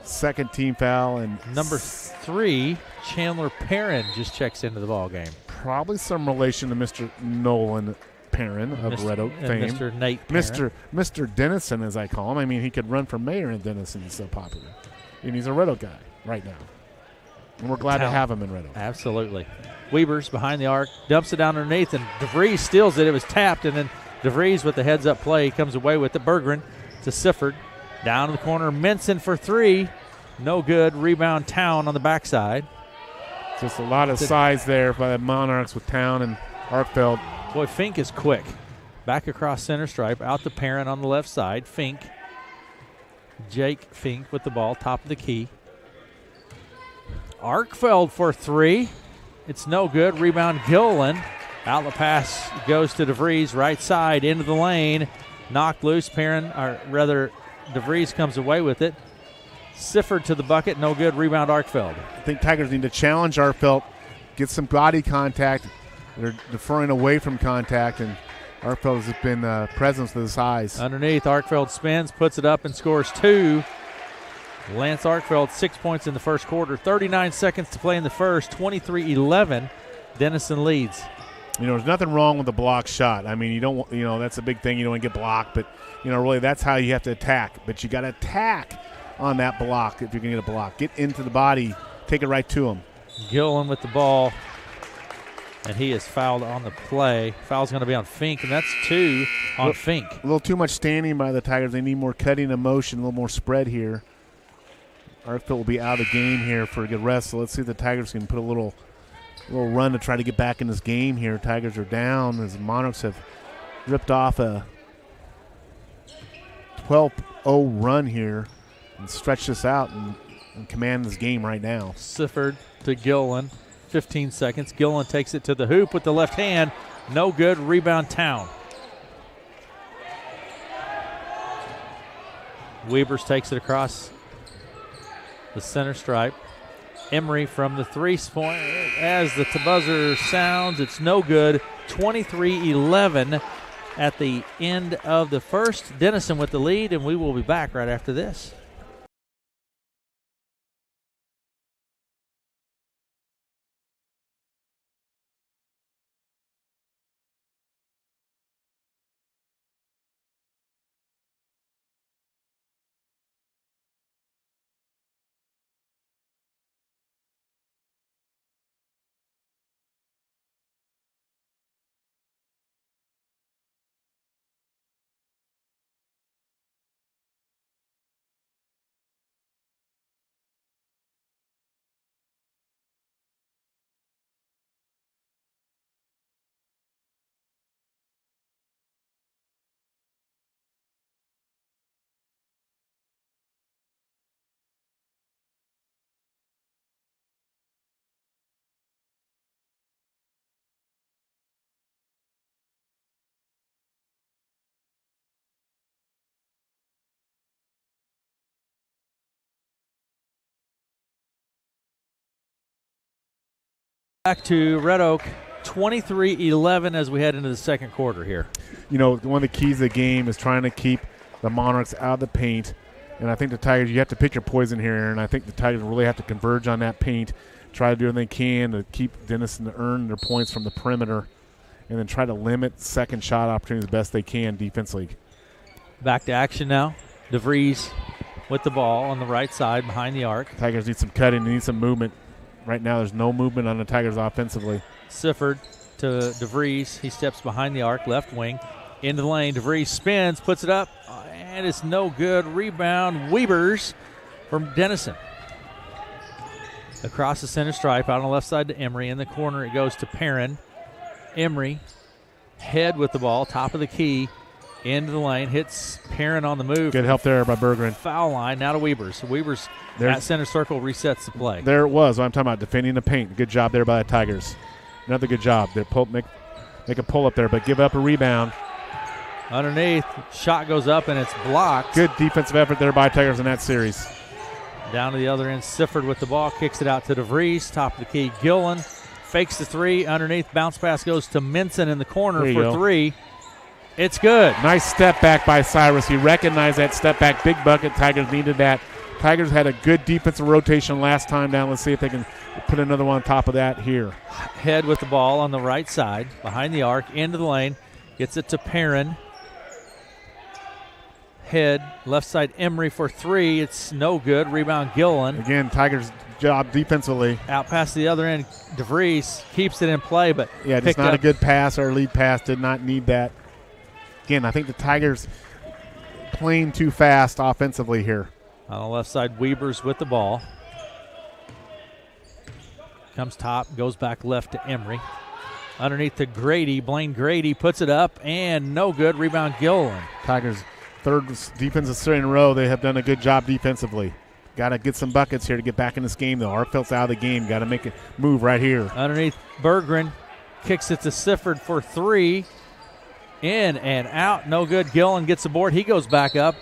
second team foul. And number 3, Chandler Perrin, just checks into the ball game. Probably some relation to Mr. Nolan Perrin of Red Oak fame. Mr. Nate Perrin. Mr. Denison, as I call him. I mean, he could run for mayor in Denison. He's so popular. And he's a Red Oak guy right now. And we're glad to have him in Red Oak. Absolutely. Weavers behind the arc, dumps it down underneath, and DeVries steals it. It was tapped, and then DeVries with the heads-up play comes away with it. Berggren to Sifford. Down in the corner, Minson for 3. No good. Rebound Town on the backside. Just a lot of size there by the Monarchs with Town and Arkfeld. Boy, Fink is quick. Back across center stripe, out to Perrin on the left side. Fink. Jake Fink with the ball, top of the key. Arkfeld for 3. It's no good. Rebound Gillen. Outlet pass goes to DeVries, right side, into the lane. Knocked loose. Perrin, or rather, DeVries comes away with it. Sifford to the bucket, no good. Rebound Arkfeld. I think Tigers need to challenge Arkfeld, get some body contact. They're deferring away from contact, and Arkfeld has been presence with his eyes. Underneath, Arkfeld spins, puts it up, and scores 2. Lance Arkfeld, 6 points in the first quarter. 39 seconds to play in the first. 23-11. Denison leads. You know, there's nothing wrong with the block shot. I mean, you don't, you know, that's a big thing. You don't want to get blocked, but, you know, really that's how you have to attack. But you got to attack on that block if you're going to get a block. Get into the body, take it right to him. Gillen with the ball, and he is fouled on the play. Foul's going to be on Fink, and that's 2 on Fink. A little too much standing by the Tigers. They need more cutting and motion, a little more spread here. Arkfeld will be out of the game here for a good rest, so let's see if the Tigers can put a little run to try to get back in this game here. Tigers are down as the Monarchs have ripped off a 12-0 run here and stretch this out and command this game right now. Sifford to Gillen. 15 seconds. Gillen takes it to the hoop with the left hand. No good. Rebound, Town. Weavers takes it across the center stripe. Emery from the 3-point. As the buzzer sounds, it's no good. 23-11 at the end of the first. Denison with the lead, and we will be back right after this. Back to Red Oak, 23-11 as we head into the second quarter here. You know, one of the keys of the game is trying to keep the Monarchs out of the paint. And I think the Tigers, you have to pick your poison here, Aaron. I think the Tigers really have to converge on that paint, try to do everything they can to keep Denison to earn their points from the perimeter, and then try to limit second shot opportunities as best they can defensively. Back to action now. DeVries with the ball on the right side behind the arc. Tigers need some cutting, they need some movement. Right now there's no movement on the Tigers offensively. Sifford to DeVries. He steps behind the arc, left wing, into the lane. DeVries spins, puts it up, and it's no good. Rebound, Weavers from Denison. Across the center stripe, out on the left side to Emery. In the corner it goes to Perrin. Emery, head with the ball, top of the key, into the lane, hits Perrin on the move. Good help there by Berggren. Foul line, now to Weavers. Weavers at center circle resets the play. There it was. I'm talking about defending the paint. Good job there by the Tigers. Another good job. They make a pull up there, but give up a rebound. Underneath, shot goes up and it's blocked. Good defensive effort there by Tigers in that series. Down to the other end, Sifford with the ball, kicks it out to DeVries, top of the key. Gillen fakes the three, underneath, bounce pass goes to Minson in the corner for three. It's good. Nice step back by Cyrus. He recognized that step back. Big bucket. Tigers needed that. Tigers had a good defensive rotation last time down. Let's see if they can put another one on top of that here. Head with the ball on the right side, behind the arc, into the lane. Gets it to Perrin. Head, left side Emery for three. It's no good. Rebound Gillen. Again, Tigers' job defensively. Out past the other end, DeVries keeps it in play, but yeah, just not a good pass. Our lead pass did not need that. Again, I think the Tigers playing too fast offensively here. On the left side, Weavers with the ball. Comes top, goes back left to Emery. Underneath to Grady. Blaine Grady puts it up, and no good. Rebound Gillen. Tigers' third defensive set in a row. They have done a good job defensively. Got to get some buckets here to get back in this game, though. Arkfeldt's out of the game. Got to make a move right here. Underneath, Berggren kicks it to Sifford for three. In and out, no good. Gillen gets the board. He goes back up.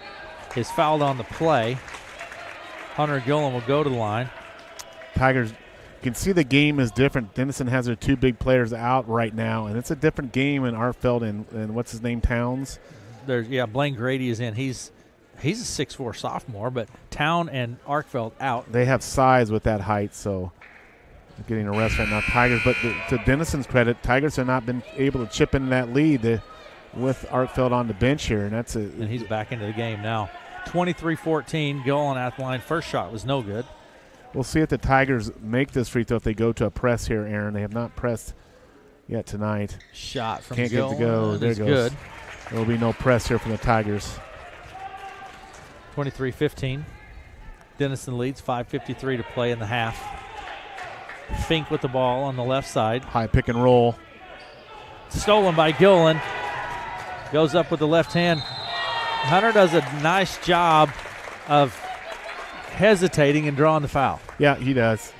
Is fouled on the play. Hunter Gillen will go to the line. Tigers, you can see the game is different. Denison has their two big players out right now, and it's a different game in Arkfeldt and what's his name, Towns. Blaine Grady is in. He's a 6'4" sophomore, but Town and Arkfeldt out. They have size with that height, so getting a rest right now. Tigers, but to Denison's credit, Tigers have not been able to chip in that lead with Arkfeldt on the bench here, and he's back into the game now. 23-14, Gillen at the line. First shot was no good. We'll see if the Tigers make this free throw if they go to a press here, Aaron. They have not pressed yet tonight. Shot from Can't Gillen. Get to go. There it goes. Good. There will be no press here from the Tigers. 23-15. Denison leads, 5:53 to play in the half. Fink with the ball on the left side. High pick and roll. Stolen by Gillen. Goes up with the left hand. Hunter does a nice job of hesitating and drawing the foul. Yeah, he does.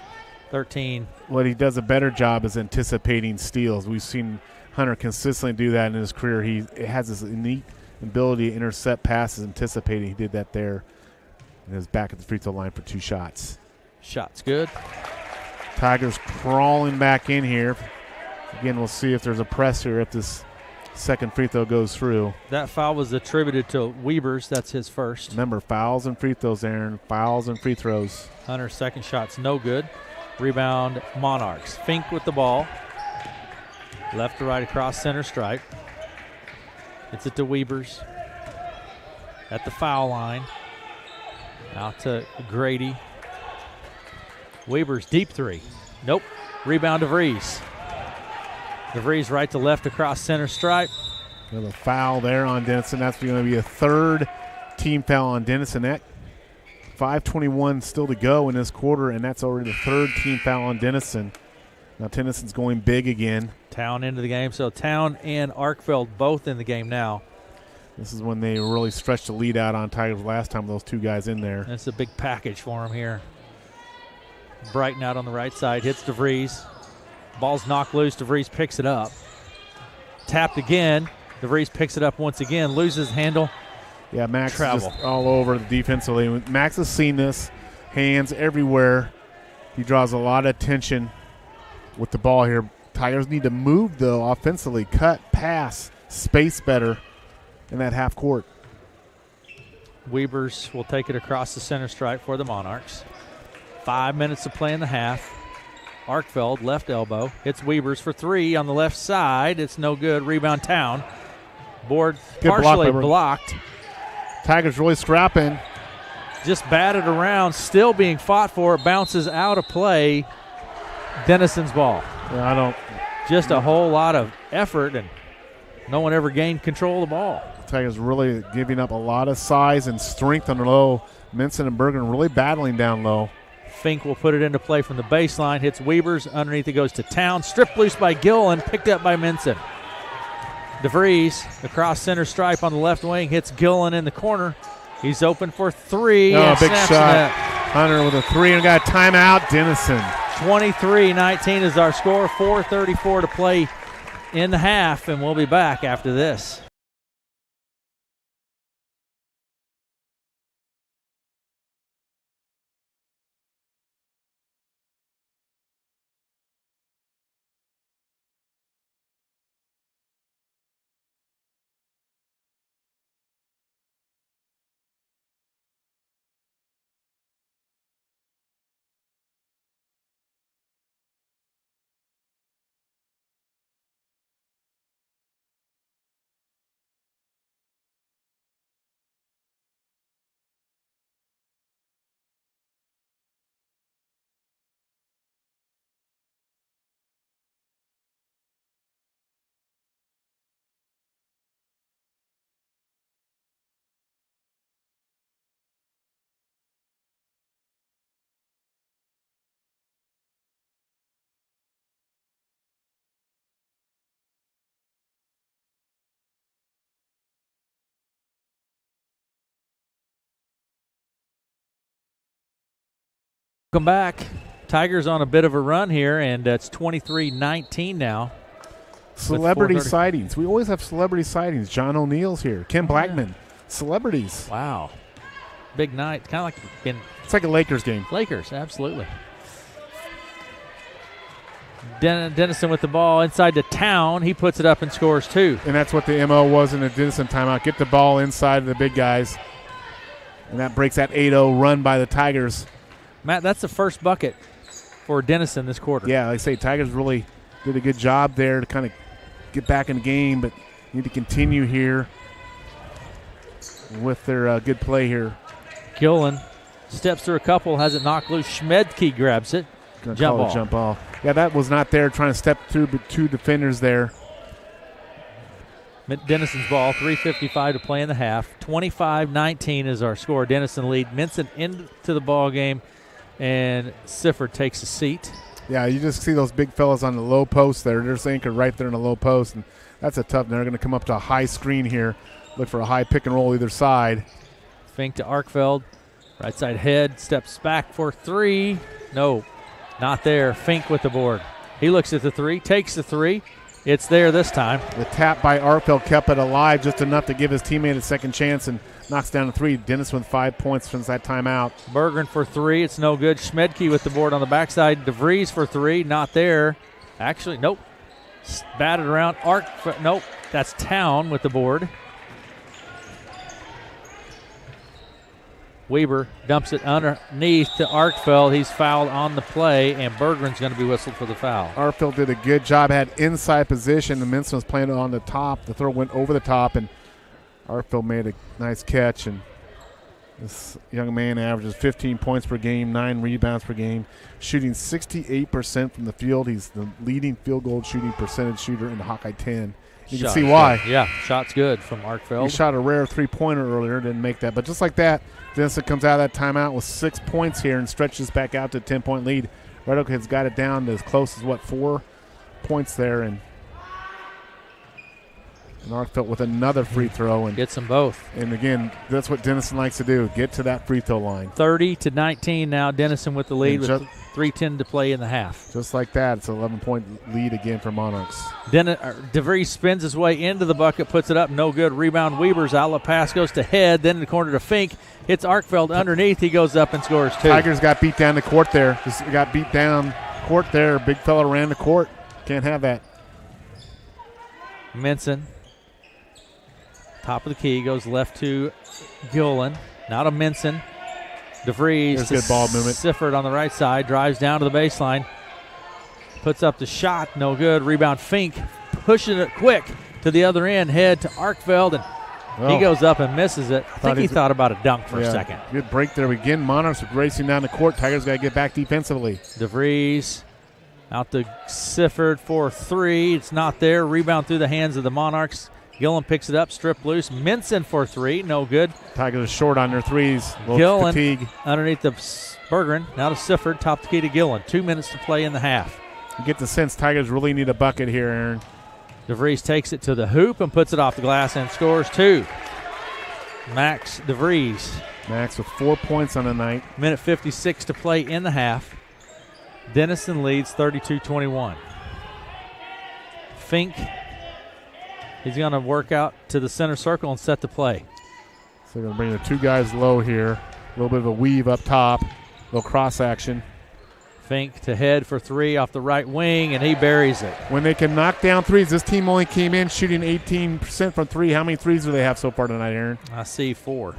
13 what he does a better job is anticipating steals. We've seen Hunter consistently do that in his career. He has this unique ability to intercept passes, anticipating. He did that there. And is back at the free throw line for 2 shots. Shot's good. Tigers crawling back in here. Again, we'll see if there's a press here if this second free throw goes through. That foul was attributed to Weavers. That's his first. Remember, fouls and free throws, Aaron. Fouls and free throws. Hunter's second shot's no good. Rebound, Monarchs. Fink with the ball. Left to right across center stripe. Gets it to Weavers. At the foul line. Out to Grady. Weavers deep three. Nope. Rebound DeVries. DeVries right to left across center stripe. Another foul there on Denison. That's going to be a third team foul on Denison. That 5:21 still to go in this quarter, and that's already the third team foul on Denison. Now Denison's going big again. Town into the game. So Town and Arkfeld both in the game now. This is when they really stretched the lead out on Tigers last time with those 2 guys in there. That's a big package for him here. Brighton out on the right side. Hits DeVries. Ball's knocked loose. DeVries picks it up. Tapped again. DeVries picks it up once again. Loses handle. Yeah, Max Travel. is just all over the defensively. Max has seen this. Hands everywhere. He draws a lot of attention with the ball here. Tigers need to move, though, offensively. Cut, pass, space better in that half court. Weavers will take it across the center stripe for the Monarchs. 5 minutes to play in the half. Arkfeld, left elbow, hits Weavers for 3 on the left side. It's no good. Rebound Town. Board Good partially block, blocked. Tigers really scrapping. Just batted around, still being fought for. It bounces out of play. Denison's ball. Yeah, I don't. Just a whole lot of effort, and no one ever gained control of the ball. Tigers really giving up a lot of size and strength on the low. Minson and Bergen really battling down low. Fink will put it into play from the baseline. Hits Weavers. Underneath it goes to Town. Stripped loose by Gillen. Picked up by Minson. DeVries across center stripe on the left wing. Hits Gillen in the corner. He's open for 3. Oh, and big snaps shot. the net. Hunter with a 3 and got a timeout. Denison. 23-19 is our score. 4:34 to play in the half, and we'll be back after this. Welcome back. Tigers on a bit of a run here, and it's 23-19 now. Celebrity sightings. We always have celebrity sightings. John O'Neill's here. Ken Blackman. Celebrities. Wow. Big night. Kind of like in It's like a Lakers game. Lakers, absolutely. Denison with the ball inside to Town. He puts it up and scores 2. And that's what the MO was in the Denison timeout. Get the ball inside of the big guys. And that breaks that 8-0 run by the Tigers. Matt, that's the first bucket for Denison this quarter. Yeah, like I say, Tigers really did a good job there to kind of get back in the game, but need to continue here with their good play here. Gillen steps through a couple, has it knocked loose. Schmedke grabs it. Jump ball. Yeah, that was not there, trying to step through 2 defenders there. Denison's ball, 3:55 to play in the half. 25-19 is our score. Denison lead. Minson into the ball game, and Sifford takes a seat. Yeah, you just see those big fellas on the low post there. They're just anchored right there in the low post, and that's a tough. They're going to come up to a high screen here, look for a high pick and roll either side. Fink to Arkfeld. Right side head, steps back for 3. No. Not there. Fink with the board. He looks at the three, takes the three. It's there this time. The tap by Arkfeld kept it alive just enough to give his teammate a second chance and knocks down a three. Dennis with 5 points since that timeout. Bergeron for three. It's no good. Schmedke with the board on the backside. DeVries for three. Not there. Actually, nope. Batted around. Nope. That's Town with the board. Weber dumps it underneath to Arkfeld. He's fouled on the play, and Bergeron's going to be whistled for the foul. Arkfeld did a good job, had inside position. The Minson was playing it on the top. The throw went over the top, and Arkfeld made a nice catch. And this young man averages 15 points per game, 9 rebounds per game, shooting 68% from the field. He's the leading field goal shooting percentage shooter in the Hawkeye 10. You can see why. Good. Yeah, shot's good from Arkfeld. He shot a rare three-pointer earlier, didn't make that. But just like that, Denison comes out of that timeout with 6 points here and stretches back out to a 10-point lead. Red Oak has got it down to as close as, 4 points there. And Arkfeld with another free throw. And gets them both. And, again, that's what Denison likes to do, get to that free throw line. 30-19 now. Denison with the lead with 3:10 to play in the half. Just like that, it's an 11-point lead again for Monarchs. DeVries spins his way into the bucket, puts it up, no good. Rebound, Weber's outlet pass goes to Head, then in the corner to Fink. Hits Arkfeld underneath. He goes up and scores two. Tigers got beat down the court there. Just got beat down court there. Big fella ran the court. Can't have that. Minson, top of the key, goes left to Gillen. Now to Minson. DeVries. There's good ball movement. Sifford on the right side, drives down to the baseline. Puts up the shot, no good. Rebound, Fink pushing it quick to the other end. Head to Arkfeld, and he goes up and misses it. I think he thought about a dunk for a second. Good break there again. Monarchs are racing down the court. Tigers got to get back defensively. DeVries out to Sifford for three. It's not there. Rebound through the hands of the Monarchs. Gillen picks it up, strip loose. Minson for three, no good. Tigers are short on their threes. Gillen fatigue. Underneath the Bergeron. Now to Sifford, top the key to Gillen. 2 minutes to play in the half. You get the sense Tigers really need a bucket here, Aaron. DeVries takes it to the hoop and puts it off the glass and scores two. Max DeVries. Max with 4 points on the night. Minute 56 to play in the half. Denison leads 32-21. Fink. He's going to work out to the center circle and set the play. So they're going to bring the two guys low here. A little bit of a weave up top. A little cross action. Fink to Head for three off the right wing, and he buries it. When they can knock down threes, this team only came in shooting 18% from three. How many threes do they have so far tonight, Aaron? I see 4.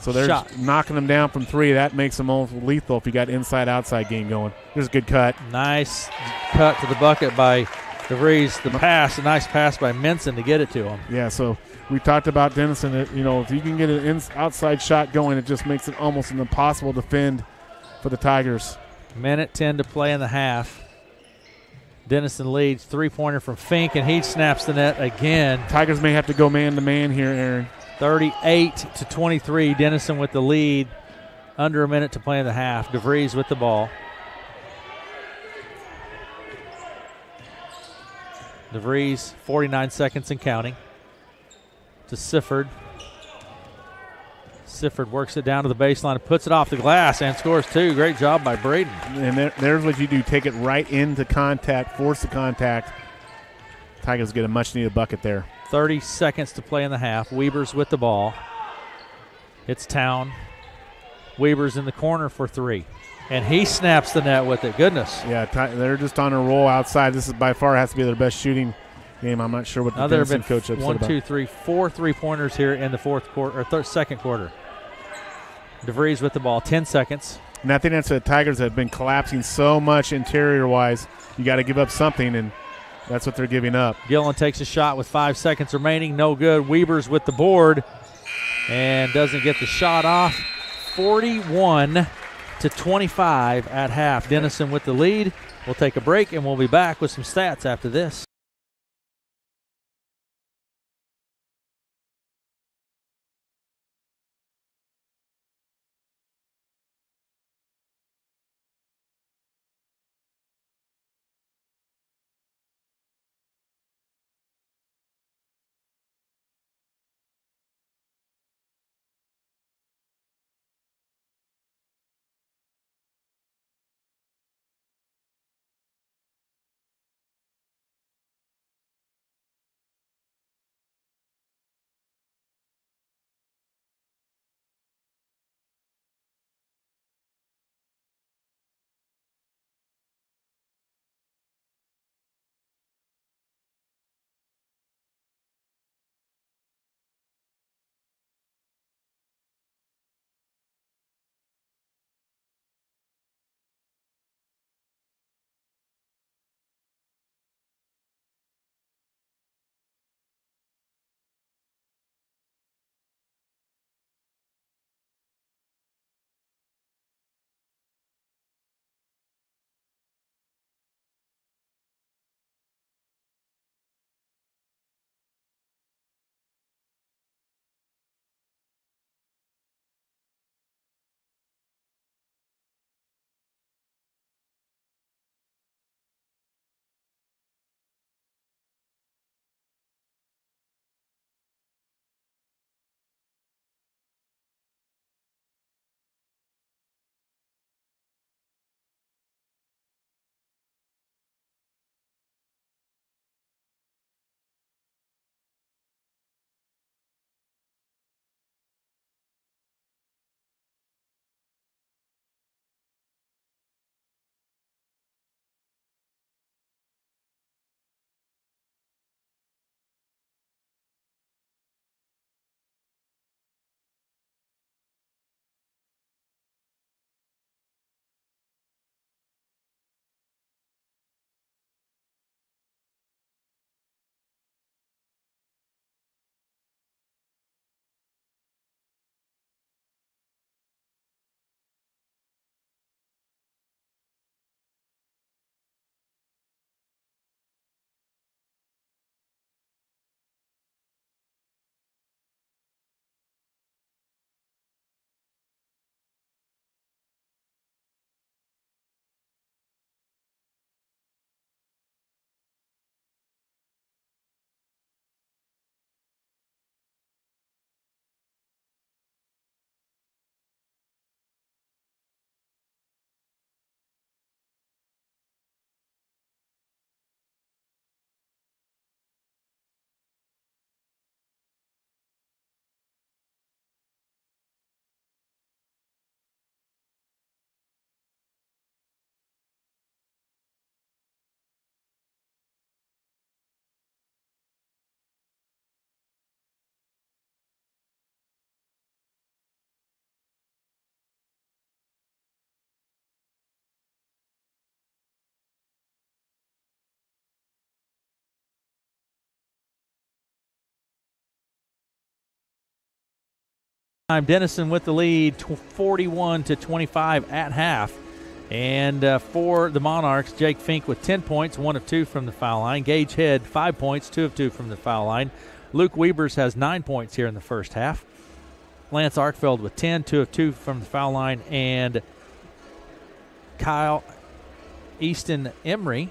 So they're knocking them down from three. That makes them almost lethal if you got inside-outside game going. There's a good cut. Nice cut to the bucket by DeVries. The pass, a nice pass by Minson to get it to him. Yeah, so we talked about Denison. That, if you can get an outside shot going, it just makes it almost an impossible defend for the Tigers. Minute 10 to play in the half. Denison leads. Three-pointer from Fink, and he snaps the net again. Tigers may have to go man-to-man here, Aaron. 38-23. Denison with the lead. Under a minute to play in the half. DeVries with the ball. DeVries, 49 seconds and counting. To Sifford. Sifford works it down to the baseline, puts it off the glass, and scores two. Great job by Braden. And there's what you do. Take it right into contact, force the contact. Tigers get a much-needed bucket there. 30 seconds to play in the half. Weber's with the ball. It's Town. Weber's in the corner for three. And he snaps the net with it. Goodness. Yeah, they're just on a roll outside. This is by far has to be their best shooting game. I'm not sure what the Denison coach upset about. 1, 2, 3, 4 3-pointers here in the second quarter. DeVries with the ball, 10 seconds. And I think that's the Tigers have been collapsing so much interior-wise. You got to give up something, and that's what they're giving up. Gillen takes a shot with 5 seconds remaining. No good. Weber's with the board and doesn't get the shot off. 41-25 at half. Denison with the lead. We'll take a break, and we'll be back with some stats after this. Denison with the lead, 41-25 at half. And for the Monarchs, Jake Fink with 10 points, 1 of 2 from the foul line. Gage Head, 5 points, 2 of 2 from the foul line. Luke Weavers has 9 points here in the first half. Lance Arkfeld with 10, 2 of 2 from the foul line. And Kyle Easton Emery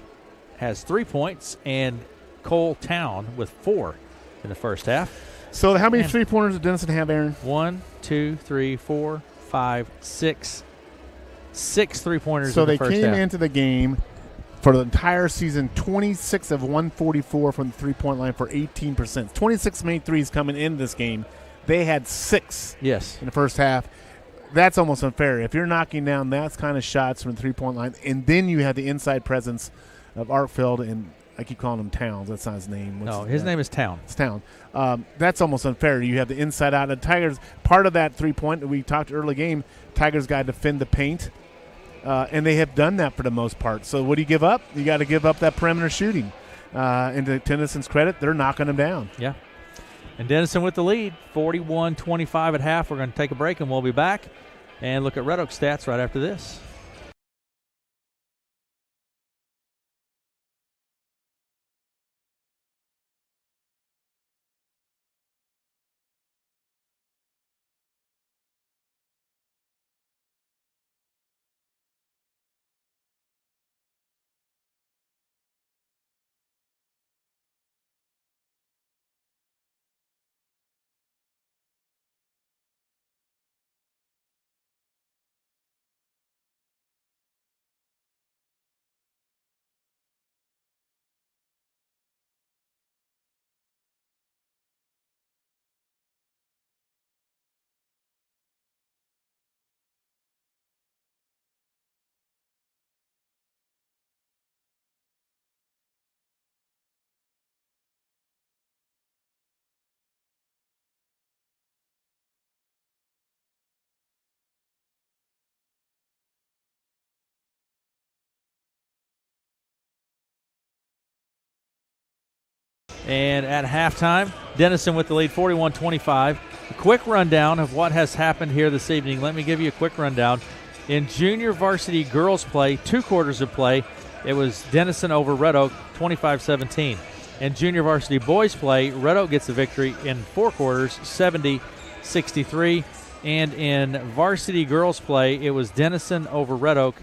has 3 points, and Cole Town with 4 in the first half. So how many three-pointers did Denison have, Aaron? 1, 2, 3, 4, 5, 6. 6 three-pointers so in the first half. So they came into the game for the entire season, 26 of 144 from the three-point line for 18%. 26 made threes coming into this game. They had 6 in the first half. That's almost unfair. If you're knocking down that kind of shots from the three-point line, and then you have the inside presence of Arkfeld, and I keep calling him Towns. That's not his name. His name is Town. It's Town. That's almost unfair. You have the inside out. The Tigers, part of that three-point that we talked early game, Tigers got to defend the paint, and they have done that for the most part. So what do you give up? You got to give up that perimeter shooting. And to Denison's credit, they're knocking them down. Yeah. And Denison with the lead, 41-25 at half. We're going to take a break, and we'll be back and look at Red Oak stats right after this. And at halftime, Denison with the lead, 41-25. A quick rundown of what has happened here this evening. Let me give you a quick rundown. In junior varsity girls play, 2 quarters of play, it was Denison over Red Oak, 25-17. In junior varsity boys play, Red Oak gets the victory in 4 quarters, 70-63. And in varsity girls play, it was Denison over Red Oak,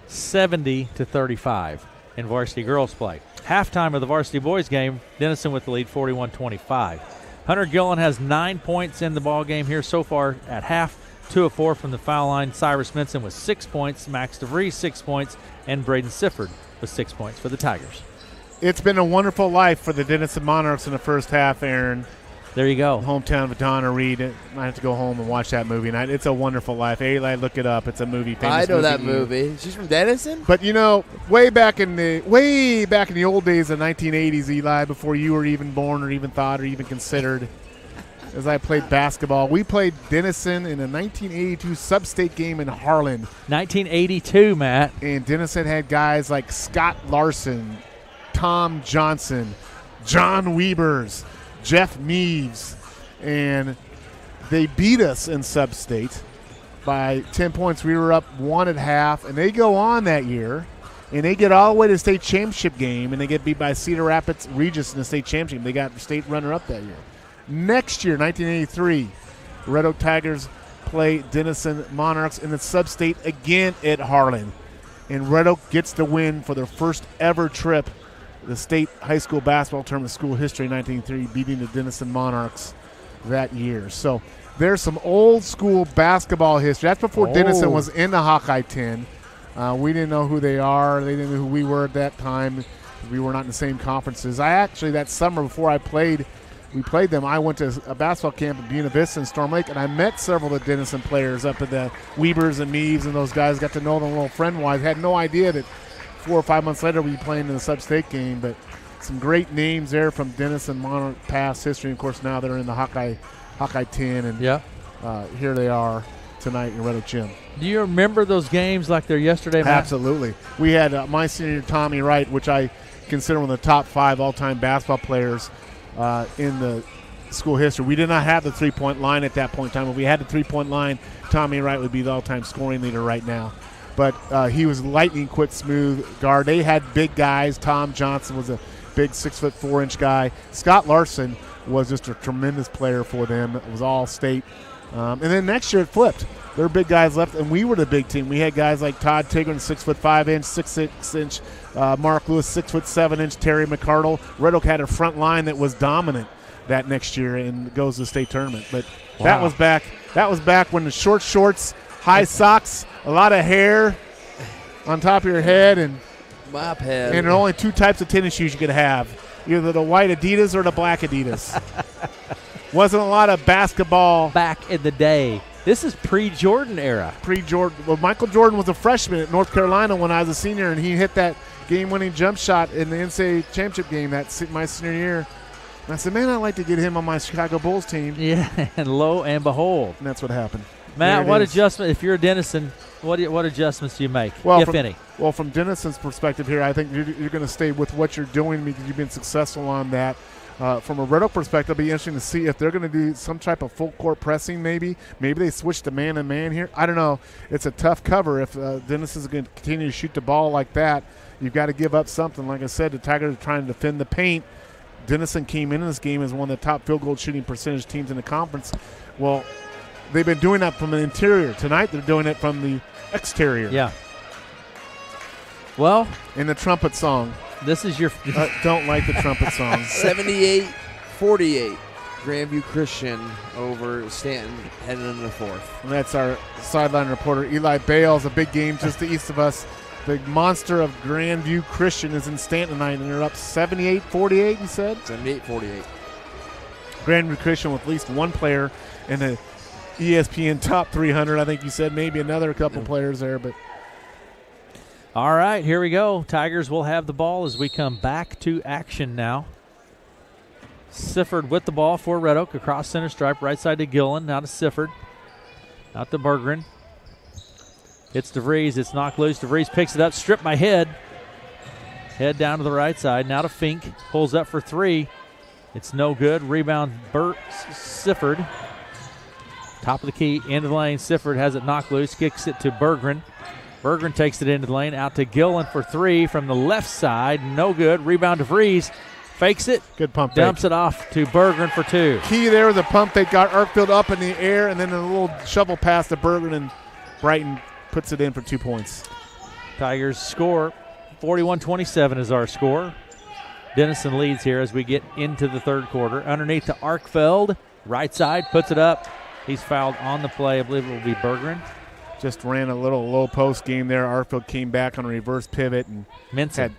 70-35 in varsity girls play. Halftime of the varsity boys game, Denison with the lead, 41-25. Hunter Gillen has 9 points in the ball game here so far at half, 2 of 4 from the foul line. Cyrus Minson with 6 points, Max DeVries 6 points, and Braden Sifford with 6 points for the Tigers. It's been a wonderful life for the Denison Monarchs in the first half, Aaron. There you go. Hometown of Donna Reed. I have to go home and watch that movie. And it's a wonderful life. Eli, look it up. It's a movie. I know that movie. She's from Denison? But you know, way back in the old days of 1980s, Eli, before you were even born or even thought or even considered, as I played basketball, we played Denison in a 1982 sub-state game in Harlan. 1982, Matt. And Denison had guys like Scott Larson, Tom Johnson, John Weebers, Jeff Meaves, and they beat us in sub-state by 10 points. We were up 1 at half, and they go on that year, and they get all the way to the state championship game, and they get beat by Cedar Rapids Regis in the state championship. They got state runner-up that year. Next year, 1983, Red Oak Tigers play Denison Monarchs in the sub-state again at Harlan, and Red Oak gets the win for their first ever trip the state high school basketball tournament school history in 1903, beating the Denison Monarchs that year. So there's some old school basketball history. That's before Denison was in the Hawkeye 10. We didn't know who they are. They didn't know who we were at that time. We were not in the same conferences. I actually, that summer before we played them, I went to a basketball camp at Buena Vista in Storm Lake, and I met several of the Denison players up at the Weebers and Meaves and those guys. Got to know them a little friend-wise. Had no idea that 4 or 5 months later we'd be playing in the sub-state game, but some great names there from Denison Monarch past history. Of course, now they're in the Hawkeye 10, and here they are tonight in Red Oak Gym. Do you remember those games like they're yesterday, Matt? Absolutely. We had my senior Tommy Wright, which I consider one of the top 5 all-time basketball players in the school history. We did not have the three-point line at that point in time. If we had the three-point line, Tommy Wright would be the all-time scoring leader right now. But he was lightning quick, smooth guard. They had big guys. Tom Johnson was a big 6'4" guy. Scott Larson was just a tremendous player for them. It was all state. And then next year it flipped. Their big guys left, and we were the big team. We had guys like Todd Tigran, 6'5", 6'6", Mark Lewis, 6'7", Terry McCardle. Red Oak had a front line that was dominant that next year and goes to the state tournament. But that was back. That was back when the short shorts, high socks, a lot of hair on top of your head, and mop head. And there are only two types of tennis shoes you could have, either the white Adidas or the black Adidas. Wasn't a lot of basketball back in the day. This is pre-Jordan era. Pre-Jordan. Well, Michael Jordan was a freshman at North Carolina when I was a senior, and he hit that game-winning jump shot in the NCAA championship game my senior year. And I said, man, I'd like to get him on my Chicago Bulls team. Yeah, and lo and behold. And that's what happened. Matt, what adjustment, if you're a Denison, what adjustments do you make, if any? Well, from Denison's perspective here, I think you're going to stay with what you're doing because you've been successful on that. From a Red Oak perspective, it'll be interesting to see if they're going to do some type of full court pressing maybe. Maybe they switch to man-to-man here. I don't know. It's a tough cover if Denison's going to continue to shoot the ball like that. You've got to give up something. Like I said, the Tigers are trying to defend the paint. Denison came into this game as one of the top field goal shooting percentage teams in the conference. Well, they've been doing that from the interior. Tonight they're doing it from the exterior. Yeah. Well. In the trumpet song. This is your don't like the trumpet song. 78-48. Grandview Christian over Stanton heading into the fourth. And that's our sideline reporter, Eli Bales. A big game just to east of us. The monster of Grandview Christian is in Stanton tonight, and they're up 78-48, you said? 78-48. Grandview Christian with at least one player in the ESPN Top 300. I think you said maybe another couple players there, but. All right, here we go. Tigers will have the ball as we come back to action now. Sifford with the ball for Red Oak across center stripe, right side to Gillen, now to Sifford, out to Berggren. It's DeVries, it's knocked loose. DeVries picks it up, stripped by Head. Head down to the right side, now to Fink, pulls up for three. It's no good. Rebound, Sifford. Top of the key, into the lane. Sifford has it knocked loose, kicks it to Berggren. Berggren takes it into the lane, out to Gillen for three from the left side. No good. Rebound DeVries. Fakes it. Good pump Dumps it off to Berggren for two. Key there was a pump fake, got Arkfield up in the air, and then a little shovel pass to Berggren, and Brighton puts it in for 2 points. Tigers score. 41-27 is our score. Denison leads here as we get into the third quarter. Underneath to Arkfeld. Right side, puts it up. He's fouled on the play. I believe it will be Berggren. Just ran a little low post game there. Arkfield came back on a reverse pivot and had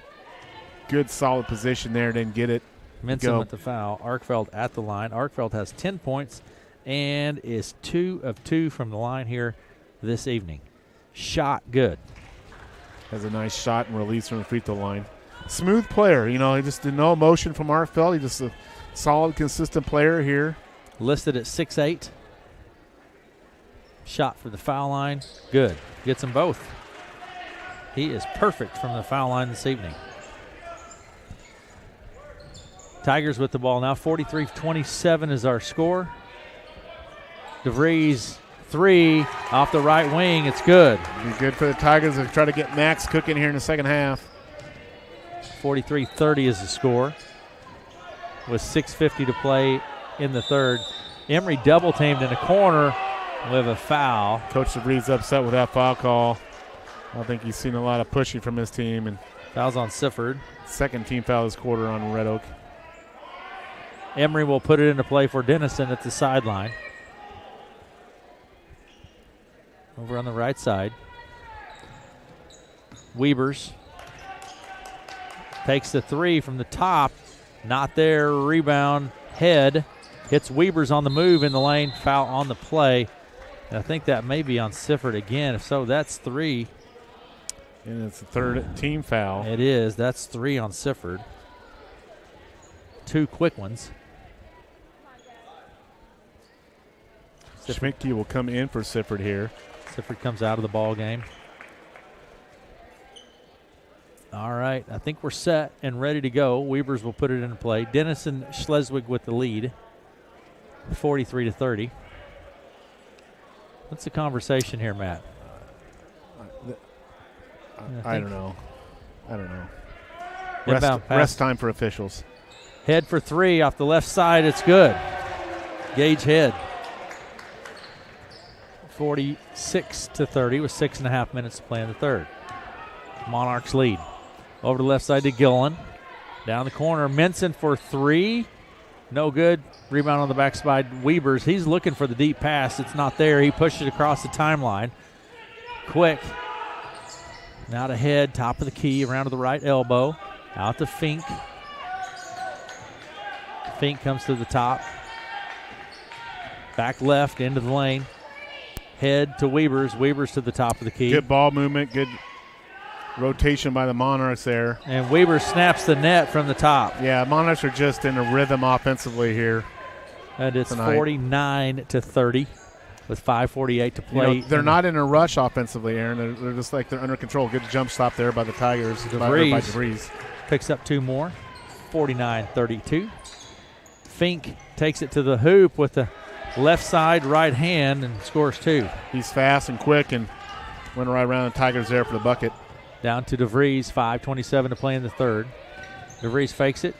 good solid position there. Didn't get it. Minson with the foul. Arkfeld at the line. Arkfeld has 10 points and is 2 of 2 from the line here this evening. Shot good. Has a nice shot and release from the free throw line. Smooth player. You know, he just did no emotion from Arkfeld. He's just a solid, consistent player here. Listed at 6'8". Shot for the foul line. Good. Gets them both. He is perfect from the foul line this evening. Tigers with the ball now. 43-27 is our score. DeVries, three off the right wing. It's good. Be good for the Tigers to try to get Max cooking here in the second half. 43-30 is the score with 6:50 to play in the third. Emory double teamed in the corner with a foul. Coach DeVries upset with that foul call. I think he's seen a lot of pushing from his team. And fouls on Sifford. Second team foul this quarter on Red Oak. Emory will put it into play for Denison at the sideline. Over on the right side. Weavers takes the three from the top. Not there. Rebound. Head. Hits Weavers on the move in the lane. Foul on the play. And I think that may be on Sifford again. If so, that's three. And it's the third team foul. It is. That's three on Sifford. Two quick ones. Schmidtke will come in for Sifford here. Sifford comes out of the ball game. All right, I think we're set and ready to go. Weavers will put it into play. Denison Schleswig with the lead. 43-30. What's the conversation here, Matt? I don't know. Inbound pass. Rest time for officials. Head for three off the left side. It's good. Gage head. 46-30 with 6.5 minutes to play in the third. Monarchs lead. Over to the left side to Gillen. Down the corner, Minson for three. No good. Rebound on the backside. Weavers, he's looking for the deep pass. It's not there. He pushed it across the timeline. Quick. Now to head, top of the key, around to the right elbow. Out to Fink. Fink comes to the top. Back left into the lane. Head to Weavers. Weavers to the top of the key. Good ball movement. Good rotation by the Monarchs there. And Weavers snaps the net from the top. Yeah, Monarchs are just in a rhythm offensively here. And it's tonight. 49-30 with 5:48 to play. You know, they're not in a rush offensively, Aaron. They're just like they're under control. Good jump stop there by the Tigers. By DeVries. Picks up two more. 49-32. Fink takes it to the hoop with the left side right hand and scores two. He's fast and quick and went right around the Tigers there for the bucket. Down to DeVries, 5:27 to play in the third. DeVries fakes it.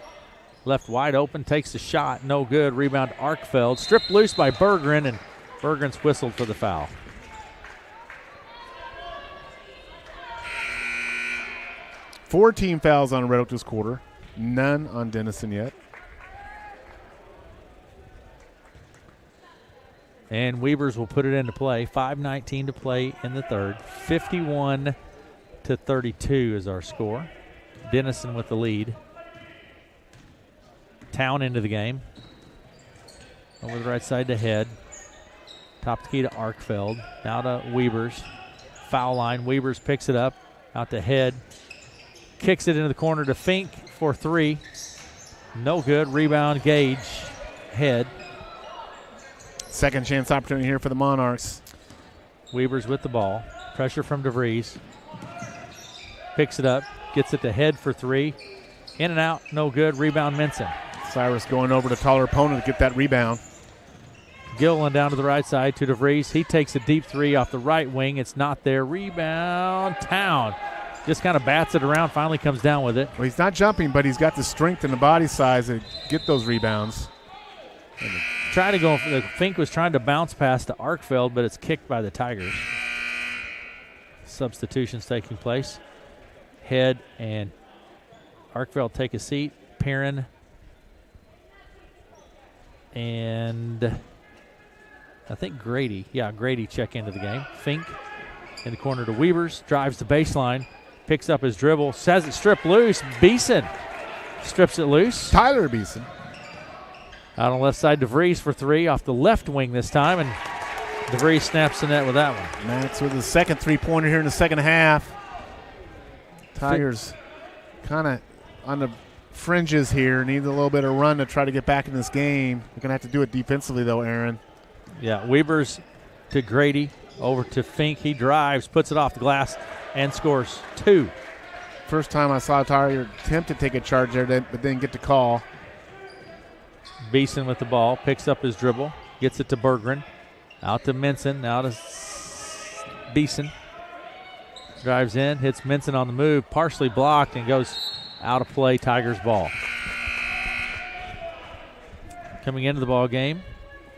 Left wide open, takes the shot. No good. Rebound Arkfeld. Stripped loose by Berggren, and Berggren's whistled for the foul. Four team fouls on Red Oak this quarter. None on Denison yet. And Weavers will put it into play. 5:19 to play in the third. 51-32 is our score. Denison with the lead. Town into the game. Over the right side to Head. Top the key to Arkfeld. Now to Weavers. Foul line. Weavers picks it up. Out to Head. Kicks it into the corner to Fink for three. No good. Rebound Gage. Head. Second chance opportunity here for the Monarchs. Weavers with the ball. Pressure from DeVries. Picks it up. Gets it to Head for three. In and out. No good. Rebound Minson. Cyrus going over to taller opponent to get that rebound. Gillen down to the right side to DeVries. He takes a deep three off the right wing. It's not there. Rebound Town. Just kind of bats it around. Finally comes down with it. Well, he's not jumping, but he's got the strength and the body size to get those rebounds. Try to go. Fink was trying to bounce past to Arkfeld, but it's kicked by the Tigers. Substitutions taking place. Head and Arkfeld take a seat. Perrin and I think Grady. Yeah, Grady check into the game. Fink in the corner to Weavers. Drives the baseline. Picks up his dribble. Says it stripped loose. Beeson strips it loose. Tyler Beeson. Out on the left side, DeVries for three off the left wing this time, and DeVries snaps the net with that one. Max with the second three-pointer here in the second half. Tigers kind of on the fringes here. Need a little bit of run to try to get back in this game. They're going to have to do it defensively, though, Aaron. Yeah, Weavers to Grady, over to Fink. He drives, puts it off the glass, and scores two. First time I saw Tyler attempt to take a charge there, but didn't get the call. Beeson with the ball, picks up his dribble, gets it to Berggren. Out to Minson, now to Beeson. Drives in, hits Minson on the move, partially blocked, and goes out of play. Tigers ball. Coming into the ball game,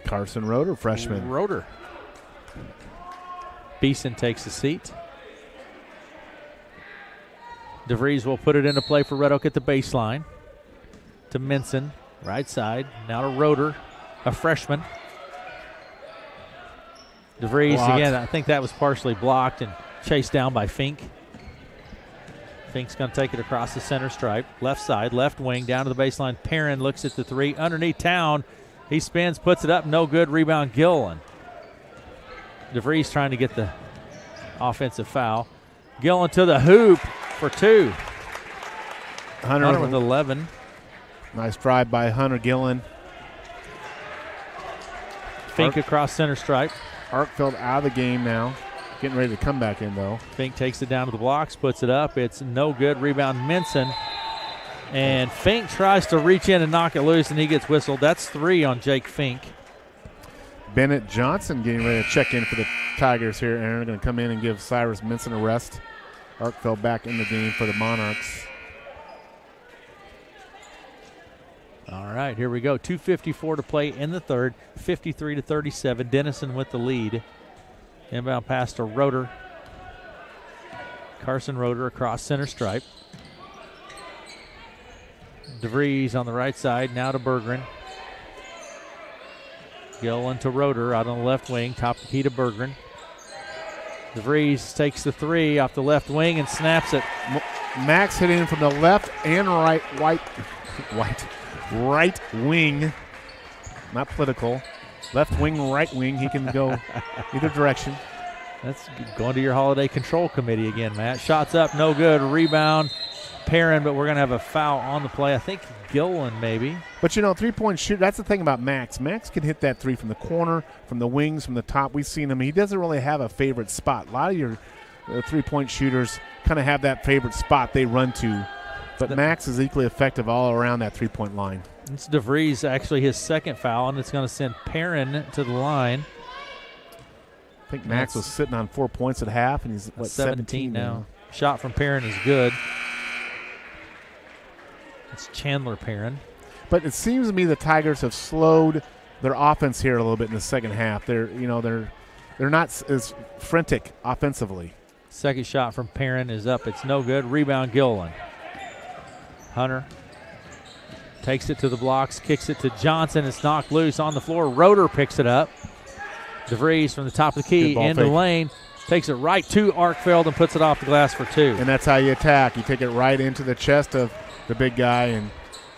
Carson Roeder, freshman. Roeder. Beeson takes a seat. DeVries will put it into play for Red Oak at the baseline. To Minson, right side. Now to Roeder, a freshman. DeVries Blocked. again, I think that was partially blocked and chased down by Fink. Fink's going to take it across the center stripe. Left side, left wing, down to the baseline. Perrin looks at the three. Underneath Town. He spins, puts it up. No good. Rebound Gillen. DeVries trying to get the offensive foul. Gillen to the hoop for two. Hunter with 11. Nice drive by Hunter Gillen. Fink across center stripe. Arkfeld out of the game now. Getting ready to come back in, though. Fink takes it down to the blocks, puts it up. It's no good. Rebound Minson. And Fink tries to reach in and knock it loose, and he gets whistled. That's three on Jake Fink. Bennett Johnson getting ready to check in for the Tigers here. Aaron going to come in and give Cyrus Minson a rest. Arkfeld back in the game for the Monarchs. All right, here we go. 2:54 to play in the third. 53-37. Denison with the lead. Inbound pass to Roeder. Carson Roeder across center stripe. DeVries on the right side. Now to Berggren. Gillen to Roeder out on the left wing. Top of the key to Berggren. DeVries takes the three off the left wing and snaps it. Max hitting from the left and right wing. Not political. Left wing, right wing. He can go either direction. That's going to your holiday control committee again, Matt. Shots up, no good. Rebound, Perrin, but we're going to have a foul on the play. I think Gillen maybe. But, you know, three-point shooter, that's the thing about Max. Max can hit that three from the corner, from the wings, from the top. We've seen him. He doesn't really have a favorite spot. A lot of your three-point shooters kind of have that favorite spot they run to. But Max is equally effective all around that three-point line. It's DeVries, actually his second foul, and it's going to send Perrin to the line. I think Max was sitting on 4 points at half, and he's, 17 now. Shot from Perrin is good. It's Chandler Perrin. But it seems to me the Tigers have slowed their offense here a little bit in the second half. They're not as frantic offensively. Second shot from Perrin is up. It's no good. Rebound Gillen. Hunter takes it to the blocks, kicks it to Johnson. It's knocked loose on the floor. Roeder picks it up. DeVries from the top of the key into the lane. Takes it right to Arkfeld and puts it off the glass for two. And that's how you attack. You take it right into the chest of the big guy and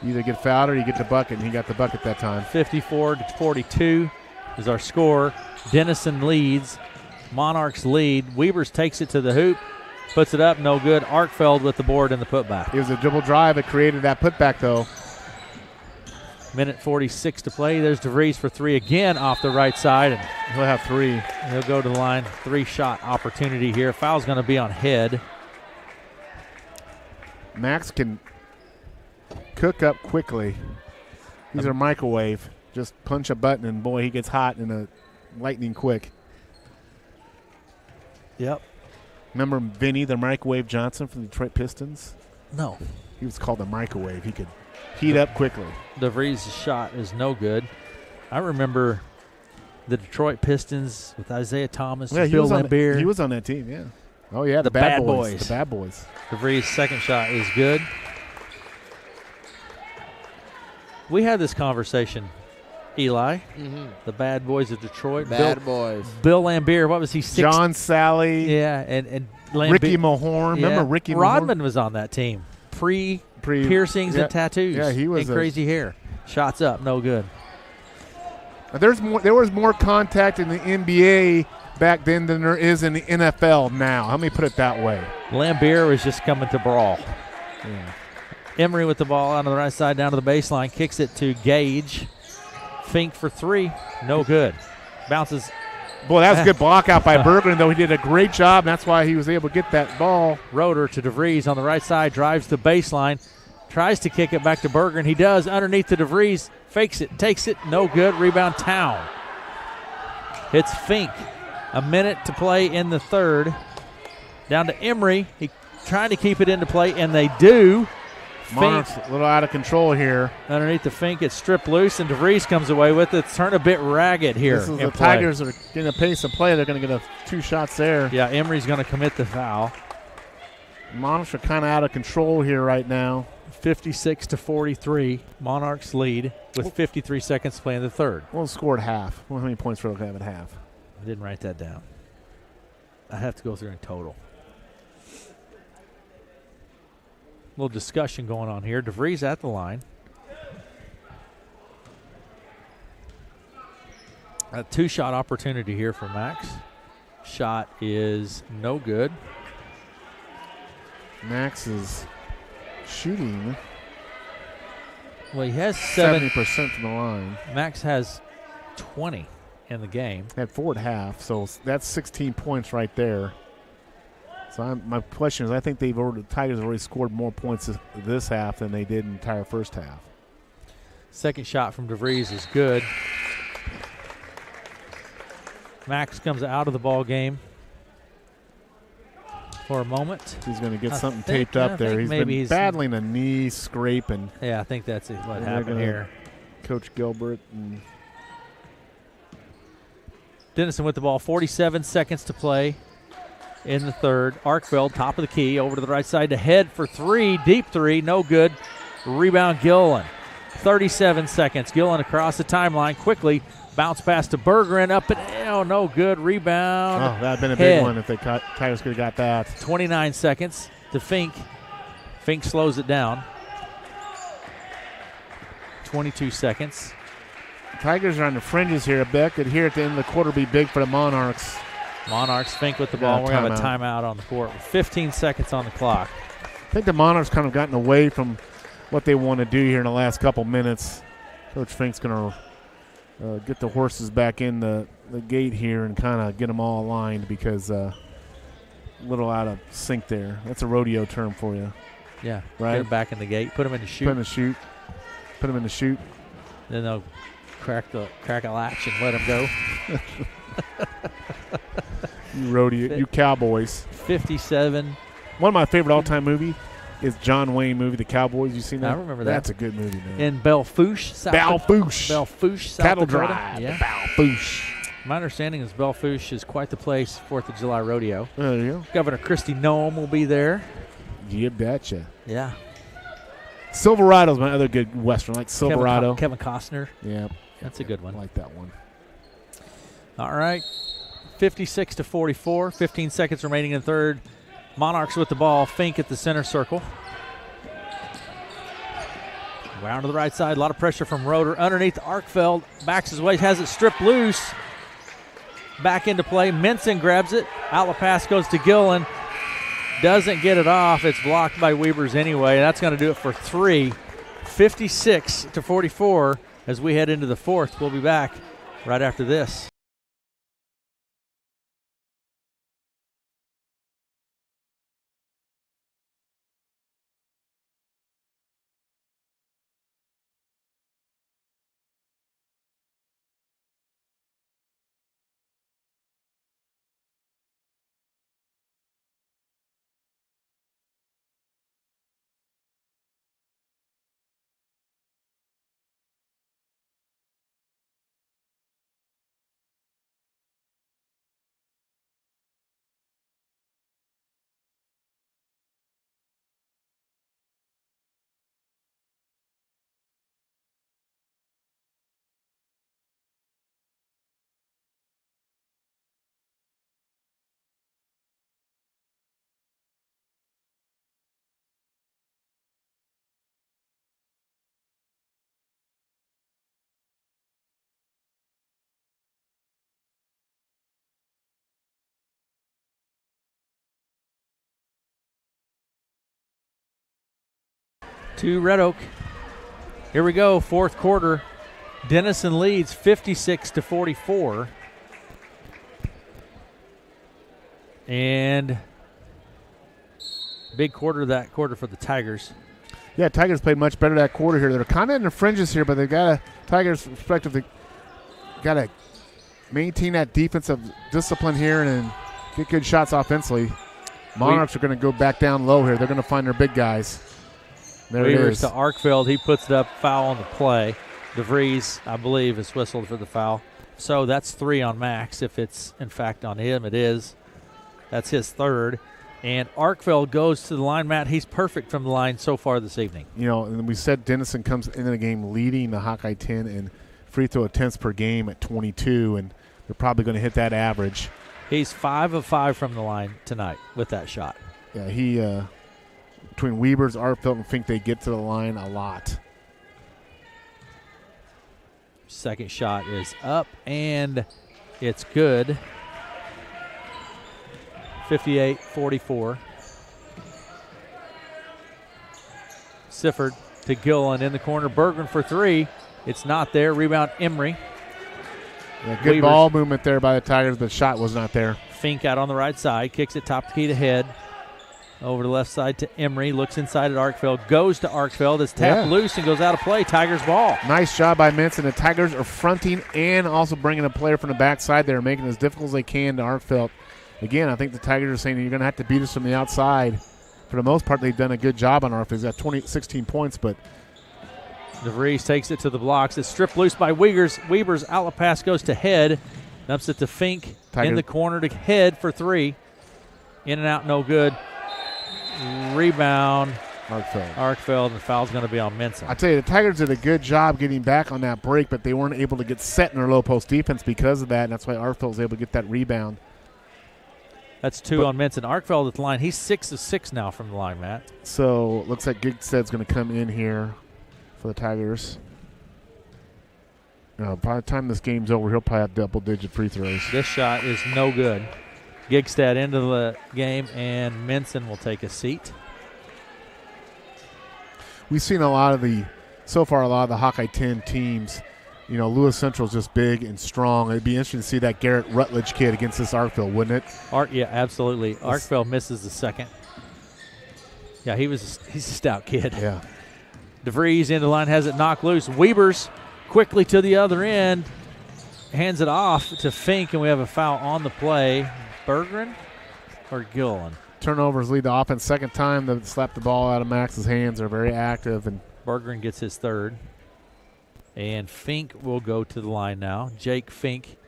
you either get fouled or you get the bucket, and he got the bucket that time. 54-42 is our score. Denison leads. Monarchs lead. Weavers takes it to the hoop. Puts it up, no good. Arkfeld with the board and the putback. It was a dribble drive that created that putback, though. Minute 46 to play. There's DeVries for three again off the right side. And he'll have three. He'll go to the line. Three-shot opportunity here. Foul's going to be on Head. Max can cook up quickly. He's a microwave. Just punch a button, and, boy, he gets hot in a lightning quick. Yep. Remember Vinny, the microwave Johnson from the Detroit Pistons? No. He was called the microwave. He could heat up quickly. DeVries' shot is no good. I remember the Detroit Pistons with Isaiah Thomas, Bill Lambier. He was on that team, yeah. Oh, yeah, the bad boys. The bad boys. DeVries' second shot is good. We had this conversation, Eli. Mm-hmm. The bad boys of Detroit. Bad boys. Bill Lambier, what was he? John Sally. Yeah, and Ricky Mahorn. Yeah. Remember Ricky Mahorn? Rodman was on that team. Pre-piercings and tattoos. Yeah, he was and crazy hair. Shots up, no good. There was more contact in the NBA back then than there is in the NFL now. Let me put it that way. Lambier was just coming to brawl. Yeah. Emery with the ball out on the right side down to the baseline. Kicks it to Gage. Fink for three. No good. Bounces. Boy, that was a good block out by Berggren, though. He did a great job, and that's why he was able to get that ball. Roeder to DeVries on the right side. Drives the baseline. Tries to kick it back to Berggren. He does. Underneath to DeVries. Fakes it. Takes it. No good. Rebound Town. Hits Fink. A minute to play in the third. Down to Emery. He trying to keep it into play, and they do. Monarchs a little out of control here. Underneath the Fink, it's stripped loose, and DeVries comes away with it. It's turned a bit ragged here. This is the Tigers are getting a pace of play. They're going to get two shots there. Yeah, Emery's going to commit the foul. Monarchs are kind of out of control here right now. 56-43. Monarchs lead with 53 seconds to play in the third. We'll score at half. How many points will they have at half? I didn't write that down. I have to go through in total. A little discussion going on here. DeVries at the line. A two-shot opportunity here for Max. Shot is no good. Max is shooting. Well, he has 70% from the line. Max has 20 in the game. Had 4 at half, so that's 16 points right there. So my question is, I think the Tigers have already scored more points this half than they did in the entire first half. Second shot from DeVries is good. Max comes out of the ball game for a moment. He's going to get something taped up there. He's battling a knee scrape. And yeah, I think that's what happened here. Coach Gilbert. And Denison with the ball, 47 seconds to play in the third. Arkfeld, top of the key, over to the right side to head for three. Deep three, no good. Rebound, Gillen. 37 seconds. Gillen across the timeline quickly. Bounce pass to Bergeron, up and no good. Rebound. Oh, that would have been a big one if the Tigers could have got that. 29 seconds to Fink. Fink slows it down. 22 seconds. Tigers are on the fringes here a bit. Could here at the end of the quarter be big for the Monarchs. Monarchs, Fink with the ball. We're going to have a timeout on the court. 15 seconds on the clock. I think the Monarchs kind of gotten away from what they want to do here in the last couple minutes. Coach Fink's going to get the horses back in the gate here and kind of get them all aligned because a little out of sync there. That's a rodeo term for you. Yeah, right. Get them back in the gate. Put them in the shoot. Put them in the shoot. Put them in the shoot. Then they'll crack a latch and let them go. You rodeo, you Cowboys. 57. One of my favorite all-time movie is John Wayne movie, The Cowboys. You seen that? I remember that. That's a good movie, man. In Belfouche, South Belfouche, South Cattle Dakota. Drive. Yeah. Belfouche. My understanding is Belfouche is quite the place. 4th of July rodeo. There you go. Governor Christy Noem will be there. You betcha. Yeah. Silverado's my other good Western, like Silverado. Kevin Costner. Yeah. That's a good one. I like that one. All right. 56-44. 15 seconds remaining in third. Monarchs with the ball. Fink at the center circle. Round to the right side. A lot of pressure from Roeder. Underneath Arkfeld. Backs his way. Has it stripped loose. Back into play. Minson grabs it. Outlet pass goes to Gillen. Doesn't get it off. It's blocked by Weavers anyway. That's going to do it for three. 56-44 as we head into the fourth. We'll be back right after this. To Red Oak. Here we go, fourth quarter. Denison leads 56-44. And big quarter that quarter for the Tigers. Yeah, Tigers played much better that quarter here. They're kind of in the fringes here, but they've got Tigers' perspective. They got to maintain that defensive discipline here and get good shots offensively. Monarchs are going to go back down low here. They're going to find their big guys. There it is. To Arkfeld. He puts it up. Foul on the play. DeVries, I believe, is whistled for the foul. So that's 3 on Max. If it's, in fact, on him, it is. That's his third. And Arkfeld goes to the line. Matt, he's perfect from the line so far this evening. You know, and we said Denison comes into the game leading the Hawkeye 10 in free throw attempts per game at 22, and they're probably going to hit that average. He's 5 of 5 from the line tonight with that shot. Yeah, he between Weavers, Arkfeld, and Fink, they get to the line a lot. Second shot is up, and it's good. 58-44. Sifford to Gillen in the corner. Bergman for 3. It's not there. Rebound, Emery. Yeah, good ball movement there by the Tigers, but the shot was not there. Fink out on the right side. Kicks it top of the key to head. Over the left side to Emery. Looks inside at Arkfeld. Goes to Arkfeld. It's tapped loose and goes out of play. Tigers ball. Nice job by Minson. The Tigers are fronting and also bringing a player from the backside. They're making it as difficult as they can to Arkfeld. Again, I think the Tigers are saying you're going to have to beat us from the outside. For the most part, they've done a good job on Arkfeld. He's got 16 points, but DeVries takes it to the blocks. It's stripped loose by Weber's outlet pass goes to Head. Dumps it to Fink in the corner to Head for three. In and out, no good. Rebound. Arkfeld, and the foul's going to be on Minson. I tell you, the Tigers did a good job getting back on that break, but they weren't able to get set in their low post defense because of that, and that's why Arkfeld was able to get that rebound. That's two on Minson. Arkfeld at the line. He's 6 of 6 now from the line, Matt. So looks like Gigsted's going to come in here for the Tigers. By the time this game's over, he'll probably have double-digit free throws. This shot is no good. Gigstad into the game, and Minson will take a seat. We've seen a lot of the Hawkeye 10 teams. You know, Lewis Central's just big and strong. It'd be interesting to see that Garrett Rutledge kid against this Arkfeld, wouldn't it? Yeah, absolutely. Arkfeld misses the second. Yeah, he's a stout kid. Yeah. DeVries into the line, has it knocked loose. Weber's quickly to the other end, hands it off to Fink, and we have a foul on the play. Berggren or Gillen? Turnovers lead the offense. Second time they slap the ball out of Max's hands. They're very active. And Berggren gets his third. And Fink will go to the line now. Jake Fink.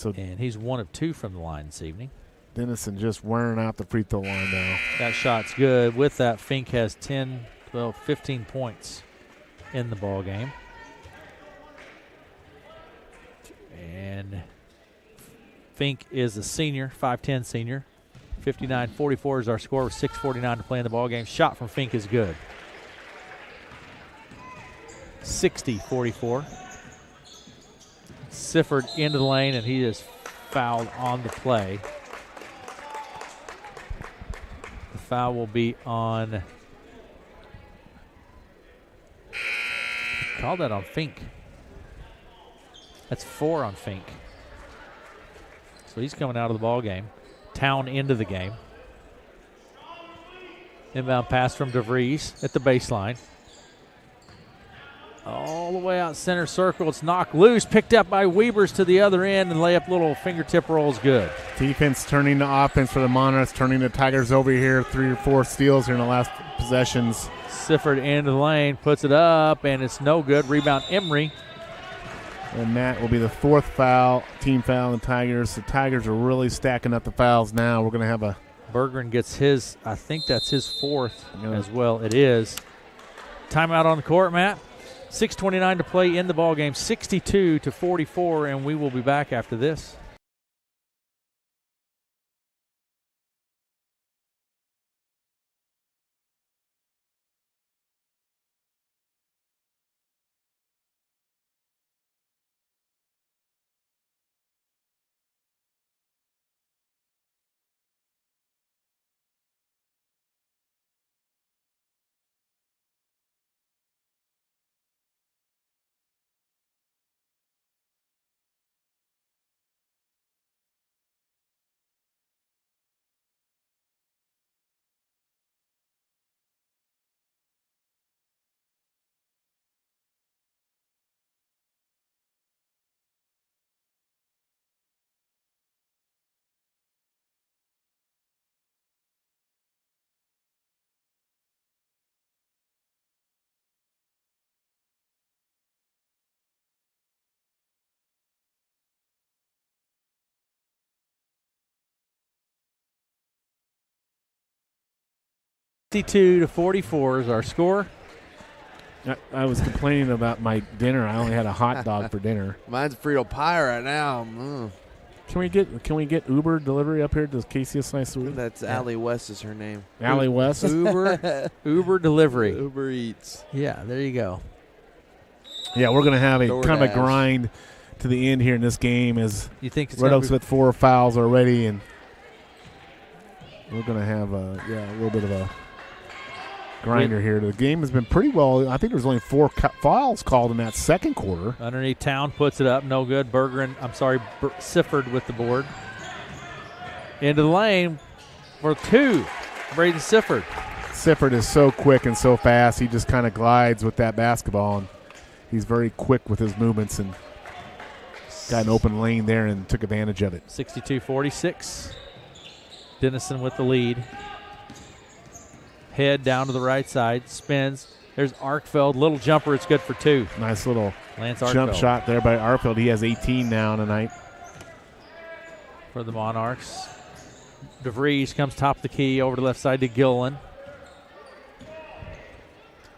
And he's 1 of 2 from the line this evening. Denison just wearing out the free throw line now. That shot's good. With that, Fink has 10, 12, 15 points in the ball game. And Fink is a senior, 5'10 senior. 59-44 is our score with 6:49 to play in the ball game. Shot from Fink is good. 60-44. Sifford into the lane, and he is fouled on the play. The foul will be on. Call that on Fink. That's 4 on Fink. So he's coming out of the ball game. Town into the game. Inbound pass from DeVries at the baseline. All the way out center circle. It's knocked loose. Picked up by Weber's to the other end, and layup little fingertip rolls good. Defense turning to offense for the Monarchs, turning the Tigers over here. 3 or 4 steals here in the last possessions. Sifford into the lane, puts it up, and it's no good. Rebound Emery. And that will be the 4th foul, team foul on the Tigers. The Tigers are really stacking up the fouls now. We're going to have a... Berggren gets his, I think that's his 4th as well. It is. Timeout on the court, Matt. 6:29 to play in the ball game, 62-44, and we will be back after this. (62-44) is our score. I was complaining about my dinner. I only had a hot dog for dinner. Mine's Frito pie right now. Can we get Uber delivery up here to KCS Nice Food? That's Allie West is her name. Allie West? Uber delivery. Uber Eats. Yeah, there you go. Yeah, we're going to have a DoorDash. kind of a grind to the end here in this game as you think it's Red Oaks with 4 fouls already, and we're going to have a little bit of a grinder here. The game has been pretty well. I think there's only 4 fouls called in that second quarter. Underneath, Town puts it up. No good. Sifford with the board. Into the lane for 2. Braden Sifford. Sifford is so quick and so fast. He just kind of glides with that basketball, and he's very quick with his movements and got an open lane there and took advantage of it. 62-46. Denison with the lead. Head down to the right side, spins. There's Arkfeld, little jumper. It's good for 2. Nice little Lance jump Arkfeld shot there by Arkfeld. He has 18 now tonight. for the Monarchs. DeVries comes top of the key over to the left side to Gillen.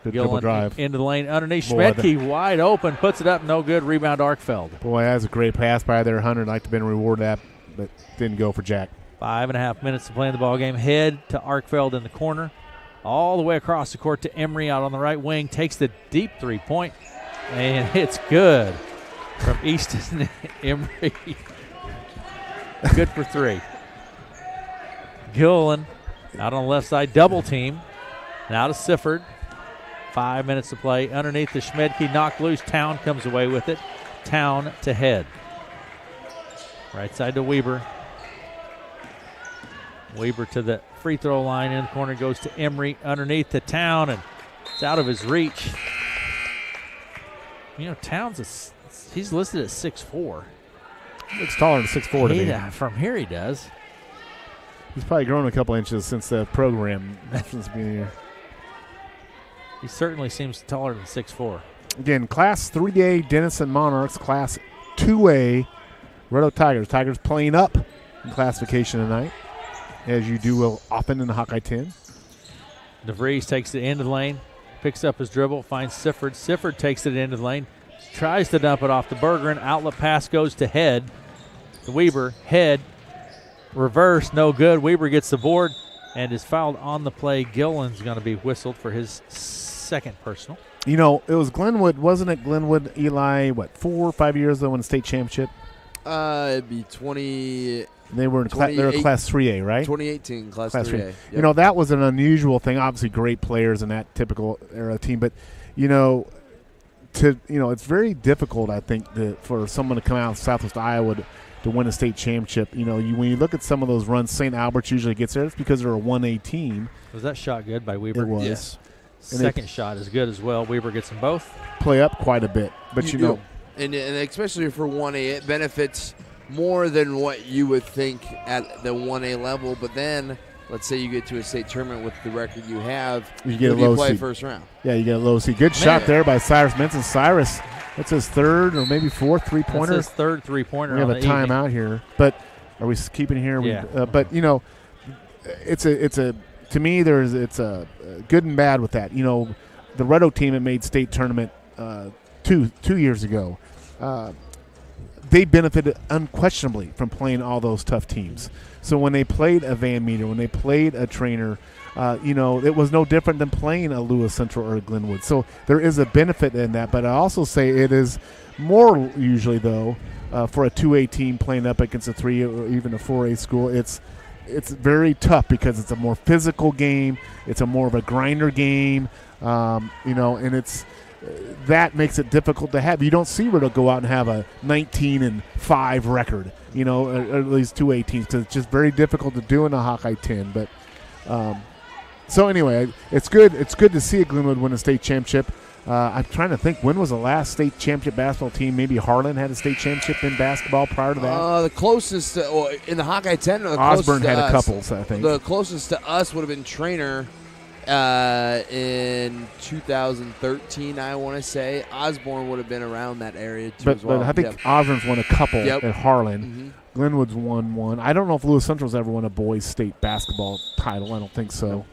Good dribble drive. Into the lane underneath. Boy, Schmedke wide open, puts it up, no good. Rebound Arkfeld. Boy, that was a great pass by there. Hunter like to have been rewarded that, but didn't go for Jack. 5.5 minutes to play in the ball game. Head to Arkfeld in the corner. All the way across the court to Emery out on the right wing. Takes the deep 3-point, and it's good from Easton Emery. Good for 3. Gillen out on the left side, double team. Now to Sifford. 5 minutes to play. Underneath the Schmedke, knocked loose. Town comes away with it. Town to Head. Right side to Weber. Weber to the free throw line in the corner, goes to Emery underneath to Town, and it's out of his reach. You know, Town's he's listed at 6'4". Looks taller than 6'4" to me. From here he does. He's probably grown a couple inches since the program, since being here. He certainly seems taller than 6'4". Again, Class 3A Denison Monarchs, Class 2A Red Oak Tigers. Tigers playing up in classification tonight, as you do often in the Hawkeye 10. DeVries takes it into the lane, picks up his dribble, finds Sifford. Sifford takes it into the lane, tries to dump it off to Bergeron. Outlet pass goes to Head. To Weber. Head. Reverse, no good. Weber gets the board and is fouled on the play. Gillen's going to be whistled for his second personal. You know, it was Glenwood, wasn't it? Glenwood, Eli, 4 or 5 years ago won the state championship? It'd be 20. They were in they were Class 3A, right? 2018, Class 3A. Yep. You know, that was an unusual thing. Obviously, great players in that typical era team, but it's very difficult, I think, for someone to come out of Southwest Iowa to win a state championship. You know, when you look at some of those runs, St. Albert's usually gets there. It's because they're a 1A team. Was that shot good by Weber? It was. Yes. Second shot is good as well. Weber gets them both. Play up quite a bit, but you know. And especially for 1A, it benefits more than what you would think at the 1A level. But then, let's say you get to a state tournament with the record you have, you get a low play seed. First round. Yeah, you get a low seed. Good shot there by Cyrus Benson. Cyrus, that's his third or maybe fourth three-pointer. That's his third three-pointer. We have a timeout here, but are we keeping here? Yeah. But you know, it's a to me it's a good and bad with that. You know, the Red Oak team that made state tournament 2 years ago. They benefited unquestionably from playing all those tough teams. So when they played a Van Meter, when they played a Trainer, it was no different than playing a Lewis Central or a Glenwood. So there is a benefit in that. But I also say it is more usually, though, for a 2A team playing up against a 3 or even a 4A school. It's very tough because it's a more physical game. It's a more of a grinder game, and it's – that makes it difficult to have. You don't see Riddle go out and have a 19-5 record, or at least 2A teams, because it's just very difficult to do in a Hawkeye 10. But so anyway, it's good. It's good to see a Glenwood win a state championship. I'm trying to think, when was the last state championship basketball team? Maybe Harlan had a state championship in basketball prior to that. The closest in the Hawkeye 10. Osborne had a couple, so I think. The closest to us would have been Trainer. In 2013, I want to say Osborne would have been around that area too as well. But I think Osborne's won a couple at Harlan. Mm-hmm. Glenwood's won one. I don't know if Lewis Central's ever won a boys' state basketball title. I don't think so.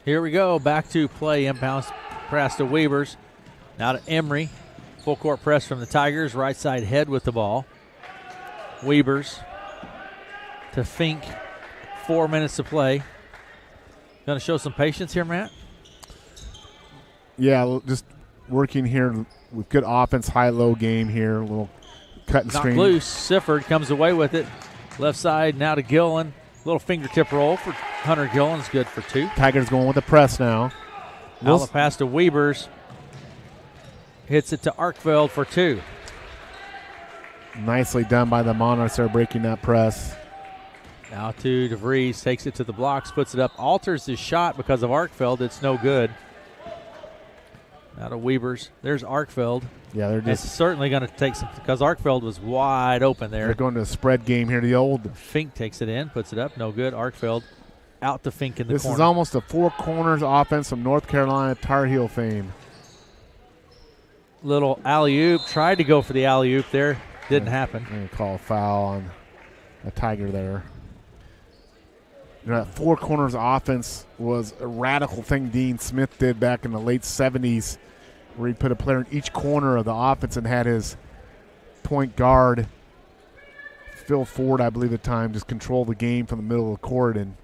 Here we go. Back to play. Inbounds pass to Weavers. Now to Emery. Full court press from the Tigers. Right side Head with the ball. Weavers to Fink. 4 minutes to play. Going to show some patience here, Matt? Yeah, just working here with good offense, high-low game here, a little cut and screen. Knocked loose. Sifford comes away with it. Left side now to Gillen. Little fingertip roll for Hunter Gillen's good for 2. Tigers going with the press now. Outlet pass to Weavers. Hits it to Arkfeld for 2. Nicely done by the Monarchs there, breaking that press. Now to DeVries, takes it to the blocks, puts it up, alters his shot because of Arkfeld. It's no good. Now to Weavers. There's Arkfeld. Yeah, they're It's just certainly going to take some because Arkfeld was wide open there. they're going to a spread game here. The old. Fink takes it in, puts it up, no good. Arkfeld out to Fink in the This corner. is almost a four corners offense from North Carolina Tar Heel fame. Little alley-oop. Tried to go for the alley-oop there. Didn't happen. I'm going to call a foul on a Tiger there. You know, that four corners offense was a radical thing Dean Smith did back in the late 70s, where he put a player in each corner of the offense and had his point guard, Phil Ford, I believe at the time, just control the game from the middle of the court. And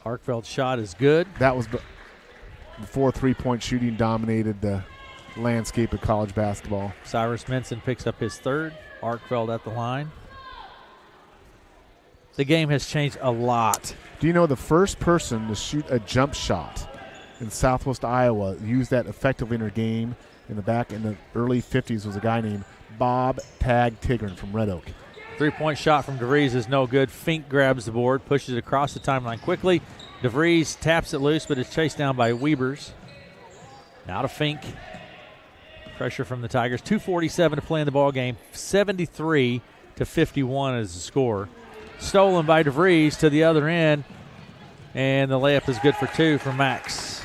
Arkfeld's shot is good. that was before three-point shooting dominated the landscape of college basketball. Cyrus Minson picks up his third. Arkfeld at the line. The game has changed a lot. Do you know the first person to shoot a jump shot in Southwest Iowa used that effectively in her game in the early 50s was a guy named Bob Tag Tigran from Red Oak. Three-point shot from DeVries is no good. Fink grabs the board, pushes it across the timeline quickly. DeVries taps it loose, but it's chased down by Weavers. Now to Fink. Pressure from the Tigers. 2:47 to play in the ball game. 73-51 is the score. Stolen by DeVries to the other end, and the layup is good for two from Max.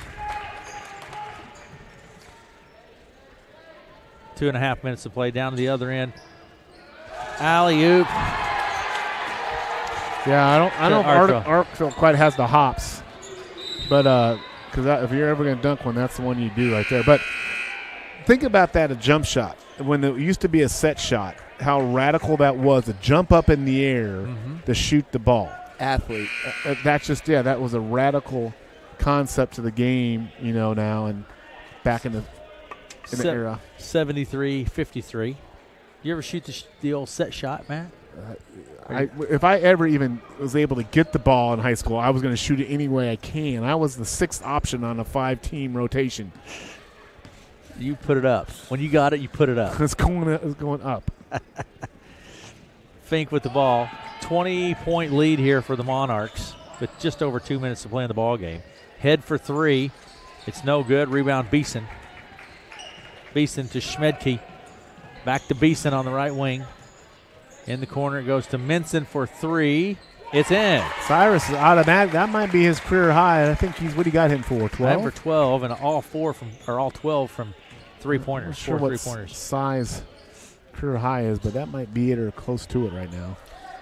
2.5 minutes to play. Down to the other end. Alley-oop. Yeah, I don't know if Arkfeld quite has the hops, but because if you're ever going to dunk one, that's the one you do right there. But think about that, a jump shot. When it used to be a set shot, how radical that was to jump up in the air to shoot the ball. Athlete. That's just, that was a radical concept to the game, now and back in the era. 73-53. You ever shoot the old set shot, Matt? If I ever even was able to get the ball in high school, I was going to shoot it any way I can. I was the sixth option on a 5-team rotation. You put it up. When you got it, you put it up. It's going up. Fink with the ball. 20-point lead here for the Monarchs with just over 2 minutes to play in the ball game. Head for three. It's no good. Rebound Beeson. Beeson to Schmedke. Back to Beeson on the right wing. In the corner, it goes to Minson for three. It's in. Cyrus is automatic. That might be his career high. I think what do you got him for? 12? For 12 and all 12 from three-pointers. I'm not sure four what three-pointers. size career high is, but that might be it or close to it right now.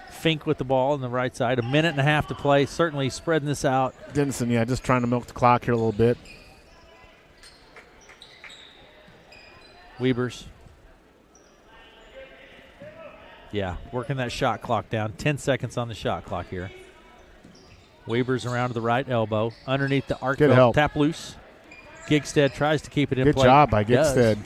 Fink with the ball on the right side. 1.5 minutes to play. Certainly spreading this out. Denison, just trying to milk the clock here a little bit. Weavers. Yeah, working that shot clock down. 10 seconds on the shot clock here. Weavers around to the right elbow. Underneath the arc. Good help. Tap loose. Gigstead tries to keep it in Good play. Good job by Gigstead.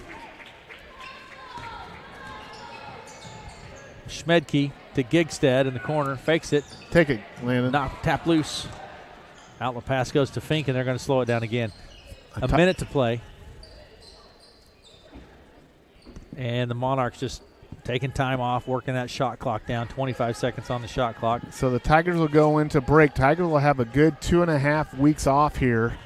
Schmedke to Gigstead in the corner. Fakes it. Take it, Landon. Tap loose. Outlet pass goes to Fink, and they're going to slow it down again. A minute to play. And the Monarchs just taking time off, working that shot clock down. 25 seconds on the shot clock. So the Tigers will go into break. Tigers will have a good 2.5 weeks off here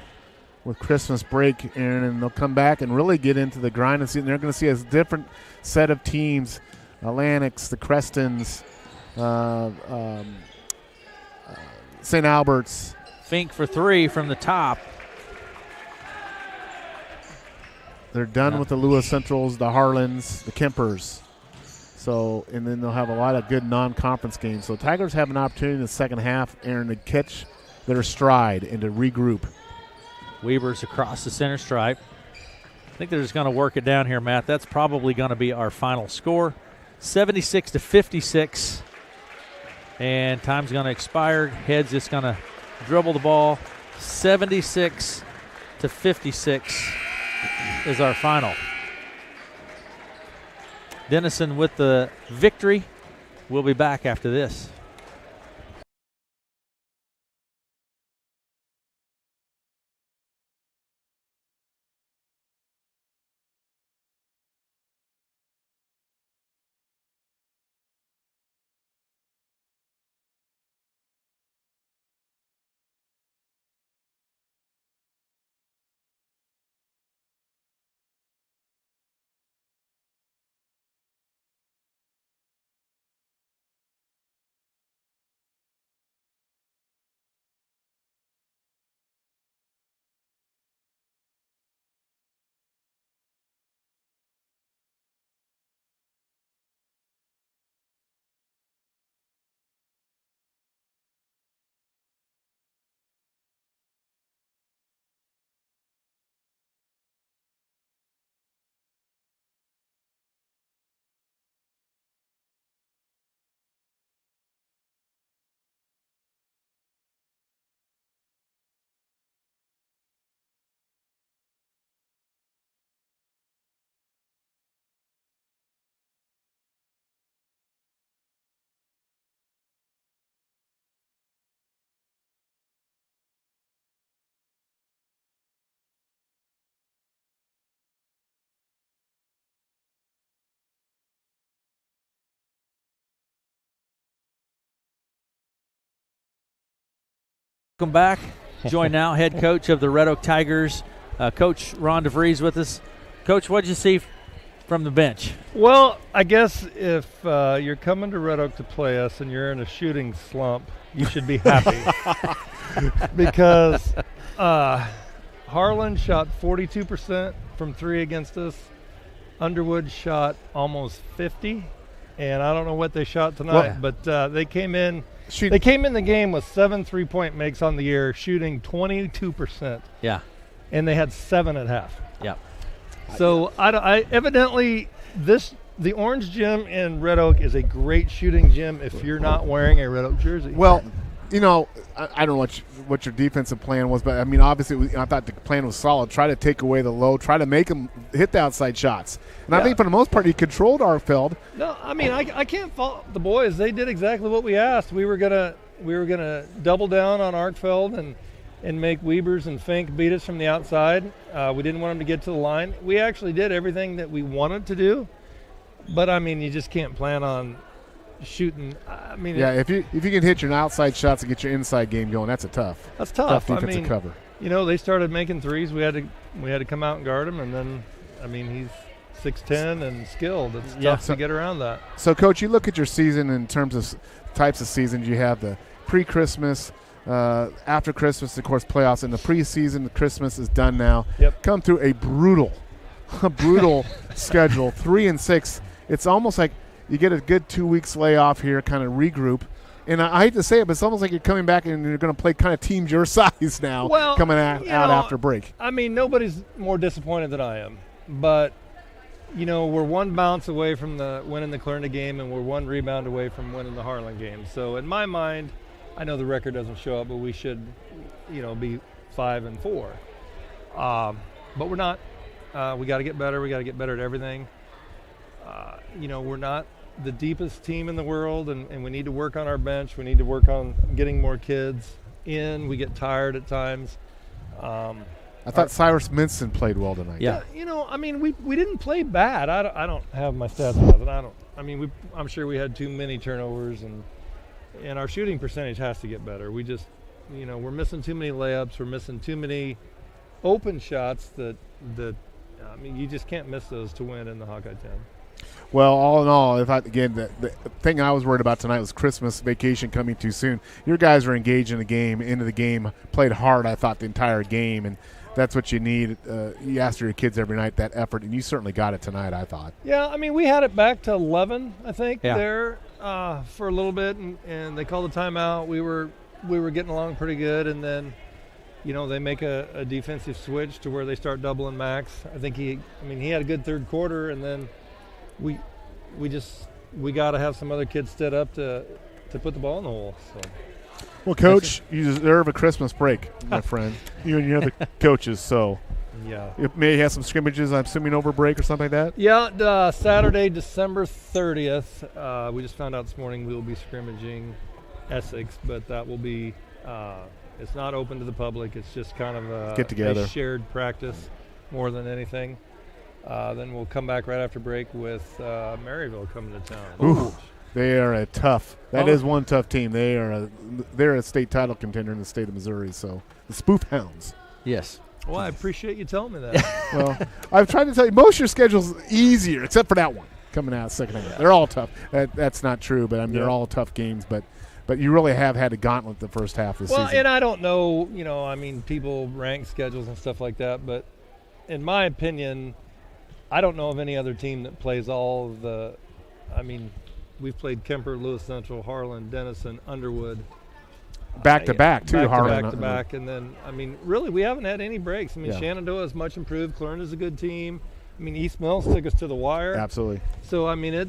with Christmas break, and they'll come back and really get into the grind and see. And they're going to see a different set of teams: Atlantics, the Crestons, St. Albert's. Fink for three from the top. They're done with the Lewis Centrals, the Harlans, the Kempers. So, and then they'll have a lot of good non-conference games. So Tigers have an opportunity in the second half, Aaron, to catch their stride and to regroup. Weavers across the center stripe. I think they're just going to work it down here, Matt. That's probably going to be our final score. 76-56. And time's going to expire. Head's just going to dribble the ball. 76-56 is our final. Denison with the victory. We'll be back after this. Welcome back. Join now head coach of the Red Oak Tigers, Coach Ron DeVries with us. Coach, what did you see from the bench? Well, I guess if you're coming to Red Oak to play us and you're in a shooting slump, you should be happy. Because Harlan shot 42% from 3 against us. Underwood shot almost 50, and I don't know what they shot tonight, but they came in. They came in the game with 7 3-point makes on the year, shooting 22%. Yeah. And they had 7 at half. Yeah. So I evidently the Orange Gym in Red Oak is a great shooting gym if you're not wearing a Red Oak jersey. Well, you know, I don't know what your defensive plan was, but I mean, obviously, I thought the plan was solid. Try to take away the low, try to make them hit the outside shots. And I think for the most part, he controlled Arkfeld. No, I mean, I can't fault the boys. They did exactly what we asked. We were gonna double down on Arkfeld and make Weebers and Fink beat us from the outside. We didn't want them to get to the line. We actually did everything that we wanted to do, but I mean, you just can't plan on shooting. I mean, if you can hit your outside shots and get your inside game going, that's tough. That's tough. Defensive cover. You know, they started making threes. We had to come out and guard him, and then, I mean, he's 6'10" and skilled. It's tough to get around that. So, Coach, you look at your season in terms of types of seasons. You have the pre-Christmas, after Christmas, of course, playoffs. In the preseason, Christmas is done now. Yep. Come through a brutal schedule, 3 and 6. It's almost like you get a good 2 weeks layoff here, kind of regroup. And I hate to say it, but it's almost like you're coming back and you're going to play kind of teams your size now, coming out after break. I mean, nobody's more disappointed than I am. But, you know, we're one bounce away from winning the Clarendon game, and we're one rebound away from winning the Harlan game. So in my mind, I know the record doesn't show up, but we should, you know, be 5 and 4. But we're not. We got to get better. We got to get better at everything. You know, we're not the deepest team in the world, and we need to work on our bench. We need to work on getting more kids in. We get tired at times. I thought Cyrus Minson played well tonight. Yeah, you know, I mean, we didn't play bad. I don't have my stats on it. I'm sure we had too many turnovers, and our shooting percentage has to get better. We just, you know, we're missing too many layups. We're missing too many open shots that I mean, you just can't miss those to win in the Hawkeye 10. Well, all in all, the thing I was worried about tonight was Christmas vacation coming too soon. Your guys were engaged in the game, into the game, played hard, I thought, the entire game, and that's what you need. You ask your kids every night, that effort, and you certainly got it tonight, I thought. Yeah, I mean, we had it back to 11, I think, there for a little bit, and they called a timeout. We were getting along pretty good, and then, you know, they make a defensive switch to where they start doubling Max. I think he had a good third quarter, and then we got to have some other kids stood up to put the ball in the hole. So. Well, Coach, you deserve a Christmas break, my friend. You and your other coaches. So, yeah, you may have some scrimmages, I'm assuming, over break or something like that. Yeah, Saturday, December 30th. We just found out this morning we'll be scrimmaging Essex, but that will be. It's not open to the public. It's just kind of a shared practice more than anything. Then we'll come back right after break with Maryville coming to town. Ooh, they are a tough. That is one tough team. They're a state title contender in the state of Missouri. So the Spoof Hounds. Yes. Well, I appreciate you telling me that. Well, I've tried to tell you most of your schedule's easier, except for that one coming out second half. They're all tough. That's not true, but I mean they're all tough games. But you really have had a gauntlet the first half of the season. Well, and I don't know, you know, I mean, people rank schedules and stuff like that, but in my opinion, I don't know of any other team that plays all of the – I mean, we've played Kemper, Lewis Central, Harlan, Denison, Underwood. Back-to-back, too, Harlan. Back-to-back, and then, I mean, really, we haven't had any breaks. I mean, Shenandoah is much improved. Clarendon's a good team. I mean, East Mills took us to the wire. Absolutely. So, I mean,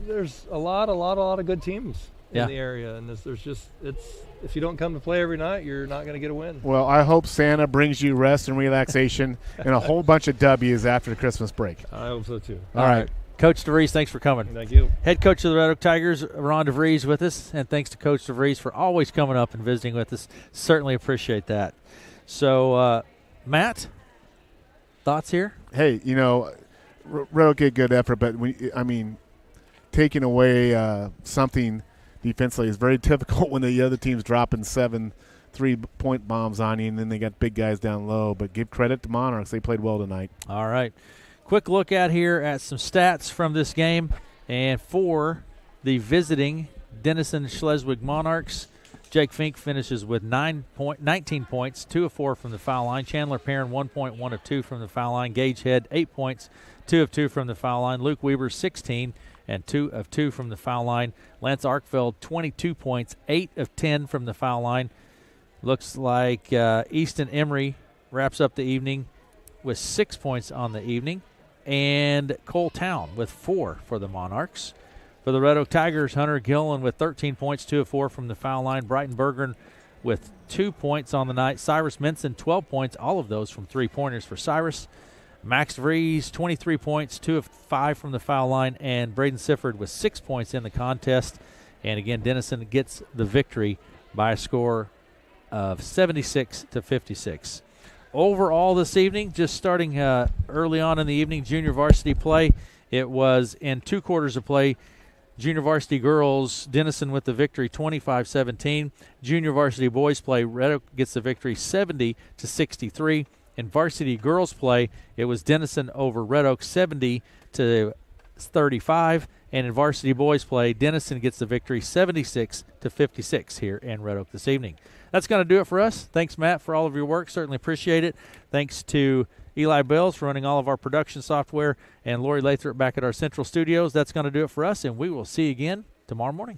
there's a lot of good teams in the area, and if you don't come to play every night, you're not going to get a win. Well, I hope Santa brings you rest and relaxation and a whole bunch of W's after the Christmas break. I hope so too. All right. Coach DeVries, thanks for coming. Thank you. Head coach of the Red Oak Tigers, Ron DeVries, with us, and thanks to Coach DeVries for always coming up and visiting with us. Certainly appreciate that. So, Matt, thoughts here? Hey, you know, Red Oak get good effort, but taking away something defensively is very difficult when the other team's dropping 7 3-point bombs on you, and then they got big guys down low. But give credit to Monarchs. They played well tonight. All right. Quick look at here at some stats from this game. And for the visiting Denison Schleswig Monarchs, Jake Fink finishes with 19 points, 2 of 4 from the foul line. Chandler Perrin, 1 point, 1 of 2 from the foul line. Gage Head, 8 points, 2 of 2 from the foul line. Luke Weaver, 16 and 2 of 2 from the foul line. Lance Arkfeld, 22 points, 8 of 10 from the foul line. Looks like Easton Emery wraps up the evening with 6 points on the evening. And Cole Town with 4 for the Monarchs. For the Red Oak Tigers, Hunter Gillen with 13 points, 2 of 4 from the foul line. Brighton Bergeron with 2 points on the night. Cyrus Minson, 12 points, all of those from three-pointers for Cyrus. Max Vries, 23 points, 2 of 5 from the foul line. And Braden Sifford with 6 points in the contest. And again, Denison gets the victory by a score of 76-56. Overall this evening, just starting early on in the evening, junior varsity play. It was in 2 quarters of play. Junior varsity girls, Denison with the victory, 25-17. Junior varsity boys play, Red Oak gets the victory, 70-63. In varsity girls play, it was Denison over Red Oak, 70-35. And in varsity boys play, Denison gets the victory, 76-56 here in Red Oak this evening. That's going to do it for us. Thanks, Matt, for all of your work. Certainly appreciate it. Thanks to Eli Bells for running all of our production software, and Lori Lathrop back at our central studios. That's going to do it for us, and we will see you again tomorrow morning.